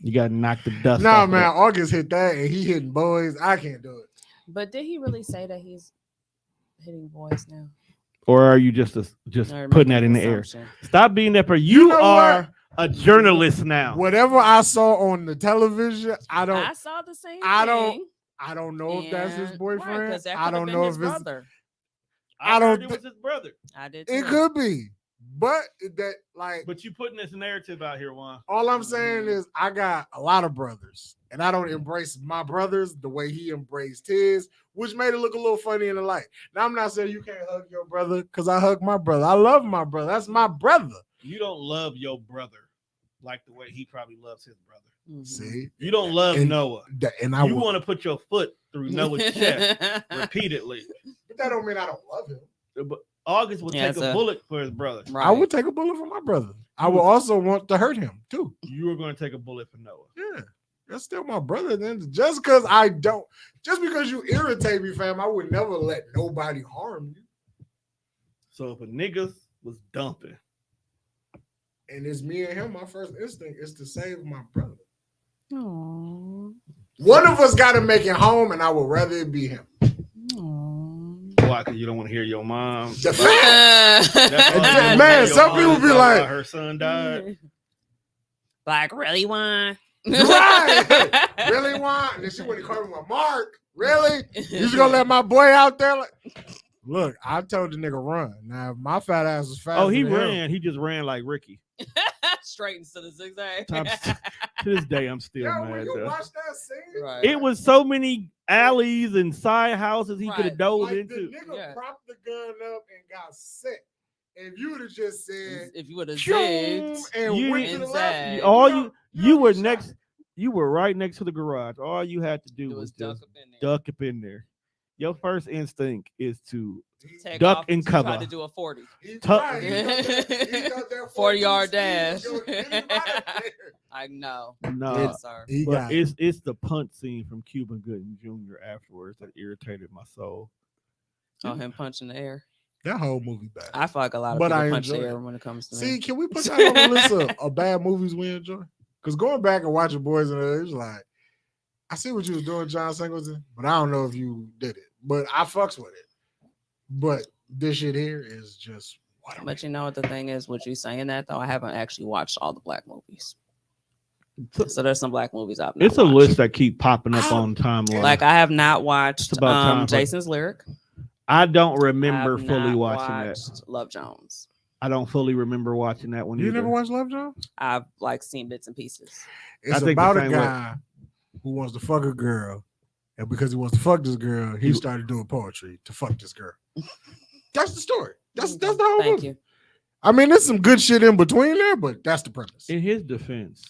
You gotta knock the dust. Nah, off of man, that. August hit that and he hitting boys. I can't do it. But did he really say that he's hitting boys now? Or are you just Or putting making that in an the air? assumption? Stop being that person. You know are what? a journalist now. Whatever I saw on the television, I saw the same I thing. don't know if that's his and- boyfriend. Right, 'cause that I could've don't been know his if it's brother. I don't heard it thi- was his brother. I did. it too. could be. But that like But you putting this narrative out here, Juan. all I'm saying is I got a lot of brothers, and I don't embrace my brothers the way he embraced his, which made it look a little funny in the light. Now I'm not saying you can't hug your brother because I hug my brother. I love my brother. That's my brother. You don't love your brother like the way he probably loves his brother. Mhm. See, You don't love And- Noah. and I You would, want to put your foot through Noah's chest repeatedly. but that don't mean I don't love him. But August would Yeah, take it's a a- bullet for his brother. Right. I would take a bullet for my brother. I would also want to hurt him too. You were going to take a bullet for Noah. Yeah, that's still my brother. Then just because you irritate me, fam, I would never let nobody harm you. So if a nigga was dumping, And it's me and him. My first instinct is to save my brother. Aw. One of us got to make it home, and I would rather it be him. Aw. why? Because you don't want to hear your mom. The fact, That's all you wanna Man, hear your some mom people be talk like- about her son died. Like, really, Juan? Right. Really, want? And then she wouldn't call me my Mark. Really? You just gonna let my boy out there? Like, look, I told the nigga run. Now, if my fat ass was fast. Oh, he ran. He just ran like Ricky. Straight into the zigzag. To this day, I'm still Yeah, when mad. you Though. watch that scene, Right. It was so many alleys and side houses he could have Right. dove like the into. nigga Yeah. propped the gun up and got sick. If you would have just said, If you would have "Choom," zigged, and You- went to the Inside. left, All know, you know were shot. next. You were right next to the garage. All you had to do it was was duck just up in there. duck up in there. Your first instinct is to Take duck off and try cover. to do a 40. He Tuck- tried. He got that 40-yard 42 dash. speed. Get him out of there. I know. no. Yes, sir. He But got it's the punch scene from Cuba Gooding Jr. afterwards that irritated my soul. Oh, him punching the air. that whole movie bad. I feel like a lot of But people I punch the enjoy air it. when it comes to See, me. can we put that on the list of bad movies we enjoy? Because going back and watching Boys in the Hood, it's like, I see what you was doing, John Singleton, but I don't know if you did it. But I fucks with it. But this shit here is just what But you know what the thing is with you saying that though, I haven't actually watched all the black movies. So there's some black movies I've not It's a watched. list that keep popping up I- on timeline. Like I have not watched about time for- Jason's Lyric. I don't I remember have fully not watching that. watched Love Jones. I don't fully remember watching that one. You either. never watched Love Jones? I've like seen bits and pieces. It's think the about a same way. guy who wants to fuck a girl. And because he wants to fuck this girl, he You- started doing poetry to fuck this girl. That's the story. That's the whole Thank movie. you. I mean, there's some good shit in between there, but that's the premise. In his defense,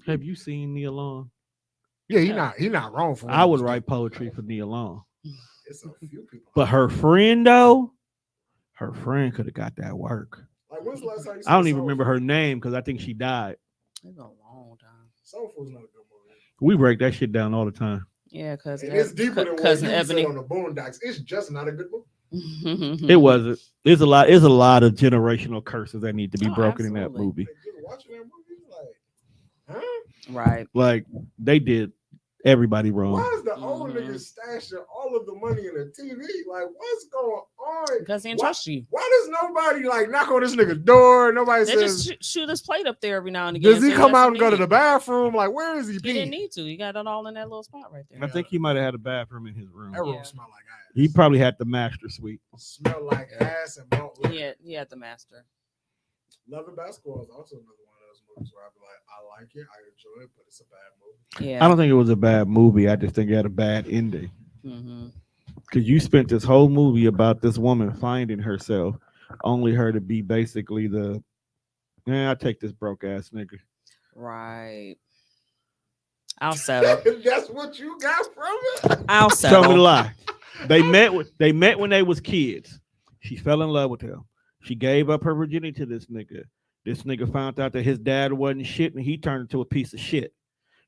have you seen Neil Long? Yeah, he not wrong for. I would write poetry for Neil Long, It's a few people. but her friend though, her friend could have got that work. Like, when's the last time you I don't saw even Soul remember Food? her name because I think she died. It's been a long time. Soul Food's not a good movie. We break that shit down all the time. Yeah, because And it's deeper than what you cousin said Ebony. on the Boondocks. It's just not a good movie. It wasn't. There's a lot of generational curses that need to be Oh, broken in that absolutely. movie. Like, just watching that movie, like, huh? Right. Like they did Everybody wrong. Why is the old Mhm. nigga stashing all of the money in the TV? Like, what's going on? Because he didn't Why- trust you. Why does nobody like knock on this nigga's door? Nobody They says, just shoot his plate up there every now and again. does he so come that's out what and go to he the need. bathroom? Like, where is he He didn't being? need to. He got it all in that little spot right there. I think he might have had a bathroom in his room. That room Yeah. smell like ass. He probably had the master suite. smell like ass and malt liquor. He had the master. Love and Basketball is also another one of those movies where I'd be like, I like it, I enjoy it, but it's a bad movie. Yeah. I don't think it was a bad movie. I just think it had a bad ending. Mm-hmm. Because you spent this whole movie about this woman finding herself, only her to be basically the, I take this broke ass nigga. Right. I'll settle. That's what you got from it. I'll Tell me the settle. lie. They met when they was kids. She fell in love with him. She gave up her virginity to this nigga. This nigga found out that his dad wasn't shit, and he turned into a piece of shit.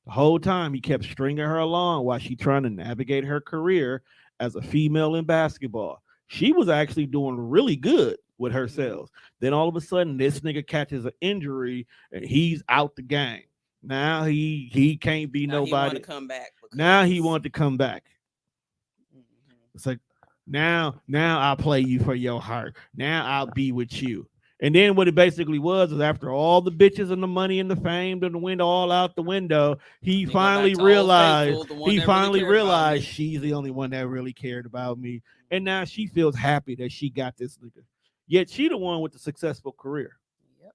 The whole time he kept stringing her along while she trying to navigate her career as a female in basketball. She was actually doing really good with herself. Then all of a sudden, this nigga catches an injury and he's out the game. Now he can't be Now he wanna nobody. come back. Now he because- wanted to come back. Mhm. It's like now I'll play you for your heart. Now I'll be with you. And then what it basically was after all the bitches and the money and the fame and the window all out the window, he go back finally to Old realized Faithful, the one he that really finally cared about realized me. she's the only one that really cared about me. And now she feels happy that she got this nigga. Yet she the one with the successful career. Yep.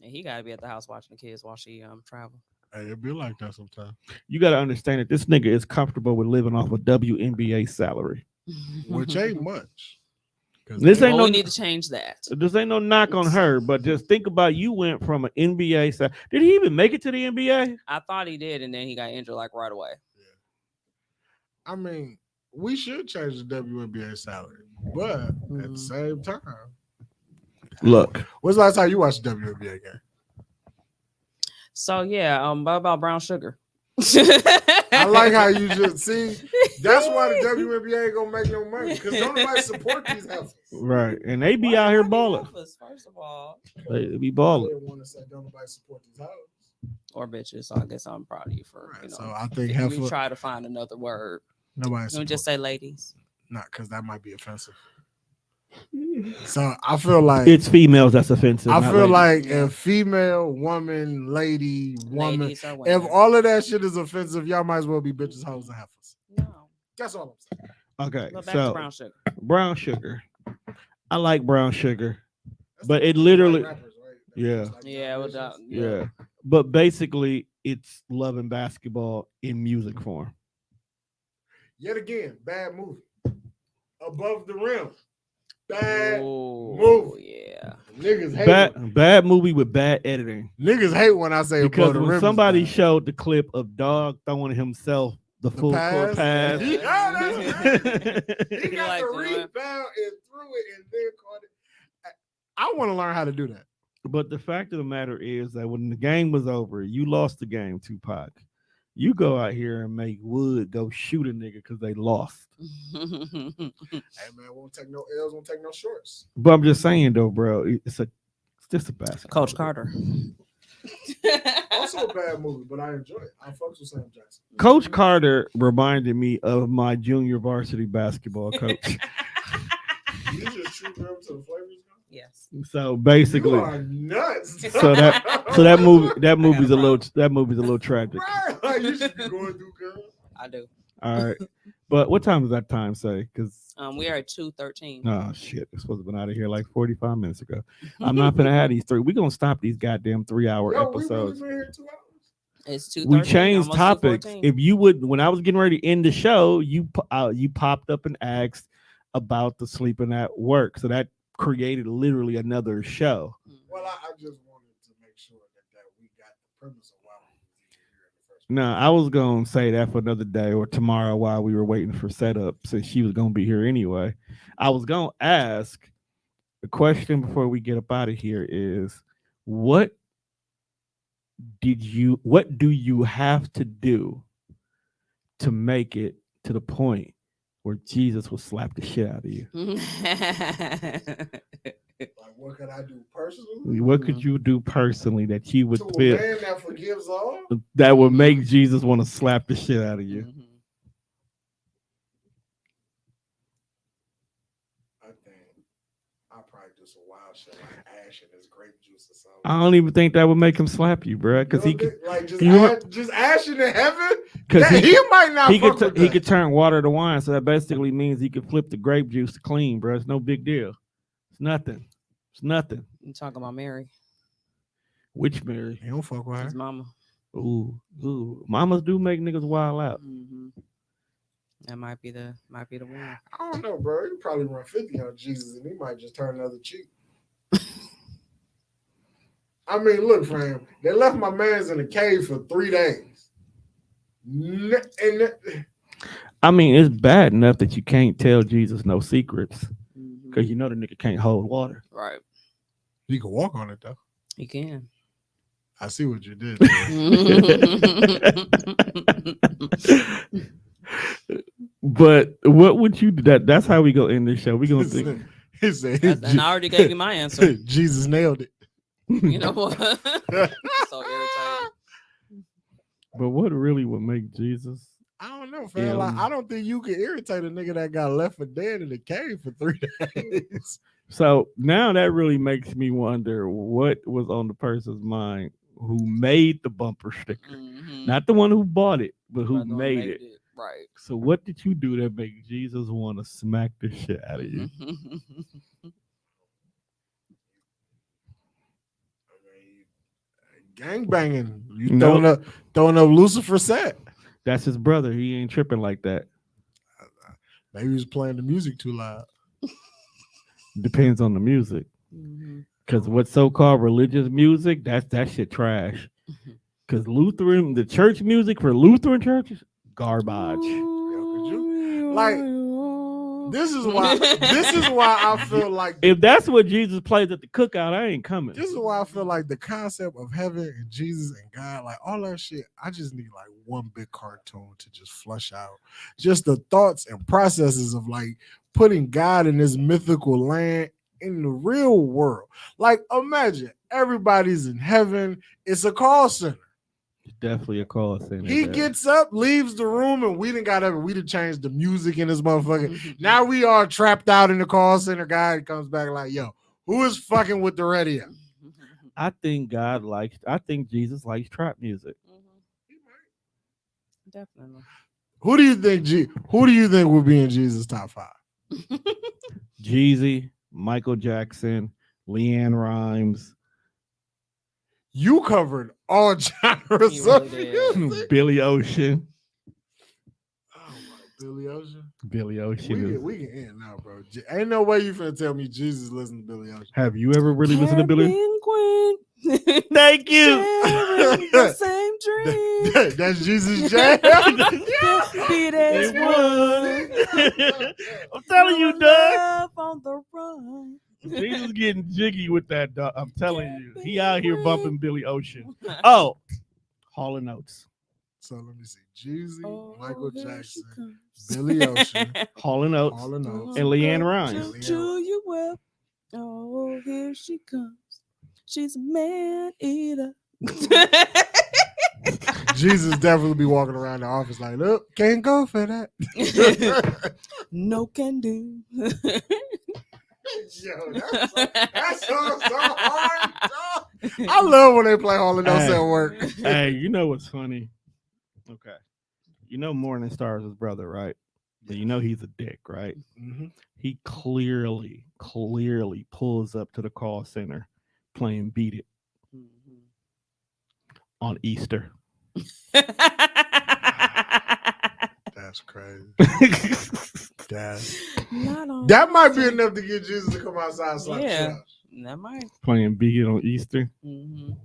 And he got to be at the house watching the kids while she travel. Hey, it be like that sometimes. You got to understand that this nigga is comfortable with living off a WNBA salary. Which ain't much. 'Cause This they- ain't Well, no we need to change that. This ain't no knock on her, but just think about you went from an NBA side. Did he even make it to the NBA? I thought he did, and then he got injured like right away. I mean, we should change the WNBA salary, but at Mhm. the same time, Look, when's the last time you watched a WNBA game? So yeah, what about brown sugar? I like how you just see. That's why the WNBA ain't gonna make no money because don't nobody support these heifers. right, and they be out here balling. First of all, They be I balling. didn't want to say don't nobody support these heifers. or bitches. So I guess I'm proud of you for Right, you know. so I think we heifer. try to find another word. Nobody Don't support. just say ladies. Not because that might be offensive. So I feel like It's females that's offensive. I not feel ladies. like Yeah. if female, woman, lady, woman, Ladies or if women. all of that shit is offensive, y'all might as well be bitches, hoes, and heifers. No. That's all I'm saying. Okay, Go back to so brown sugar. brown sugar. I like brown sugar. That's But the- it literally- like rappers, right? That Yeah. looks like Yeah, with generations. Yeah, but basically, it's love and basketball in music form. Yet again, bad movie. Above the rim. Bad. Oh, move. yeah. Niggas hate. When, Bad movie with bad editing. niggas hate when I say Because above the rim. when is somebody bad. showed the clip of Dog throwing himself the full court pass, Yeah, that's crazy. He got Like the that. rebound and threw it and then caught it. I want to learn how to do that. but the fact of the matter is that when the game was over, you lost the game, Tupac. You go out here and make Wood go shoot a nigga because they lost. Hey man, won't take no L's, won't take no shorts. But I'm just saying though, bro, it's just a basketball. Coach Carter. Also a bad movie, but I enjoy it. I fucks with Sam Jackson. Coach Carter reminded me of my junior varsity basketball coach. You just shoot them to the flavors. Yes. So You basically, are nuts. so that movie's a little tragic. Right, like you should be going through, girl. I do. All right, but what time does that time say? Because We are at 2:13. oh shit, we're supposed to have been out of here like 45 minutes ago. I'm not gonna have these three. We're gonna stop these goddamn 3-hour Yo, we really episodes. been here 2 hours. It's 2:13. We changed almost topics. 2:14. If you would, when I was getting ready to end the show, you popped up and asked about the sleeping at work, so that created literally another show. Well, I just wanted to make sure that we got the premise of why we was even here in the first place. No, I was gonna say that for another day or tomorrow while we were waiting for setup, since she was gonna be here anyway. I was gonna ask the question before we get up out of here is what do you have to do to make it to the point where Jesus will slap the shit out of you? Like, what could I do personally? What could you do personally that you would To a feel man that forgives all? that would make Jesus want to slap the shit out of you? Mhm. I think I'll probably do some wild shit like ash in his grape juice or something. I don't even think that would make him slap you, bro. Because he could, like just, you know just ashing in heaven. because He might not. he fuck could with he that. could turn water to wine. So that basically means he could flip the grape juice to clean, bro. It's no big deal. It's nothing. It's nothing. You talking about Mary, Which Mary? He don't fuck with her. his mama? Ooh. Mamas do make niggas wild out. Mhm. That might be the one. I don't know, bro. He probably run 50 on Jesus, and he might just turn another cheek. I mean, look, fam. They left my man's in the cave for 3 days. I mean, it's bad enough that you can't tell Jesus no secrets Mhm. because you know the nigga can't hold water. Right, You can walk on it though. he can. I see what you did. But what would you do? That's how we go end this show. We gonna think. He said, And I already gave you my answer. Jesus nailed it. You know what? So irritating. But what really would make Jesus? I don't know, fam. Yeah. Like, I don't think you can irritate a nigga that got left for dead in the cave for 3 days. So now that really makes me wonder what was on the person's mind who made the bumper sticker, Mhm. not the one who bought it, but who Right, the one made it. Right. So what did you do that make Jesus want to smack the shit out of you? Gang banging. You Nope. throwing up Lucifer set. That's his brother. He ain't tripping like that. Maybe he was playing the music too loud. Depends on the music. Mhm. Because what's so-called religious music, that shit trash. Because Lutheran, the church music for Lutheran churches, garbage. Like, This is why I feel like If that's what Jesus plays at the cookout, I ain't coming. this is why I feel like the concept of heaven and Jesus and God, like all that shit, I just need like one big cartoon to just flush out just the thoughts and processes of like putting God in this mythical land in the real world. Like, imagine everybody's in heaven, it's a call center. Definitely a call center. He there. gets up, leaves the room, and we done changed the music in this motherfucker. Now we are trapped out in the call center. Guy comes back like, yo, who is fucking with the radio? I think Jesus likes trap music. Definitely. Who do you think would be in Jesus' top 5? Jeezy, Michael Jackson, Leanne Rhymes, You covered all genres He of really did. music. Billy Ocean. Oh my, Billy Ocean. Billy Ocean. We can end now, bro. Ain't no way you finna tell me Jesus listened to Billy Ocean. Have you ever really listened to Billy? Queen. Thank you. Sharing the same dream. That's Jesus' jam. Beat as It one. was. I'm telling you, Doug. Love on the run. Jesus getting jiggy with that, dog. I'm telling you. He out here bumping Billy Ocean. Oh, Hall & Oates. So let me see. Jeezy, Oh, Michael here she Jackson, comes. Billy Ocean, Hall & Oates. Hall & Oates. And Leanne Rhymes. Chew you up. Oh, here she comes. She's a man eater. Jesus definitely be walking around the office like, look, can't go for that. No can do. Yo, that song's so hard, dog. I love when they play Hall & Oates Hey. at work. Hey, you know what's funny? Okay. You know Morning Star is his brother, right? But you know he's a dick, right? Mhm. He clearly pulls up to the call center playing Beat It on Easter. That's crazy. Not on That might be enough to get Jesus to come outside and slap the shit Yeah. out. That might. Playing Beat It on Easter. Mhm.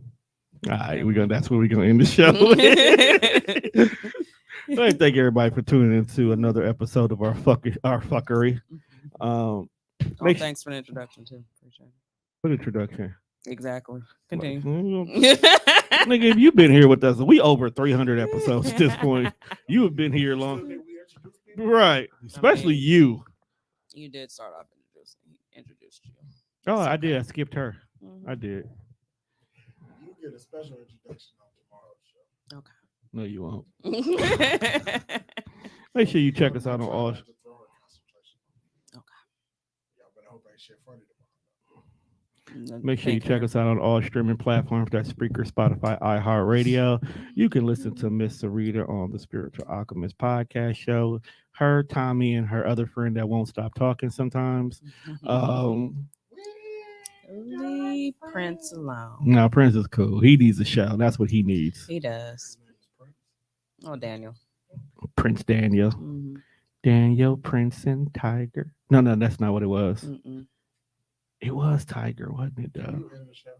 All right, that's where we're gonna end the show. I thank everybody for tuning into another episode of our fuckery. Oh, Make- thanks for the introduction too. Appreciate it. What introduction? Exactly. Continue. Nigga, if you've been here with us, we over 300 episodes at this point. You have been here long, right? Especially you. You did start off introduced you. Oh, I did. I skipped her. Mhm. I did. You get a special introduction on tomorrow's show. No, you won't. Make sure you check us out on all. Okay. Y'all better hope ain't shit funny tomorrow. Make sure you check us out on all streaming platforms. That's Spreaker, Spotify, iHeartRadio. You can listen to Miss Sarita on the Spiritual Alchemist podcast show. Her, Tommy, and her other friend that won't stop talking sometimes. Leave Prince alone. No, Prince is cool. He needs a show. That's what he needs. He does. Oh, Daniel. Prince Daniel. Mhm. Daniel, Prince, and Tiger. No, that's not what it was. Mm-mm. It was Tiger, wasn't it, though? You in the show?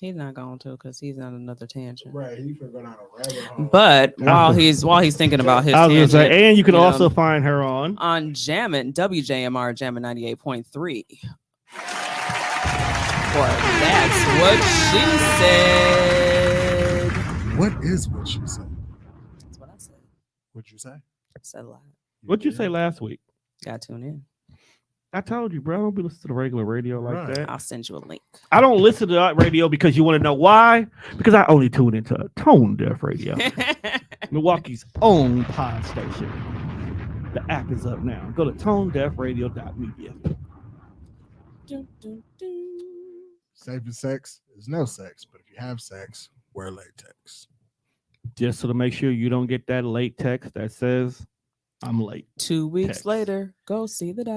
He's not going to because he's on another tangent. Right, he finna go down a rabbit hole. But Yeah. while he's thinking about his I was gonna tangent, say, and you can you know, also find her on. Jammin', WJMR Jammin' 98.3. Or that's what she said. What is what she said? That's what I said. What'd you say? I said a lot. What'd you say last week? Got to tune in. I told you, bro. I don't be listening to the regular radio like Right. that. I'll send you a link. I don't listen to that radio because you want to know why? Because I only tune into Tone Deaf Radio, Milwaukee's own pod station. The app is up now. Go to tonedeafradio.media. Safe and sex is no sex, but if you have sex, wear latex. Just so to make sure you don't get that late text that says I'm late. 2 weeks Text. later, go see the doctor.